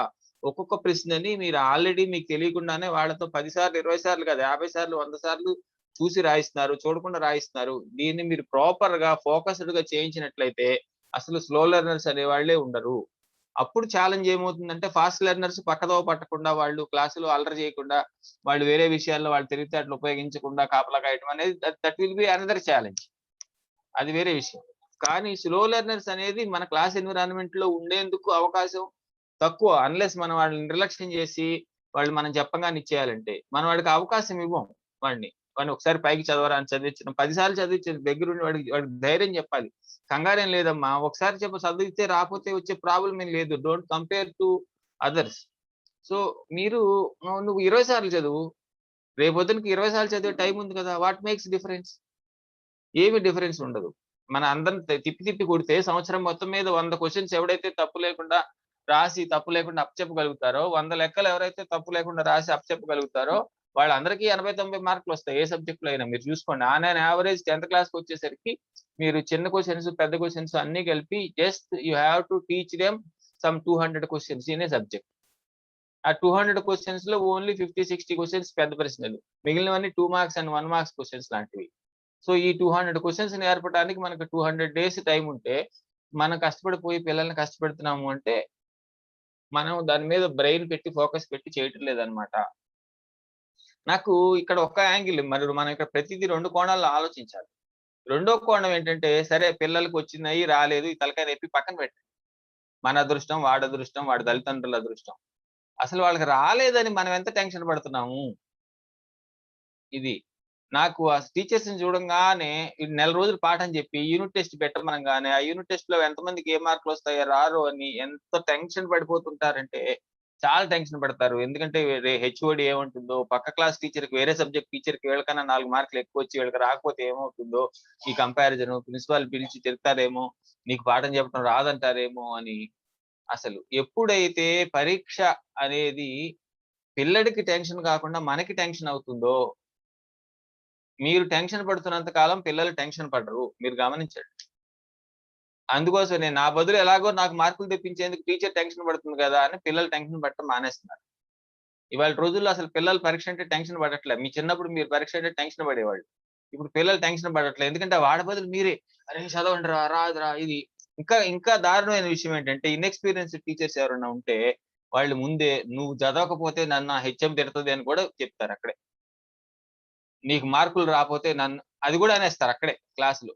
ఒక్కొక్క ప్రశ్నని మీరు ఆల్రెడీ మీకు తెలియకుండానే వాళ్ళతో 10 సార్లు, 20 సార్లు కాదు 50 సార్లు, 100 సార్లు చూసి రాయిస్తున్నారు. చూడకుండా రాయిస్తున్నారు. దీన్ని మీరు ప్రాపర్‌గా ఫోకస్డ్‌గా చేయించినట్లయితే అసలు స్లో లెర్నర్స్ అనేవాళ్ళే ఉండరు. అప్పుడు ఛాలెంజ్ ఏమవుతుందంటే ఫాస్ట్ లెర్నర్స్ పక్కదోవ పట్టకుండా వాళ్ళు క్లాసులో అల్లరి చేయకుండా, వాళ్ళు వేరే విషయాల్లో వాళ్ళ తెలివితేటలు ఉపయోగించకుండా కాపలా కాయటం అనేది that that will be another challenge. అది వేరే విషయం. కానీ స్లో లెర్నర్స్ అనేది మన క్లాస్ ఎన్విరాన్మెంట్‌లో ఉండేందుకు అవకాశం తక్కువ. అన్‌లెస్ మనం వాళ్ళని నిర్లక్ష్యం చేసి, వాళ్ళు మనం చెప్పంగానే ఇచ్చేయాలంటే. మనం వాడికి అవకాశం ఇవ్వం వాడిని. వాడిని ఒకసారి పైకి చదవరా అని చదివించడం. 10 సార్లు చదివించడం దగ్గరుండి వాడికి ధైర్యం చెప్పాలి. కంగారేం లేదమ్మా. ఒకసారి చదివితే రాకపోతే వచ్చే ప్రాబ్లమ్ ఏం లేదు. Don't compare to others. So, మీరు నువ్వు 20 సార్లు చదువు. రేపొద్దునకి 20 సార్లు చదివే టైం ఉంది కదా! What makes difference? ఏమి డిఫరెన్స్ ఉండదు. మన అందరిని తిప్పి తిప్పి కొడితే సంవత్సరం మొత్తం మీద 100 క్వెషన్స్ ఎవడైతే తప్పు లేకుండా రాసి, తప్పు లేకుండా అప్పచెప్పగలుగుతారో, 100 లెక్కలు ఎవరైతే తప్పు లేకుండా రాసి అప్పచెప్పగలుగుతారో, వాళ్ళందరికీ 80, 90 మార్కులొస్తాయి. ఏ సబ్జెక్ట్‌లో అయినా మీరు చూసుకోండి. ఆన్ అన్ యావరేజ్ 10థ్ క్లాస్‌కొచ్చేసరికి మీరు చిన్న క్వెషన్స్, పెద్ద క్వెషన్స్ అన్నీ కలిపి just you have to teach them some 200 questions in a subject. ఆ 200 క్వెషన్స్‌లో ఓన్లీ 50, 60 క్వెషన్స్ పెద్ద ప్రశ్నలు. మిగిలినవన్నీ 2 మార్క్స్ అండ్ 1 మార్క్స్ క్వెషన్స్ లాంటివి. సో, ఈ 200 క్వెషన్స్ నేర్పడానికి మనకు 200 డేస్ టైమ్ ఉంటే, మనం కష్టపడిపోయి పిల్లల్ని కష్టపెడుతున్నాము అంటే, మనం దాని మీద బ్రెయిన్ పెట్టి, ఫోకస్ పెట్టి చేయటం లేదనమాట. నాకు ఇక్కడ ఒక యాంగిల్ మరి మనం ఇక్కడ ప్రతిదీ 2 కోణాల్లో ఆలోచించాలి. రెండో కోణం ఏంటంటే, సరే పిల్లలకొచ్చినయి రాలేదు. ఈ తలకాయ నొప్పి పక్కన పెట్టండి. మన అదృష్టం, వాడి అదృష్టం, వాడి తల్లిదండ్రుల అదృష్టం. అసలు వాళ్ళకి రాలేదని మనం ఎంత టెన్షన్ పడుతున్నాము. ఇది. నాకు ఆ టీచర్స్‌ని చూడంగానే ఈ నెల రోజులు పాఠం చెప్పి యూనిట్ టెస్ట్ పెట్టమనంగానే, ఆ యూనిట్ టెస్ట్‌లో ఎంతమందికి ఏ మార్కులొస్తాయో, రారో అని ఎంత టెన్షన్ పడిపోతుంటారంటే, చాలా టెన్షన్ పడతారు. ఎందుకంటే హెచ్ఓడి ఏమంటుందో, పక్క క్లాస్ టీచర్‌కి వేరే సబ్జెక్ట్ టీచర్‌కి వీళ్ళకన్నా 4 మార్కులు ఎక్కువొచ్చి వీళ్ళకి రాకపోతే ఏమవుతుందో, ఈ కంపారిజను ప్రిన్సిపాల్ పిలిచి తిడతారేమో, నీకు పాఠం చెప్పడం రాదంటారేమో అని. అసలు ఎప్పుడైతే పరీక్ష అనేది పిల్లడికి టెన్షన్ కాకుండా మనకి టెన్షన్ అవుతుందో, మీరు టెన్షన్ పడుతున్నంత కాలం పిల్లలు టెన్షన్ పడరు. మీరు గమనించండి. అందుకోసమే నా బదులు ఎలాగో నాకు మార్కులు తెప్పించేందుకు టీచర్ టెన్షన్ పడుతుంది గదా! అని పిల్లలు టెన్షన్ పడటం మానేస్తున్నారు. ఇవాళ రోజుల్లో అసలు పిల్లలు పరీక్ష అంటే టెన్షన్ పడట్లే. మీ చిన్నప్పుడు మీరు పరీక్ష అంటే టెన్షన్ పడేవాళ్ళు. ఇప్పుడు పిల్లలు టెన్షన్ పడట్లే. ఎందుకంటే వాడి బదులు మీరే "అరేయ్! చదవండిరా, రాదురా" ఇది. ఇంకా దారుణమైన విషయం ఏంటంటే ఇన్‌ఎక్స్‌పీరియన్స్‌డ్ టీచర్స్ ఎవరైనా ఉంటే వాళ్ళు ముందే "నువ్వు చదవకపోతే నన్ను ఆ హెచ్ఎం తిడతది" అని కూడా చెప్తారు అక్కడే. "నీకు మార్కులు రాపోతే నన్ను" అది కూడా అనేస్తారు అక్కడే క్లాస్‌లో.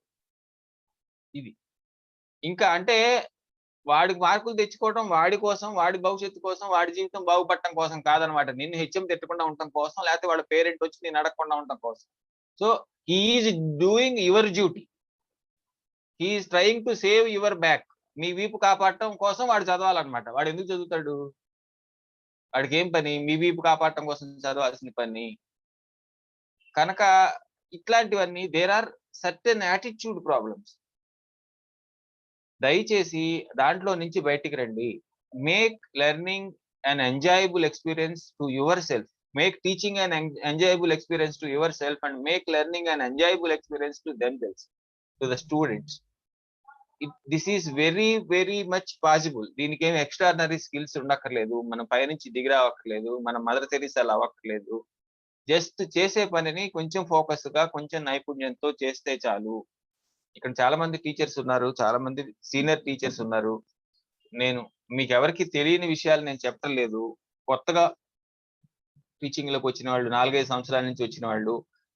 ఇది. ఇంకా అంటే వాడికి మార్కులు తెచ్చుకోవడం వాడి కోసం, వాడి భవిష్యత్తు కోసం, వాడి జీవితం బాగుపడటం కోసం కాదనమాట. నిన్ను హెచ్ఎం తిట్టకుండా ఉండటం కోసం, లేకపోతే వాళ్ళ పేరెంట్ వచ్చి నిన్ను అడగకుండా ఉండటం కోసం. So, he is doing your duty. He is trying to save your back. మీ వీపు కాపాడటం కోసం వాడు చదవాలన్నమాట. వాడెందుకు చదువుతాడు? వాడికేం పని? మీ వీపు కాపాడటం కోసం చదవాల్సిన పని. కనుక ఇట్లాంటివన్నీ there are certain attitude problems. దయచేసి దాంట్లో నుంచి బయటికి రండి. Make learning an enjoyable experience to yourself. Make teaching an enjoyable experience to yourself and make learning an enjoyable experience to themselves. To the students. This is very, very much possible. దీనికేమి extraordinary skills ఉండక్కర్లేదు. మనం పైనుంచి దిగి రావక్కర్లేదు. మనం mother తెరీసాలా అవ్వక్కర్లేదు. Just చేసే పనిని కొంచెం ఫోకస్‌గా, కొంచెం నైపుణ్యంతో చేస్తే చాలు. ఇక్కడ చాలా మంది టీచర్స్ ఉన్నారు. చాలా మంది సీనియర్ టీచర్స్ ఉన్నారు. నేను మీకెవరికీ తెలియని విషయాలు నేను చెప్పటం లేదు. కొత్తగా టీచింగ్‌లోకొచ్చిన వాళ్ళు 4, 5 సంవత్సరాల నుంచి వచ్చిన వాళ్ళు,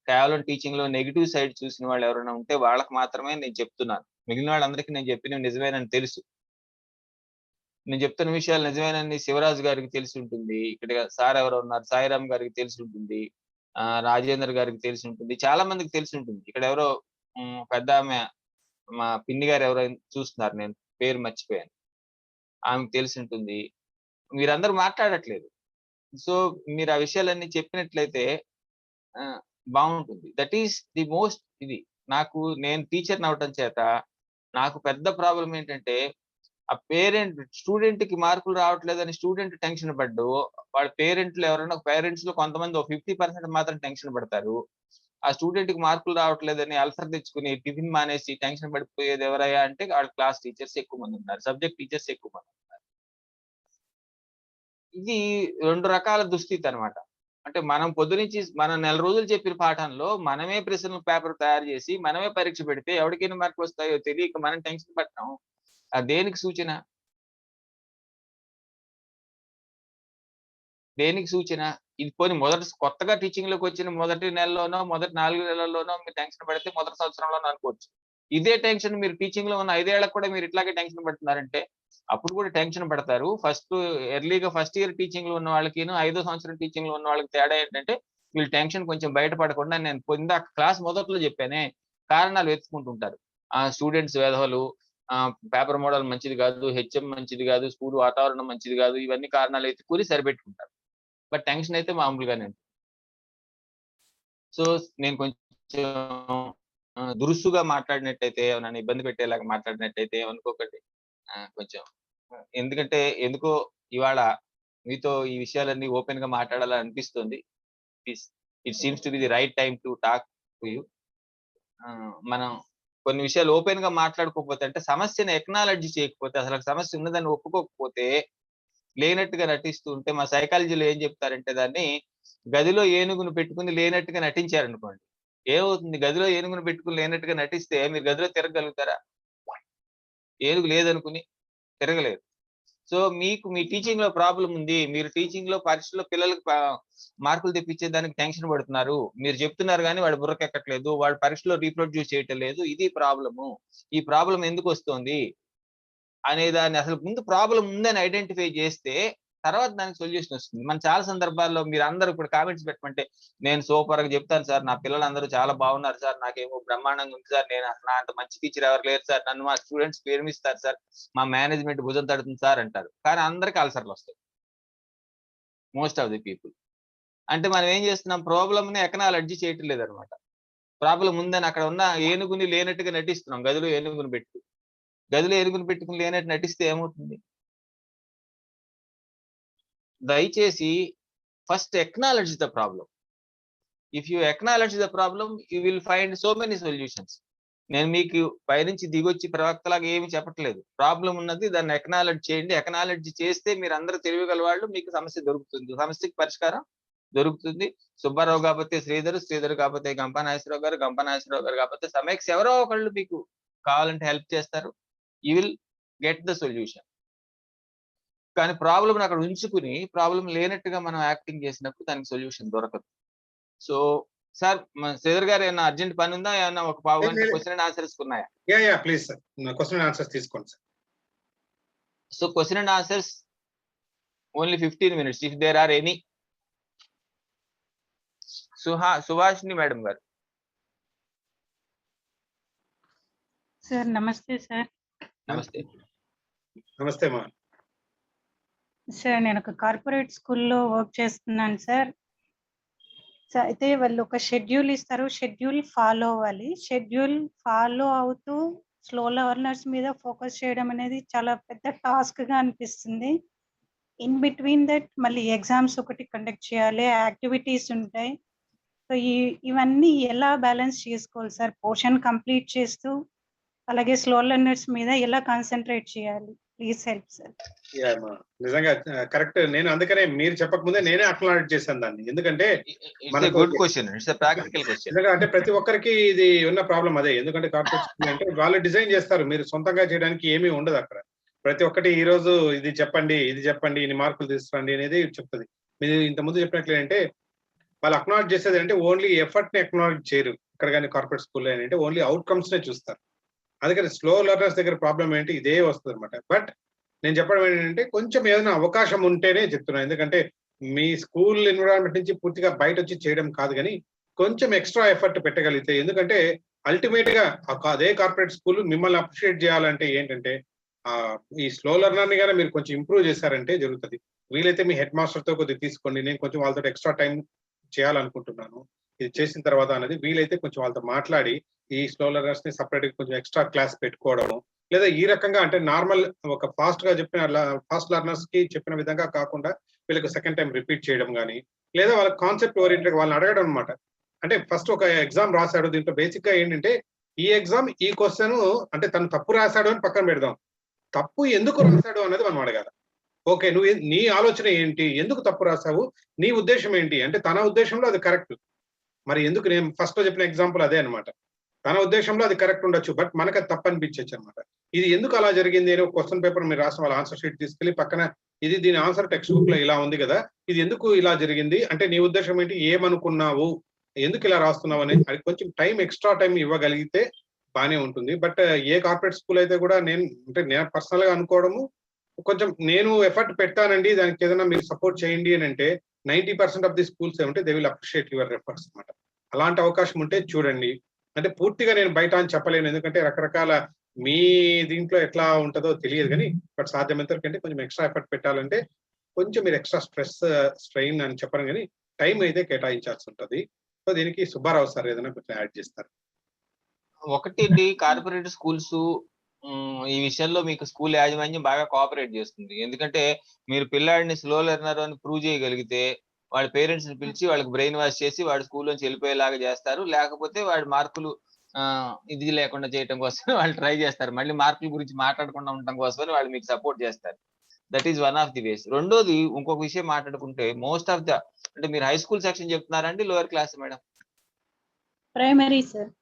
కేవలం టీచింగ్‌లో నెగెటివ్ సైడ్ చూసిన వాళ్ళు ఎవరైనా ఉంటే వాళ్ళకి మాత్రమే నేను చెప్తున్నాను. మిగిలిన వాళ్ళందరికీ నేను చెప్పినవి నిజమేనని తెలుసు. నేను చెప్తున్న విషయాలు నిజమేనని శివరాజు గారికి తెలిసుంటుంది. ఇక్కడ సార్ ఎవరో ఉన్నారు. సాయిరామ్ గారికి తెలిసుంటుంది. రాజేందర్ గారికి తెలిసుంటుంది. చాలా మందికి తెలిసుంటుంది. ఇక్కడ ఎవరో పెద్దామె మా పిన్ని గారు ఎవరో చూస్తున్నారు. నేను పేరు మర్చిపోయాను. ఆమెకు తెలిసుంటుంది. మీరందరూ మాట్లాడట్లేదు. సో, మీరు ఆ విషయాలన్నీ చెప్పినట్లయితే బావుంటుంది. దట్ ఈస్ ది మోస్ట్ ఇది. నేను టీచర్‌ని అవ్వటం చేత నాకు పెద్ద ప్రాబ్లమ్ ఏంటంటే, ఆ స్టూడెంట్‌కి మార్కులు రావట్లేదని స్టూడెంట్ టెన్షన్ పడ్డు. వాళ్ళ పేరెంట్స్‌లో కొంతమంది ఓ 50% మాత్రం టెన్షన్ పడతారు. ఆ స్టూడెంట్‌కి మార్కులు రావట్లేదని అల్సర్ తెచ్చుకొని టిఫిన్ మానేసి టెన్షన్ పడిపోయేది ఎవరయ్యా అంటే వాళ్ళ క్లాస్ టీచర్స్ ఎక్కువ మంది ఉన్నారు. సబ్జెక్ట్ టీచర్స్ ఎక్కువ మంది. ఇది 2 రకాల దుస్థితి అన్నమాట. అంటే మనం నెల రోజులు చెప్పిన పాఠంలో మనమే ప్రశ్నల పేపర్ తయారు చేసి, మనమే పరీక్ష పెడితే ఎవడికి ఎన్ని మార్కులొస్తాయో తెలియక మనం టెన్షన్ పడటం దేనికి సూచన? దేనికి సూచన? ఇది పోనీ కొత్తగా టీచింగ్‌లోకొచ్చిన మొదటి నెలలోనో, మొదటి 4 నెలల్లోనో మీరు టెన్షన్ పడితే మొదటి సంవత్సరంలోనో అనుకోవచ్చు. ఇదే టెన్షన్ మీరు టీచింగ్‌లో ఉన్న 5 ఏళ్ళకి కూడా మీరు ఇట్లాగే టెన్షన్ పడుతున్నారంటే, అప్పుడు కూడా టెన్షన్ పడతారు. ఫస్ట్ ఇయర్ టీచింగ్‌లో ఉన్న వాళ్ళకిను, ఐదో సంవత్సరం టీచింగ్‌లో ఉన్న వాళ్ళకి తేడా ఏంటంటే, వీళ్ళు టెన్షన్ కొంచెం బయట పడకుండా నేను ఇందాక క్లాస్ మొదట్లో చెప్పానే, కారణాలు వెతుక్కుంటుంటారు. స్టూడెంట్స్ వెధవలు, పేపర్ మోడల్ మంచిది కాదు, హెచ్ఎం మంచిది కాదు, స్కూల్ వాతావరణం మంచిది కాదు, ఇవన్నీ కారణాలు ఎతుక్కొని సరిపెట్టుకుంటారు. బట్ టెన్షన్ అయితే మామూలుగానే ఉంటుంది. సో నేను కొంచెం దురుసుగా మాట్లాడినట్టయితే, నన్ను ఇబ్బంది పెట్టేలాగా మాట్లాడినట్టయితే ఏమనుకోకండి. కొంచెం ఎందుకంటే ఎందుకో ఇవాళ మీతో ఈ విషయాలన్నీ ఓపెన్ గా మాట్లాడాలని అనిపిస్తుంది. It seems to be the right time to talk to you. మనం కొన్ని విషయాలు ఓపెన్ గా మాట్లాడుకోకపోతే, అంటే సమస్యను ఎక్నాలజీ చేయకపోతే, అసలు ఆ సమస్య ఉన్నదని ఒప్పుకోకపోతే, లేనట్టుగా నటిస్తూ ఉంటే, మా సైకాలజీలో ఏం చెప్తారంటే దాన్ని గదిలో ఏనుగును పెట్టుకుని లేనట్టుగా నటించారనుకోండి. ఏమవుతుంది? గదిలో ఏనుగును పెట్టుకుని లేనట్టుగా నటిస్తే మీరు గదిలో తిరగలుగుతారా? ఏనుగు లేదనుకుని తిరగలేరు. సో మీకు మీ టీచింగ్ లో ప్రాబ్లమ్ ఉంది. మీరు టీచింగ్ లో పరీక్షలో పిల్లలకి మార్కులు తెప్పించే దానికి టెన్షన్ పడుతున్నారు. మీరు చెప్తున్నారు కానీ వాడు బుర్రకెక్కట్లేదు. వాడు పరీక్షలో రీప్రొడ్యూస్ చేయటం లేదు. ఇది ప్రాబ్లము. ఈ ప్రాబ్లం ఎందుకు వస్తుంది అనే దాన్ని అసలు ముందు ప్రాబ్లం ఉందని ఐడెంటిఫై చేస్తే తర్వాత దానికి సొల్యూషన్ వస్తుంది. మన చాలా సందర్భాల్లో మీరు అందరూ ఇప్పుడు కామెంట్స్ పెట్టమంటే, నేను సూపర్ గా చెప్తాను సార్, నా పిల్లలందరూ చాలా బాగున్నారు సార్, నాకేమో బ్రహ్మాండంగా ఉంది సార్, నేను నా అంత మంచి టీచర్ ఎవరు లేరు సార్, నన్ను మా స్టూడెంట్స్ ప్రేమిస్తారు సార్, మా మేనేజ్మెంట్ భుజం తడుతుంది సార్ అంటారు. కానీ అందరికి అల్సర్లు వస్తాయి, మోస్ట్ ఆఫ్ ది పీపుల్. అంటే మనం ఏం చేస్తున్నాం? ప్రాబ్లమ్ ని ఎకనాలజీ చేయటం లేదనమాట. ప్రాబ్లం ఉందని అక్కడ ఉన్న ఏనుగుని లేనట్టుగా నటిస్తున్నాం. గదిలో ఏనుగుని పెట్టుకుని లేనట్టు నటిస్తే ఏమవుతుంది? దయచేసి first acknowledge the problem. If you acknowledge the problem, you will find so many solutions. నేను మీకు పైనుంచి దిగొచ్చి ప్రవక్తలాగా ఏమి చెప్పట్లేదు. ప్రాబ్లం ఉన్నది, దాన్ని ఎక్నాలజీ చేయండి. ఎక్నాలజీ చేస్తే మీరు అందరూ తెలియగల వాళ్ళు, మీకు సమస్య దొరుకుతుంది, సమస్యకి పరిష్కారం దొరుకుతుంది. సుబ్బారావు కాకపోతే శ్రీధర్ కాకపోతే గంపనాగేశ్వరరావు గారు కాకపోతే సమేక్స్, ఎవరో ఒకళ్ళు మీకు కావాలంటే హెల్ప్ చేస్తారు. You will get the solution. కానీ ప్రాబ్లం అక్కడ ఉంచుకుని ప్రాబ్లం లేనట్టుగా మనం యాక్టింగ్ చేసినప్పుడు దానికి సొల్యూషన్ దొరకదు. సో సార్, శ్రీధర్ గారు ఏమన్నా అర్జెంట్ పని ఉందా? ఏమన్నా ఒక పావు గంట క్వశ్చన్ అండ్ ఆన్సర్స్ ఉన్నాయా? Yeah please sir, question and answers తీసుకోండి sir. So question and answers only 15 minutes if there are any. Subhashini madam గారు. సార్ నమస్తే సార్. నమస్తే. నమస్తే మా. సార్ నేను ఒక కార్పొరేట్ స్కూల్లో వర్క్ చేస్తున్నాను సార్. అయితే వాళ్ళు ఒక షెడ్యూల్ ఇస్తారు, షెడ్యూల్ ఫాలో అవ్వాలి. షెడ్యూల్ ఫాలో అవుతూ స్లో లెర్నర్స్ మీద ఫోకస్ చేయడం అనేది చాలా పెద్ద టాస్క్ గా అనిపిస్తుంది. ఇన్ బిట్వీన్ దట్ మళ్ళీ ఎగ్జామ్స్ ఒకటి కండక్ట్ చేయాలి, యాక్టివిటీస్ ఉంటాయి. సో ఇవన్నీ ఎలా బ్యాలెన్స్ చేసుకోవాలి సార్? పోర్షన్ కంప్లీట్ చేస్తూ అలాగే స్లో లెర్నర్స్ మీద ఎలా కాన్సన్ట్రేట్ చేయాలి? Please help sir. నిజంగా కరెక్ట్. నేను అందుకనే మీరు చెప్పకముందే నేనే అక్నాలెడ్జ్ చేశాను దాన్ని. ఎందుకంటే good question, it's a practical question. అంటే ప్రతి ఒక్కరికి ఇది ఉన్న ప్రాబ్లం అదే. ఎందుకంటే కార్పొరేట్ స్కూల్ అంటే వాళ్ళు డిజైన్ చేస్తారు, మీరు సొంతంగా చేయడానికి ఏమీ ఉండదు అక్కడ. ప్రతి ఒక్కటి ఈ రోజు ఇది చెప్పండి, ఇన్ని మార్కులు తీసుకురండి అనేది చెప్తుంది. మీరు ఇంత ముందు చెప్పినట్లు అంటే వాళ్ళు అక్నాలెడ్జ్ చేసేది అంటే ఓన్లీ ఎఫర్ట్ ని అక్నాలెడ్జ్ చేయరు. ఇక్కడ కానీ కార్పొరేట్ స్కూల్లో ఏంటంటే ఓన్లీ అవుట్కమ్స్ నే చూస్తారు. అందుకని స్లో లెర్నర్స్ దగ్గర ప్రాబ్లం ఏంటి ఇదే వస్తుంది అనమాట. బట్ నేను చెప్పడం ఏంటంటే కొంచెం ఏదైనా అవకాశం ఉంటేనే చెప్తున్నాను. ఎందుకంటే మీ స్కూల్ ఎన్విరాన్మెంట్ నుంచి పూర్తిగా బయట వచ్చి చేయడం కాదు, కానీ కొంచెం ఎక్స్ట్రా ఎఫర్ట్ పెట్టగలిగితే, ఎందుకంటే అల్టిమేట్ గా అదే కార్పొరేట్ స్కూల్ మిమ్మల్ని అప్రిషియేట్ చేయాలంటే ఏంటంటే ఈ స్లో లెర్నర్ ని కానీ మీరు కొంచెం ఇంప్రూవ్ చేశారంటే జరుగుతుంది. వీలైతే మీ హెడ్ మాస్టర్ తో కొద్దిగా తీసుకోండి. నేను కొంచెం వాళ్ళతో ఎక్స్ట్రా టైం చేయాలనుకుంటున్నాను. ఇది చేసిన తర్వాత అనేది వీలైతే కొంచెం వాళ్ళతో మాట్లాడి ఈ స్లో లెర్నర్స్ ని సపరేట్ గా కొంచెం ఎక్స్ట్రా క్లాస్ పెట్టుకోవడము, లేదా ఈ రకంగా అంటే నార్మల్ ఒక ఫాస్ట్ లెర్నర్స్ కి చెప్పిన విధంగా కాకుండా వీళ్ళకి సెకండ్ టైం రిపీట్ చేయడం కానీ, లేదా వాళ్ళ కాన్సెప్ట్ ఓరియంటెడ్ వాళ్ళని అడగడం అనమాట. అంటే ఫస్ట్ ఒక ఎగ్జామ్ రాశాడు, దీంట్లో బేసిక్ గా ఏంటంటే ఈ ఎగ్జామ్ ఈ క్వశ్చన్ అంటే తను తప్పు రాశాడు అని పక్కన పెడదాం, తప్పు ఎందుకు రాశాడు అనేది మనం అడగాలి. ఓకే, నువ్వు నీ ఆలోచన ఏంటి, ఎందుకు తప్పు రాసావు, నీ ఉద్దేశం ఏంటి అంటే తన ఉద్దేశంలో అది కరెక్ట్. మరి ఎందుకు నేను ఫస్ట్ లో చెప్పిన ఎగ్జాంపుల్ అదే అనమాట. తన ఉద్దేశంలో అది కరెక్ట్ ఉండొచ్చు, బట్ మనకు అది తప్పు అనిపించచ్చు అనమాట. ఇది ఎందుకు అలా జరిగింది అని క్వశ్చన్ పేపర్ మీరు రాసిన వాళ్ళ ఆన్సర్ షీట్ తీసుకెళ్లి పక్కన ఇది దీని ఆన్సర్ టెక్స్ట్ బుక్ లో ఇలా ఉంది కదా, ఇది ఎందుకు ఇలా జరిగింది అంటే నీ ఉద్దేశం ఏంటి, ఏమనుకున్నావు, ఎందుకు ఇలా రాస్తున్నావు అనేది అది కొంచెం టైం ఎక్స్ట్రా టైం ఇవ్వగలిగితే బానే ఉంటుంది. బట్ ఏ కార్పొరేట్ స్కూల్ అయితే కూడా నేను పర్సనల్ గా అనుకోవడము, కొంచెం నేను ఎఫర్ట్ పెట్టానండి దానికి ఏదైనా మీరు సపోర్ట్ చేయండి అని అంటే 90% ఆఫ్ ది స్కూల్స్ ఏమంటే they will appreciate your efforts అనమాట. అలాంటి అవకాశం ఉంటే చూడండి. అంటే పూర్తిగా నేను బయట అని చెప్పలేను, ఎందుకంటే రకరకాల మీ దీంట్లో ఎట్లా ఉంటుందో తెలియదు, కానీ బట్ సాధ్యమైనంత కంటే కొంచెం ఎక్స్ట్రా ఎఫర్ట్ పెట్టాలంటే కొంచెం మీరు ఎక్స్ట్రా స్ట్రెయిన్ అని చెప్పను, కానీ టైం అయితే కేటాయించాల్సి ఉంటుంది. సో దీనికి సుబ్బారావు సార్ ఏదైనా కొంచెం యాడ్ చేస్తారు. ఒకటి కార్పొరేట్ స్కూల్స్ ఈ విషయంలో మీకు స్కూల్ యాజమాన్యం బాగా కోఆపరేట్ చేస్తుంది. ఎందుకంటే మీరు పిల్లాడిని స్లో లెర్నర్ అని ప్రూవ్ చేయగలిగితే వాళ్ళ పేరెంట్స్ ని పిలిచి వాళ్ళకి బ్రెయిన్ వాష్ చేసి వాడి స్కూల్ నుంచి వెళ్ళిపోయేలాగా చేస్తారు. లేకపోతే వాడి మార్కులు ఇది లేకుండా చేయడం కోసం వాళ్ళు ట్రై చేస్తారు. మళ్ళీ మార్కుల గురించి మాట్లాడకుండా ఉండటం కోసమని వాళ్ళు మీకు సపోర్ట్ చేస్తారు. That is one of the ways. రెండోది ఇంకొక విషయం మాట్లాడుకుంటే మోస్ట్ ఆఫ్ ద అంటే మీరు హై స్కూల్ సెక్షన్ చెప్తున్నారండి lower class madam? Primary sir.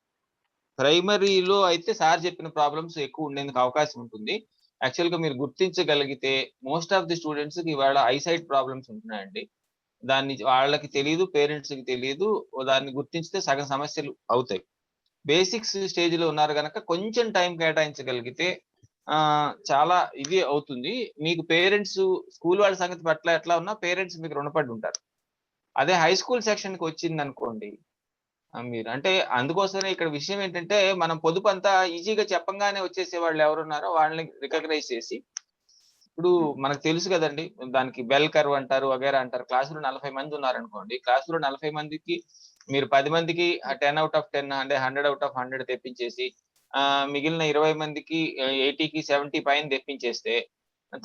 ప్రైమరీలో అయితే సార్ చెప్పిన ప్రాబ్లమ్స్ ఎక్కువ ఉండేందుకు అవకాశం ఉంటుంది. యాక్చువల్ గా మీరు గుర్తించగలిగితే మోస్ట్ ఆఫ్ ది స్టూడెంట్స్ కి ఇవాళ ఐసైట్ ప్రాబ్లమ్స్ ఉంటున్నాయండి. దాన్ని వాళ్ళకి తెలియదు, పేరెంట్స్ కి తెలియదు. దాన్ని గుర్తించితే సగం సమస్యలు అవుతాయి. బేసిక్స్ స్టేజ్ లో ఉన్నారు కనుక కొంచెం టైం కేటాయించగలిగితే చాలా ఇది అవుతుంది. మీకు పేరెంట్స్ స్కూల్ వాళ్ళ సంగతి పట్ల ఎట్లా ఉన్నా పేరెంట్స్ మీకు రుణపడి ఉంటారు. అదే హై స్కూల్ సెక్షన్ కి వచ్చింది అనుకోండి మీరు అంటే అందుకోసమే ఇక్కడ విషయం ఏంటంటే మనం పొదుపు అంతా ఈజీగా చెప్పంగానే వచ్చేసే వాళ్ళు ఎవరున్నారో వాళ్ళని రికగ్నైజ్ చేసి ఇప్పుడు మనకు తెలుసు కదండి దానికి బెల్ కర్వ్ అంటారు వగేరా అంటారు. క్లాసులో 40 మంది ఉన్నారనుకోండి, క్లాసులో 40 మందికి మీరు 10 మందికి 10 out of 10 అంటే 100 out of 100 తెప్పించేసి మిగిలిన 20 మందికి 80కి 70 పైన తెప్పించేస్తే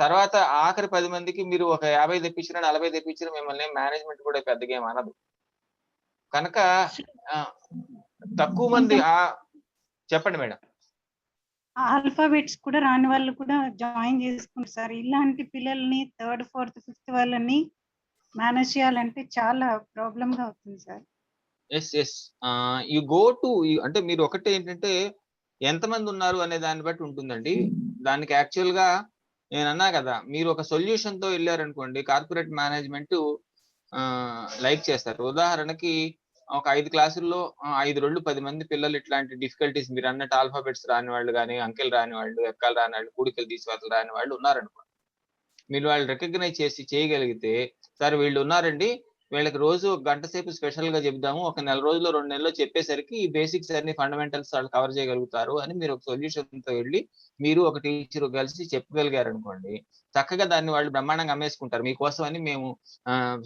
తర్వాత ఆఖరి 10 మందికి మీరు ఒక 50 తెప్పించినా 40 తెప్పించినా మిమ్మల్ని మేనేజ్మెంట్ కూడా పెద్దగా ఏం అనదు. కనుక తక్కువ మంది చెప్పండి మేడం. ఆల్ఫాబెట్స్ కూడా రాని వాళ్ళు కూడా జాయిన్ చేసుకుంటారు సార్. ఇలాంటి పిల్లల్ని 3rd, 4th, 5th వాళ్ళని మేనేజ్ చేయాలంటే చాలా ప్రాబ్లమ్ గా అవుతుంది sir. As you go to అంటే మీరు ఒకటే ఏంటంటే ఎంతమంది ఉన్నారు అనే దాన్ని బట్టి ఉంటుందండి. దానికి యాక్చువల్ గా నేను అన్నా కదా మీరు ఒక సొల్యూషన్ తో వెళ్ళారనుకోండి కార్పొరేట్ మేనేజ్మెంట్ లైక్ చేస్తారు. ఉదాహరణకి ఒక 5 క్లాసుల్లో 5 2 10 మంది పిల్లలు ఇట్లాంటి డిఫికల్టీస్ మీరు అన్నట్టు ఆల్ఫాబెట్స్ రాని వాళ్ళు కానీ అంకెలు రాని వాళ్ళు ఎక్కలు రాని వాళ్ళు కూడికలు తీసివేతలు రాని వాళ్ళు ఉన్నారనుకోండి, మీరు వాళ్ళు రికగ్నైజ్ చేసి చేయగలిగితే సార్ వీళ్ళు ఉన్నారండి వీళ్ళకి రోజు ఒక గంట సేపు స్పెషల్ గా చెప్దాము, ఒక నెల రోజుల్లో 2 నెలల్లో చెప్పేసరికి ఈ బేసిక్స్ అన్ని ఫండమెంటల్స్ వాళ్ళు కవర్ చేయగలుగుతారు అని మీరు ఒక సొల్యూషన్ తో వెళ్ళి మీరు ఒక టీచర్ కలిసి చెప్పగలిగారు అనుకోండి, చక్కగా దాన్ని వాళ్ళు బ్రహ్మాండంగా అమ్మేసుకుంటారు. మీకోసం అని మేము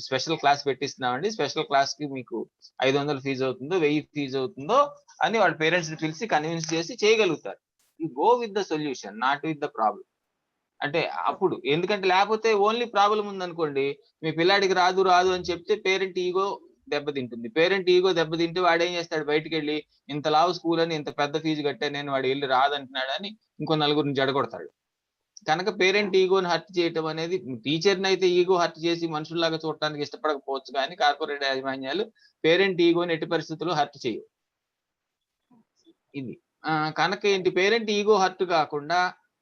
స్పెషల్ క్లాస్ పెట్టిస్తున్నామండి, స్పెషల్ క్లాస్ కి మీకు 500 ఫీజు అవుతుందో 1000 ఫీజు అవుతుందో అని వాళ్ళ పేరెంట్స్ ని పిలిచి కన్విన్స్ చేసి చేయగలుగుతారు. You go with the solution not with the problem. అంటే అప్పుడు ఎందుకంటే లేకపోతే ఓన్లీ ప్రాబ్లం ఉందనుకోండి మీ పిల్లాడికి రాదు అని చెప్తే పేరెంట్ ఈగో దెబ్బతింటుంది. పేరెంట్ ఈగో దెబ్బతింటే వాడు ఏం చేస్తాడు, బయటకు వెళ్ళి ఇంత లావు స్కూల్ అని ఇంత పెద్ద ఫీజు కట్టాను నేను వాడు వెళ్ళి రాదంటున్నాడు అని ఇంకో నలుగురిని జడగొడతాడు. కనుక పేరెంట్ ఈగోని హర్ట్ చేయటం అనేది టీచర్ని అయితే ఈగో హర్ట్ చేసి మనుషుల్లాగా చూడటానికి ఇష్టపడకపోవచ్చు కానీ కార్పొరేట్ యాజమాన్యాలు పేరెంట్ ఈగోని ఎట్టి పరిస్థితుల్లో హర్ట్ చేయవు. ఇది కనుక ఏంటి పేరెంట్ ఈగో హర్ట్ కాకుండా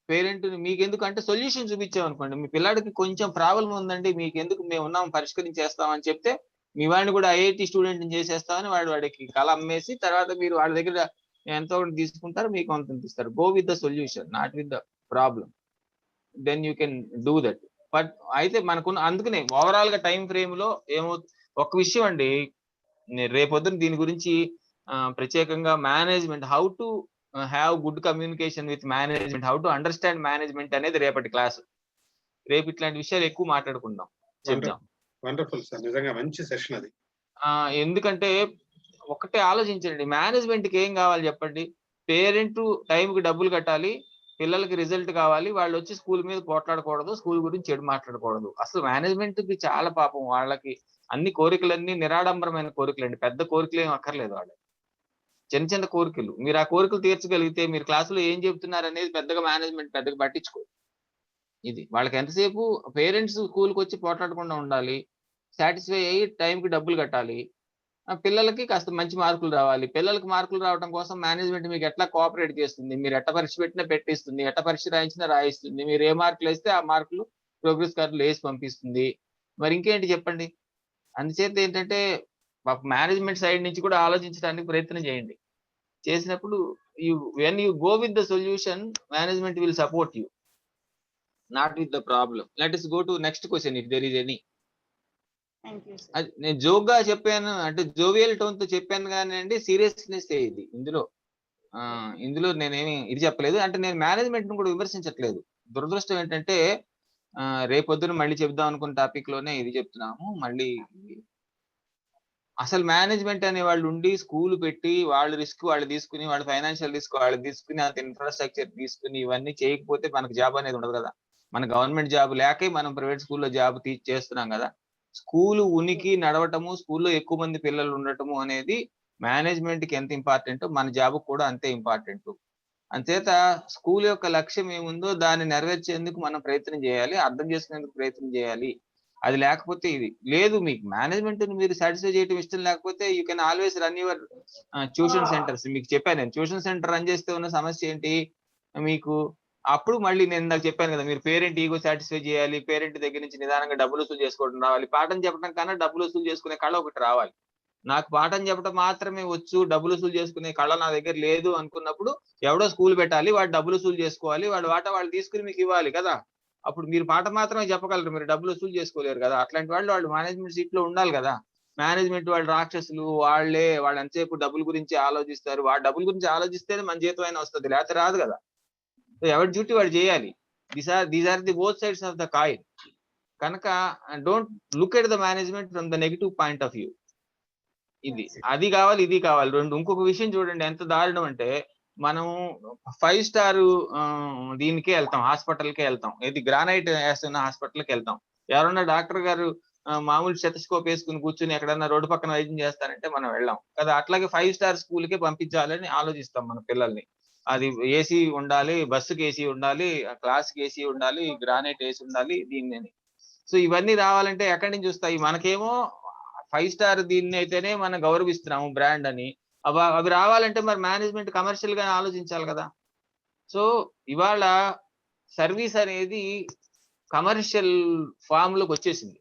పేరెంట్ మీకెందుకు అంటే సొల్యూషన్ చూపించామనుకోండి, మీ పిల్లాడికి కొంచెం ప్రాబ్లం ఉందండి మీకెందుకు మేము ఉన్నాం పరిష్కరించేస్తామని చెప్తే మీ వాడిని కూడా ఐఐటి స్టూడెంట్ చేసేస్తామని వాడికి కళ అమ్మేసి తర్వాత మీరు వాడి దగ్గర ఎంతో తీసుకుంటారు మీకు అంత ఇస్తారు. Go with the solution not with the problem, then you can do that. But అయితే మనకున్న అందుకనే ఓవరాల్ గా టైం ఫ్రేమ్ లో ఒక విషయం అండి రేపొద్దున దీని గురించి ప్రత్యేకంగా management how to have good communication with management, how to understand management అనేది రేపటి క్లాస్. రేపు ఇట్లాంటి విషయాలు ఎక్కువ మాట్లాడుకుందాం చెప్దాం. వండర్ఫుల్ సార్, నిజంగా మంచి సెషన్ అది. ఎందుకంటే ఒకటే ఆలోచించండి, మేనేజ్మెంట్ కి ఏం కావాలి చెప్పండి, పేరెంట్ టైంకి డబ్బులు కట్టాలి, పిల్లలకి రిజల్ట్ కావాలి, వాళ్ళు వచ్చి స్కూల్ మీద పోట్లాడకూడదు, స్కూల్ గురించి చెడు మాట్లాడకూడదు. అసలు మేనేజ్మెంట్ కి చాలా పాపం వాళ్ళకి అన్ని కోరికలన్నీ నిరాడంబరమైన కోరికలు అండి, పెద్ద కోరికలు ఏం అక్కర్లేదు వాళ్ళకి, చిన్న కోరికలు. మీరు ఆ కోరికలు తీర్చగలిగితే మీరు క్లాసులో ఏం చెప్తున్నారు అనేది పెద్దగా మేనేజ్మెంట్ పెద్దగా పట్టించుకోదు. ఇది వాళ్ళకి ఎంతసేపు పేరెంట్స్ స్కూల్కి వచ్చి పోట్లాడకుండా ఉండాలి, సాటిస్ఫై అయ్యి టైంకి డబ్బులు కట్టాలి, పిల్లలకి కాస్త మంచి మార్కులు రావాలి. పిల్లలకి మార్కులు రావడం కోసం మేనేజ్మెంట్ మీకు ఎట్లా కోఆపరేట్ చేస్తుంది, మీరు ఎట్ట పరీక్ష పెట్టినా పెట్టిస్తుంది, ఎట్ట పరీక్ష రాయించినా రాయిస్తుంది, మీరు ఏ మార్కులు వేస్తే ఆ మార్కులు ప్రోగ్రెస్ కార్డులు వేసి పంపిస్తుంది. మరి ఇంకేంటి చెప్పండి. అందుచేత ఏంటంటే మేనేజ్మెంట్ సైడ్ నుంచి కూడా ఆలోచించడానికి ప్రయత్నం చేయండి. చేసినప్పుడు when you go with the solution management will support you, not with the problem. Let us go to next question if there is any. నేను జోక్గా చెప్పాను అంటే జోవియల్ టోన్ తో చెప్పాను కానీ అండి సీరియస్నెస్ ఇది ఇందులో నేనేమి ఇది చెప్పలేదు. అంటే నేను మేనేజ్మెంట్ ను కూడా విమర్శించట్లేదు. దురదృష్టం ఏంటంటే రేపొద్దున మళ్ళీ చెప్దాం అనుకున్న టాపిక్ లోనే ఇది చెప్తున్నాము. మళ్ళీ అసలు మేనేజ్మెంట్ అనే వాళ్ళు ఉండి స్కూల్ పెట్టి వాళ్ళు రిస్క్ వాళ్ళు తీసుకుని, వాళ్ళు ఫైనాన్షియల్ రిస్క్ వాళ్ళు తీసుకుని, అంత ఇన్ఫ్రాస్ట్రక్చర్ తీసుకుని ఇవన్నీ చేయకపోతే మనకు జాబ్ అనేది ఉండదు కదా. మన గవర్నమెంట్ జాబ్ లేకే మనం ప్రైవేట్ స్కూల్లో జాబ్ చేస్తున్నాం కదా. స్కూల్ ఉనికి నడవటము, స్కూల్లో ఎక్కువ మంది పిల్లలు ఉండటము అనేది మేనేజ్మెంట్ కి ఎంత ఇంపార్టెంట్, మన జాబ్ కూడా అంతే ఇంపార్టెంట్. అంచేత స్కూల్ యొక్క లక్ష్యం ఏముందో దాన్ని నెరవేర్చేందుకు మనం ప్రయత్నం చేయాలి, అర్థం చేసుకునేందుకు ప్రయత్నం చేయాలి. అది లేకపోతే ఇది లేదు. మీకు మేనేజ్మెంట్ మీరు సాటిస్ఫై చేయడం ఇష్టం లేకపోతే you can always run your tuition centres. మీకు చెప్పాను నేను, ట్యూషన్ సెంటర్ రన్ చేస్తే ఉన్న సమస్య ఏంటి మీకు, అప్పుడు మళ్ళీ నేను ఇందాక చెప్పాను కదా, మీరు పేరెంట్ ఈగో సాటిస్ఫై చేయాలి, పేరెంట్ దగ్గర నుంచి నిదానంగా డబ్బులు వసూలు చేసుకోవడం రావాలి. పాఠం చెప్పడం కన్నా డబ్బులు వసూలు చేసుకునే కళ ఒకటి రావాలి. నాకు పాఠం చెప్పడం మాత్రమే వచ్చు, డబ్బులు వసూలు చేసుకునే కళ నా దగ్గర లేదు అనుకున్నప్పుడు ఎవడో స్కూల్ పెట్టాలి, వాడు డబ్బులు వసూలు చేసుకోవాలి, వాడు వాటా వాళ్ళు తీసుకుని మీకు ఇవ్వాలి కదా. అప్పుడు మీరు పాఠం మాత్రమే చెప్పగలరు, మీరు డబ్బులు వసూలు చేసుకోలేరు కదా. అట్లాంటి వాళ్ళు మేనేజ్మెంట్ సీట్ లో ఉండాలి కదా. మేనేజ్మెంట్ వాళ్ళు రాక్షసులు, వాళ్ళు ఎంతసేపు డబ్బుల గురించి ఆలోచిస్తారు. వాడు డబ్బుల గురించి ఆలోచిస్తేనే మన జీతం అయినా వస్తుంది, లేకపోతే రాదు కదా. సో ఎవరి డ్యూటీ వాడు చేయాలి. These are the both sides of the coin. కనుక don't look at the management from the negative point of view. ఇది అది కావాలి, ఇది కావాలి రెండు. ఇంకొక విషయం చూడండి ఎంత దారుణం అంటే, మనం 5 స్టార్ దీనికే వెళ్తాం, హాస్పిటల్కే వెళ్తాం, ఇది గ్రానైట్ వేస్తున్న హాస్పిటల్కి వెళ్తాం. ఎవరన్నా డాక్టర్ గారు మామూలు స్టెతస్కోప్ వేసుకుని కూర్చుని ఎక్కడన్నా రోడ్డు పక్కన వైద్యం చేస్తారంటే మనం వెళ్ళాం కదా. అట్లాగే 5 స్టార్ స్కూల్కే పంపించాలని ఆలోచిస్తాం మన పిల్లల్ని. అది ఏసీ ఉండాలి, బస్సుకి ఏసీ ఉండాలి, క్లాస్కి ఏసీ ఉండాలి, గ్రానైట్ ఏసీ ఉండాలి దీన్ని. సో ఇవన్నీ రావాలంటే ఎక్కడి నుంచి వస్తాయి? మనకేమో 5 స్టార్ దీన్ని అయితేనే మనం గౌరవిస్తున్నాము బ్రాండ్ అని. అవి రావాలంటే మరి మేనేజ్మెంట్ కమర్షియల్ గా ఆలోచించాలి కదా. సో ఇవాళ సర్వీస్ అనేది కమర్షియల్ ఫామ్ లోకి వచ్చేసింది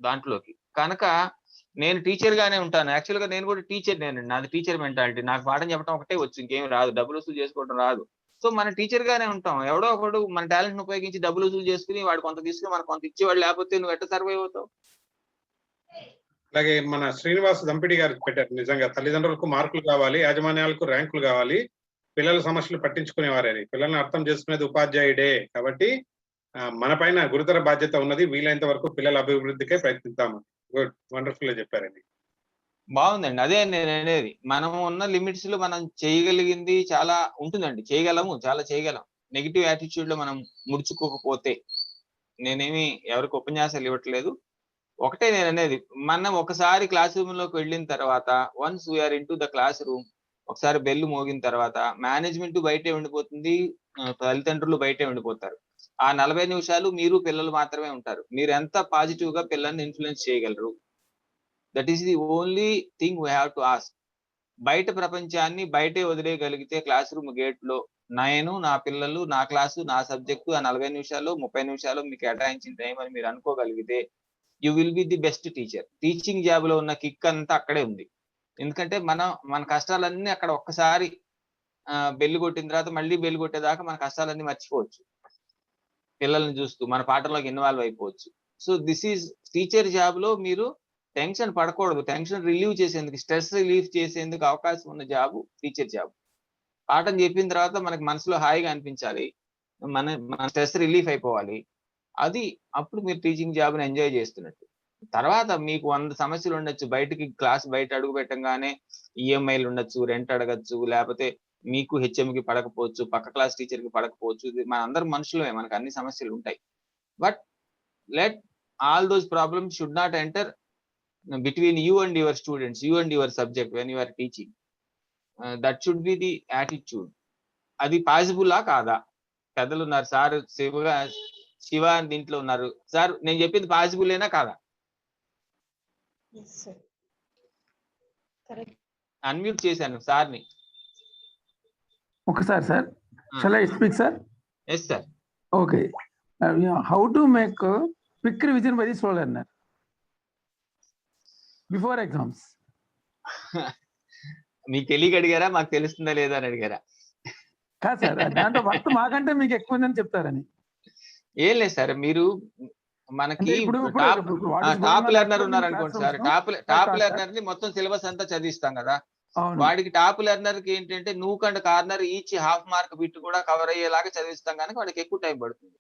దాంట్లోకి. కనుక నేను టీచర్ గానే ఉంటాను. యాక్చువల్ గా నేను కూడా టీచర్ నేనండి, నాది టీచర్ మెంటాలిటీ. నాకు పాఠం చెప్పడం ఒకటే వచ్చు, ఇంకేం రాదు, డబ్బులు వసూలు చేసుకోవడం రాదు. సో మన టీచర్ గానే ఉంటాం. ఎవడో ఒకడు మన టాలెంట్ ను ఉపయోగించి డబ్బులు వసూలు చేసుకుని వాడు కొంత తీసుకుని మనకు కొంత ఇచ్చేవాడు, లేకపోతే నువ్వు ఎట్లా సర్వైవ్ అవుతావు? అలాగే మన శ్రీనివాస్ దంపిడి గారు పెట్టారు, నిజంగా తల్లిదండ్రులకు మార్కులు కావాలి, యాజమాన్యాలకు ర్యాంకులు కావాలి, పిల్లల సమస్యలు పట్టించుకునేవారే, పిల్లల్ని అర్థం చేసుకునేది ఉపాధ్యాయుడే. కాబట్టి మన పైన గురుతర బాధ్యత ఉన్నది, వీలైనంత వరకు పిల్లల అభివృద్ధికే ప్రయత్నిద్దాము. గుడ్, వండర్ఫుల్ గా చెప్పారండి. బాగుందండి. అదే నేను అనేది, మనం ఉన్న లిమిట్స్ లో మనం చేయగలిగింది చాలా ఉంటుందండి, చేయగలము, చాలా చేయగలం. నెగిటివ్ యాటిట్యూడ్ లో మనం ముడుచుకోకపోతే. నేనేమి ఎవరికి ఉపన్యాసాలు ఇవ్వట్లేదు, ఒకటే నేను అనేది, మనం ఒకసారి క్లాస్ రూమ్ లోకి వెళ్ళిన తర్వాత, once we're into the classroom, ఒకసారి బెల్ మోగిన తర్వాత మేనేజ్మెంట్ బయటే ఉండిపోతుంది, తల్లిదండ్రులు బయటే ఉండిపోతారు. ఆ 40 నిమిషాలు మీరు పిల్లలు మాత్రమే ఉంటారు. మీరు ఎంత పాజిటివ్ గా పిల్లల్ని ఇన్ఫ్లుయెన్స్ చేయగలరు? That is the only thing we have to ask. బయట ప్రపంచాన్ని బయటే వదిలేయగలిగితే క్లాస్ రూమ్ గేట్ లో నేను, నా పిల్లలు, నా క్లాసు, నా సబ్జెక్టు, ఆ 40 నిమిషాలు 30 నిమిషాలు మీకు కేటాయించిన టైం అని మీరు అనుకోగలిగితే you will be the best teacher. Teaching job లో ఉన్న కిక్ అంతా అక్కడే ఉంది. ఎందుకంటే మన కష్టాలన్నీ అక్కడ ఒక్కసారి బెల్లు కొట్టిన తర్వాత మళ్ళీ బెల్లు కొట్టేదాకా మన కష్టాలన్నీ మర్చిపోవచ్చు, పిల్లల్ని చూస్తూ మన పాఠంలోకి ఇన్వాల్వ్ అయిపోవచ్చు. So this is teacher job లో మీరు టెన్షన్ పడకూడదు. టెన్షన్ రిలీవ్ చేసేందుకు, స్ట్రెస్ రిలీఫ్ చేసేందుకు అవకాశం ఉన్న జాబ్ టీచర్ జాబ్. పాఠం చెప్పిన తర్వాత మనకి మనసులో హాయిగా అనిపించాలి, మన స్ట్రెస్ రిలీఫ్ అయిపోవాలి. అది అప్పుడు మీరు టీచింగ్ జాబ్ ని ఎంజాయ్ చేస్తున్నట్టు. తర్వాత మీకు 100 సమస్యలు ఉండొచ్చు, బయటకి క్లాస్ బయట అడుగు పెట్టంగానే ఈఎంఐలు ఉండొచ్చు, రెంట్ అడగచ్చు, లేకపోతే మీకు హెచ్ఎంకి పడకపోవచ్చు, పక్క క్లాస్ టీచర్ కి పడకపోవచ్చు. మన అందరం మనుషులమే, మనకు అన్ని సమస్యలు ఉంటాయి. But let all those problems should not enter between you and your students, you and your subject when you are teaching. That should be the attitude. అది పాసిబుల్ కాదా? పెద్దలు ఉన్నారు సార్, శివ అని దీంట్లో ఉన్నారు సార్, నేను చెప్పింది పాసిబుల్ ఏనా కాదా? అన్మ్యూట్ చేశాను సార్ని. ఒకసారి sir, shall I speak sir? Yes sir. Okay. How to make quick revision by the slow learner before exams? మీకు తెలియక అడిగారా, మాకు తెలుస్తుందా లేదా అని అడిగారా? కాదు సార్, దాంట్లో వర్క్ మాకంటే మీకు ఎక్కువ ఉందని చెప్తారని. ఏం లేదు సార్, మీరు మనకి టాప్ లెర్నర్ ఉన్నారు అనుకోండి సార్, టాప్ లెర్నర్ ని మొత్తం సిలబస్ అంతా చదివిస్తాం కదా. వాడికి టాప్ లెర్నర్ కి ఏంటంటే nook and corner each half mark bit కూడా కవర్ అయ్యేలాగా చదివిస్తాం, కానీ వాడికి ఎక్కువ టైం పడుతుంది.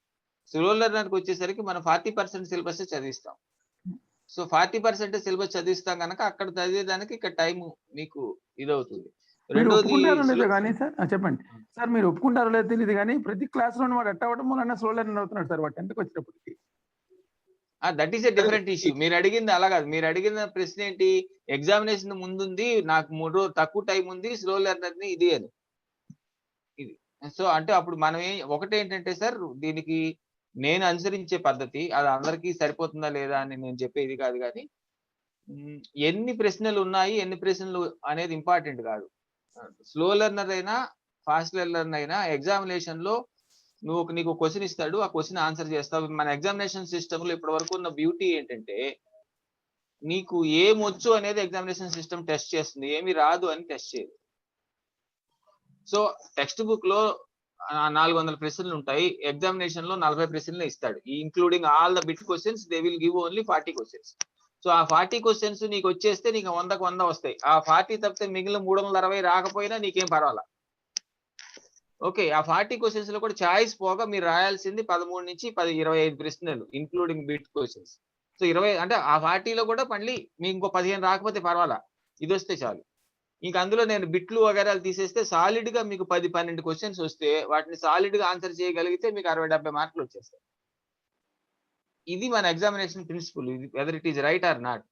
స్లో లెర్నర్ కి వచ్చేసరికి మనం 40% సిలబస్ చదివిస్తాం. సో 40% సిలబస్ చదివిస్తాం కనుక అక్కడ చదివేదానికి ఇక్కడ టైం మీకు ఇదవుతుంది. మీరు రెండోది ఒప్పుకుంటారో లేదో కానీ సార్ చెప్పండి సార్, మీరు ఒప్పుకుంటారో లేదో తెలియదు కానీ ప్రతి క్లాస్ లో వాడు అట్ట అవ్వడం వల్ల స్లో లెర్నర్ అవుతున్నాడు సార్ వాడు 10th వచ్చేటప్పటికి. That is a different issue. మీరు అడిగింది అలా కాదు. మీరు అడిగిన ప్రశ్న ఏంటి, ఎగ్జామినేషన్ ముందుంది, నాకు 3 రోజులు తక్కువ టైం ఉంది, స్లో లెర్నర్ ని ఇది అని. ఇది సో అంటే అప్పుడు మనం ఒకటేంటంటే సార్, దీనికి నేను అనుసరించే పద్ధతి అది అందరికీ సరిపోతుందా లేదా అని నేను చెప్పేది కాదు, కానీ ఎన్ని ప్రశ్నలు ఉన్నాయి ఎన్ని ప్రశ్నలు అనేది ఇంపార్టెంట్ కాదు. స్లో లెర్నర్ అయినా ఫాస్ట్ లెర్నర్ అయినా ఎగ్జామినేషన్ లో నీకు క్వశ్చన్ ఇస్తాడు, ఆ క్వశ్చన్ ఆన్సర్ చేస్తావు. మన ఎగ్జామినేషన్ సిస్టమ్ లో ఇప్పటి వరకు ఉన్న బ్యూటీ ఏంటంటే, నీకు ఏమొచ్చు అనేది ఎగ్జామినేషన్ సిస్టమ్ టెస్ట్ చేస్తుంది, ఏమి రాదు అని టెస్ట్ చేయదు. సో టెక్స్ట్ బుక్ లో 400 ప్రశ్నలు ఉంటాయి, ఎగ్జామినేషన్ లో 40 ప్రశ్నలు ఇస్తాడు, including all the bit questions. They will give only 40 questions. So ఆ 40 క్వశ్చన్స్ నీకు వచ్చేస్తే నీకు 100కు 100 వస్తాయి. ఆ 40 తప్పితే మిగిలిన 360 రాకపోయినా నీకేం పర్వాలా. ఓకే, ఆ 40 క్వశ్చన్స్ లో కూడా చాయిస్ పోగా మీరు రాయాల్సింది 13 నుంచి 25 ప్రశ్నలు ఇంక్లూడింగ్ బిట్ క్వశ్చన్స్. సో 20 అంటే ఆ 40లో కూడా మళ్ళీ మీకు ఇంకో 15 రాకపోతే పర్వాలా, ఇది వస్తే చాలు. ఇంక అందులో నేను బిట్లు వగేరాలు తీసేస్తే సాలిడ్ గా మీకు 10-12 క్వశ్చన్స్ వస్తే వాటిని సాలిడ్ గా ఆన్సర్ చేయగలిగితే మీకు 60-70 మార్కులు వచ్చేస్తాయి. ఇది మన examination principle, whether it is right or not.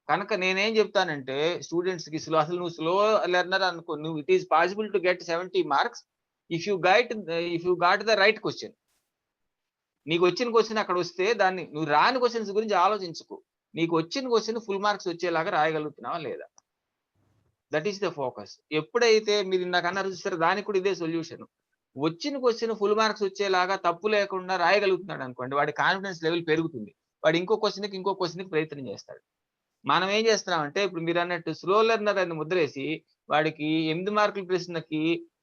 కనుక నేనేం చెప్తానంటే స్టూడెంట్స్ కి, అసలు నువ్వు స్లో లెర్నర్ అనుకో, నువ్వు it is possible to get 70 marks if you got the right question. నీకు వచ్చిన క్వశ్చన్ అక్కడ వస్తే దాన్ని, నువ్వు రాని క్వశ్చన్స్ గురించి ఆలోచించుకో, నీకు వచ్చిన క్వశ్చన్ ఫుల్ మార్క్స్ వచ్చేలాగా రాయగలుగుతున్నావా లేదా, దట్ ఈస్ ద ఫోకస్. ఎప్పుడైతే మీరు ఇందాక అన్నారు చూస్తారు, దానికి కూడా ఇదే సొల్యూషన్. వచ్చిన క్వశ్చన్ ఫుల్ మార్క్స్ వచ్చేలాగా తప్పు లేకుండా రాయగలుగుతున్నాడు అనుకోండి, వాడి కాన్ఫిడెన్స్ లెవెల్ పెరుగుతుంది, వాడు ఇంకో క్వశ్చన్కి ప్రయత్నం చేస్తాడు. మనం ఏం చేస్తున్నామంటే ఇప్పుడు మీరు అన్నట్టు స్లో లెర్నర్ అని ముద్రేసి వాడికి 8 మార్కుల ప్రశ్నకి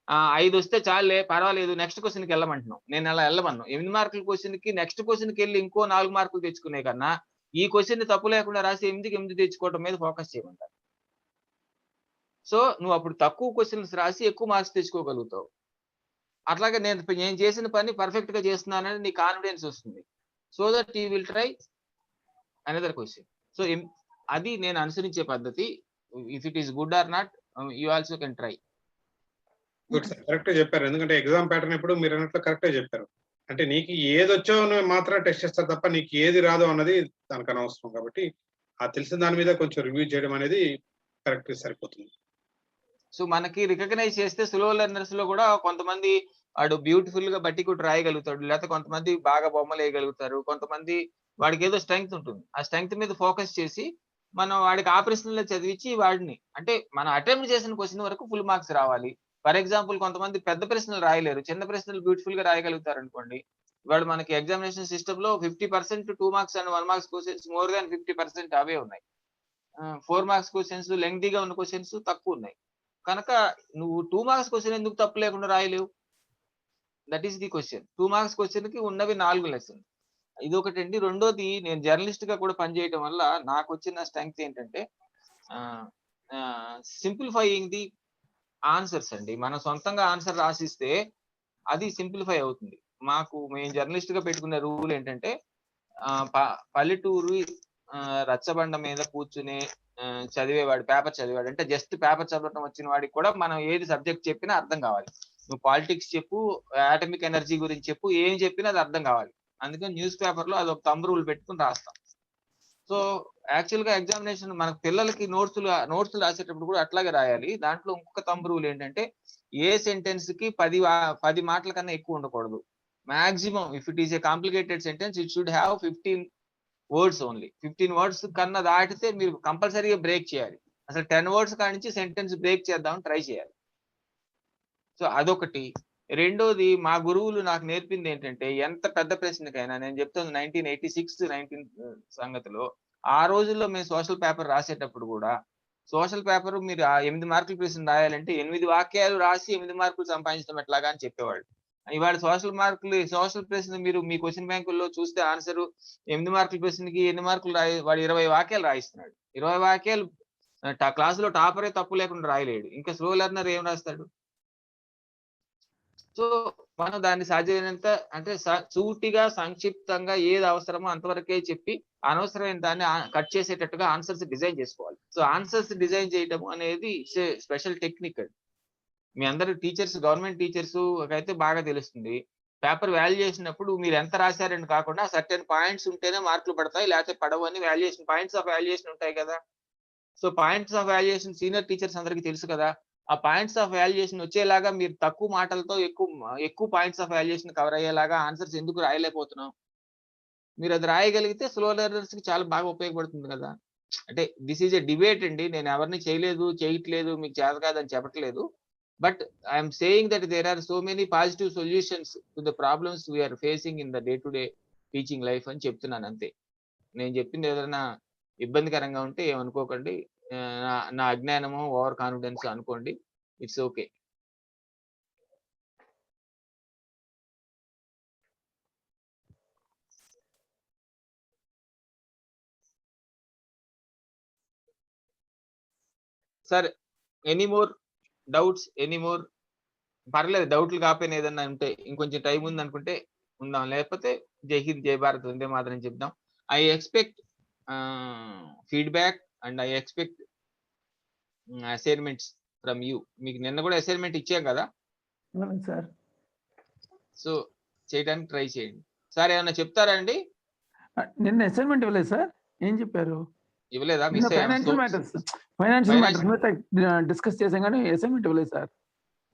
5 వస్తే చాలే పర్వాలేదు నెక్స్ట్ క్వశ్చన్కి వెళ్ళమంటున్నాం. నేను అలా వెళ్ళమన్నాను. 8 మార్కుల క్వశ్చన్కి నెక్స్ట్ క్వశ్చన్కి వెళ్ళి ఇంకో 4 మార్కులు తెచ్చుకునే కన్నా ఈ క్వశ్చన్ తప్పు లేకుండా రాసి 8కి 8 తెచ్చుకోవడం మీద ఫోకస్ చేయమంటారు. సో నువ్వు అప్పుడు తక్కువ క్వశ్చన్స్ రాసి ఎక్కువ మార్క్స్ తెచ్చుకోగలుగుతావు. అట్లాగే నేను చేసిన పని పర్ఫెక్ట్ గా చేస్తున్నానని నీ కాన్ఫిడెన్స్ వస్తుంది. So that you will try another question. So అది నేను అనుసరించే పద్ధతి. If it is good or not, you also can try. Good sir, correct చెప్పారు. ఎందుకంటే ఎగ్జామ్ ప్యాటర్న్ ఇప్పుడు మీరు అన్నట్లు కరెక్టే చెప్పారు. అంటే నీకు ఏది వచ్చో మాత్రం టెస్ట్ చేస్తారు తప్ప నీకు ఏది రాదో అన్నది దానికి అనవసరం. కాబట్టి ఆ తెలిసిన దాని మీద కొంచెం రివ్యూ చేయడం అనేది కరెక్ట్ సరిపోతుంది. సో మనకి రికగ్నైజ్ చేస్తే స్లో లెర్నర్స్ లో కూడా కొంతమంది వాడు బ్యూటిఫుల్ గా బట్టి కూడా రాయగలుగుతాడు, లేకపోతే కొంతమంది బాగా బొమ్మలు వేయగలుగుతారు, కొంతమంది వాడికి ఏదో స్ట్రెంగ్త్ ఉంటుంది, ఆ స్ట్రెంగ్త్ మీద ఫోకస్ చేసి మనం వాడికి ఆ ప్రశ్నలో చదివించి వాడిని, అంటే మనం అటెంప్ట్ చేసిన క్వశ్చన్ వరకు ఫుల్ మార్క్స్ రావాలి. ఫర్ ఎగ్జాంపుల్ కొంతమంది పెద్ద ప్రశ్నలు రాయలేరు, చిన్న ప్రశ్నలు బ్యూటిఫుల్ గా రాయగలుగుతారు అనుకోండి, ఇవాళ మనకి ఎగ్జామినేషన్ సిస్టమ్ లో 50% 2 marks and 1 marks questions more than 50% అవే ఉన్నాయి. 4 మార్క్స్ క్వశ్చన్స్ లెంగ్తీగా ఉన్న క్వశ్చన్స్ తక్కువ ఉన్నాయి. కనుక నువ్వు 2 మార్క్స్ క్వశ్చన్ ఎందుకు తప్పు లేకుండా రాయలేవు? That is the question. 2 marks question కి ఉన్నవి 4 లెసన్. ఇది ఒకటండి. రెండోది, నేను జర్నలిస్ట్ గా కూడా పనిచేయడం వల్ల నాకు వచ్చిన స్ట్రెంగ్త్ ఏంటంటే సింప్లిఫైయింగ్ ది ఆన్సర్స్ అండి. మనం సొంతంగా ఆన్సర్ రాసిస్తే అది సింప్లిఫై అవుతుంది. మేము జర్నలిస్ట్ గా పెట్టుకునే రూల్ ఏంటంటే పల్లెటూరు రచ్చబండ మీద కూర్చునే చదివేవాడు, పేపర్ చదివాడు అంటే జస్ట్ పేపర్ చదవటం వచ్చిన వాడికి కూడా మనం ఏది సబ్జెక్ట్ చెప్పినా అర్థం కావాలి. నువ్వు పాలిటిక్స్ చెప్పు, ఆటమిక్ ఎనర్జీ గురించి చెప్పు, ఏం చెప్పినా అది అర్థం కావాలి. అందుకని న్యూస్ పేపర్ లో అది ఒక థంబ్ రూల్ పెట్టుకుని రాస్తాం. సో యాక్చువల్ గా ఎగ్జామినేషన్ మన పిల్లలకి నోట్స్ రాసేటప్పుడు కూడా అట్లాగే రాయాలి. దాంట్లో ఇంకొక థంబ్ రూల్ ఏంటంటే ఏ సెంటెన్స్ కి 10 మాటల కన్నా ఎక్కువ ఉండకూడదు. Maximum if it is a complicated sentence it should have 15 words only. 15 words కన్నా దాటితే మీరు కంపల్సరీగా బ్రేక్ చేయాలి. అసలు 10 వర్డ్స్ కాడి నుంచి సెంటెన్స్ బ్రేక్ చేద్దామని ట్రై చేయాలి. సో అదొకటి. రెండోది, మా గురువులు నాకు నేర్పింది ఏంటంటే ఎంత పెద్ద ప్రశ్నకైనా, నేను చెప్తాను 1986-19 సంగతిలో, ఆ రోజుల్లో మేము సోషల్ పేపర్ రాసేటప్పుడు కూడా సోషల్ పేపర్ మీరు 8 మార్కుల ప్రశ్న రాయాలంటే 8 వాక్యాలు రాసి 8 మార్కులు సంపాదించడం ఎట్లాగా అని చెప్పేవాళ్ళు. ఇవాళ సోషల్ ప్రశ్న మీరు మీ క్వశ్చన్ బ్యాంకుల్లో చూస్తే ఆన్సర్ 8 మార్కుల ప్రశ్నకి ఎన్ని మార్కులు వాడు 20 వాక్యాలు రాయిస్తున్నాడు. 20 వాక్యాలు క్లాసులో టాపరే తప్పు లేకుండా రాయలేడు, ఇంకా స్లో లెర్నర్ ఏం రాస్తాడు? సో మనం దాన్ని సాధ్యమైనంత అంటే సూటిగా సంక్షిప్తంగా ఏది అవసరమో అంతవరకే చెప్పి అనవసరమైన దాన్ని కట్ చేసేటట్టుగా ఆన్సర్స్ డిజైన్ చేసుకోవాలి. సో ఆన్సర్స్ డిజైన్ చేయడం అనేది స్పెషల్ టెక్నిక్ అది. మీ అందరు టీచర్స్, గవర్నమెంట్ టీచర్స్ అయితే బాగా తెలుస్తుంది. పేపర్ వాల్యూ చేసినప్పుడు మీరు ఎంత రాశారని కాకుండా సర్టెన్ పాయింట్స్ ఉంటేనే మార్కులు పడతాయి, లేకపోతే పడవు అని వాల్యుయేషన్, పాయింట్స్ ఆఫ్ వాల్యుయేషన్ ఉంటాయి కదా. So points of valuation senior teachers అందరికీ తెలుసు కదా. ఆ పాయింట్స్ ఆఫ్ వాల్యుయేషన్ వచ్చేలాగా మీరు తక్కువ మాటలతో ఎక్కువ పాయింట్స్ ఆఫ్ వాల్యుయేషన్ కవర్ అయ్యేలాగా ఆన్సర్స్ ఎందుకు రాయలేకపోతున్నాం? మీరు అది రాయగలిగితే స్లో లెర్నర్స్ కి చాలా బాగా ఉపయోగపడుతుంది కదా. అంటే దిస్ ఈజ్ ఎ డిబేట్ అండి. నేను ఎవరిని చేయట్లేదు, మీకు చేత కాదని చెప్పట్లేదు. But I'm saying that there are so many positive solutions to the problems we're facing in the day to day teaching life అని చెప్తున్నాను అంతే. నేను చెప్పింది ఏదైనా ఇబ్బందికరంగా ఉంటే ఏమనుకోకండి. నా అజ్ఞానము, ఓవర్ కాన్ఫిడెన్స్ అనుకోండి. It's okay. Sir, any more doubts? పర్లేదు, డౌట్లు కాకపోయినా ఏదన్నా ఉంటే ఇంకొంచెం టైం ఉంది అనుకుంటే ఉందాం, లేకపోతే జై హింద్, జై భారత్, వందే మాతరం చెప్దాం. I expect feedback and I expect assignments from you. మీకు నిన్న కూడా అసైన్మెంట్ ఇచ్చాం కదా, సార్. సో చేయడానికి ట్రై చేయండి. సార్ ఏమన్నా చెప్తారా అండి? నిన్న అసైన్మెంట్ ఇవ్వలేదు సార్. ఏం చెప్పారు? ఇవ్వలేదా? ఫైనాన్షియల్ మ్యాటర్స్ డిస్కస్ చేసాం కానీ అసైన్మెంట్ ఇవ్వలేదు సార్.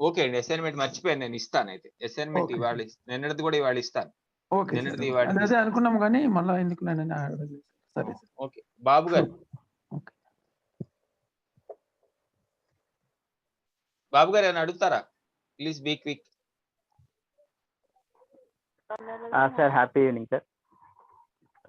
ఓకే అండి, అసైన్మెంట్ మర్చిపోయాను, నేను ఇస్తాను. అయితే అసైన్మెంట్ Okay, ఇవాళ, నిన్నటిది కూడా ఇవాళ ఇస్తాను. ఓకే నిన్నటిది సార్. ఇవాళ అదే అనుకున్నాం కానీ మళ్ళీ ఎందుకు నేను సరే సార్. ఓకే. బాబు గారు, ఓకే. బాబు గారు ఏమైనా అడుగుతారా? Please be quick. Sir happy evening sir.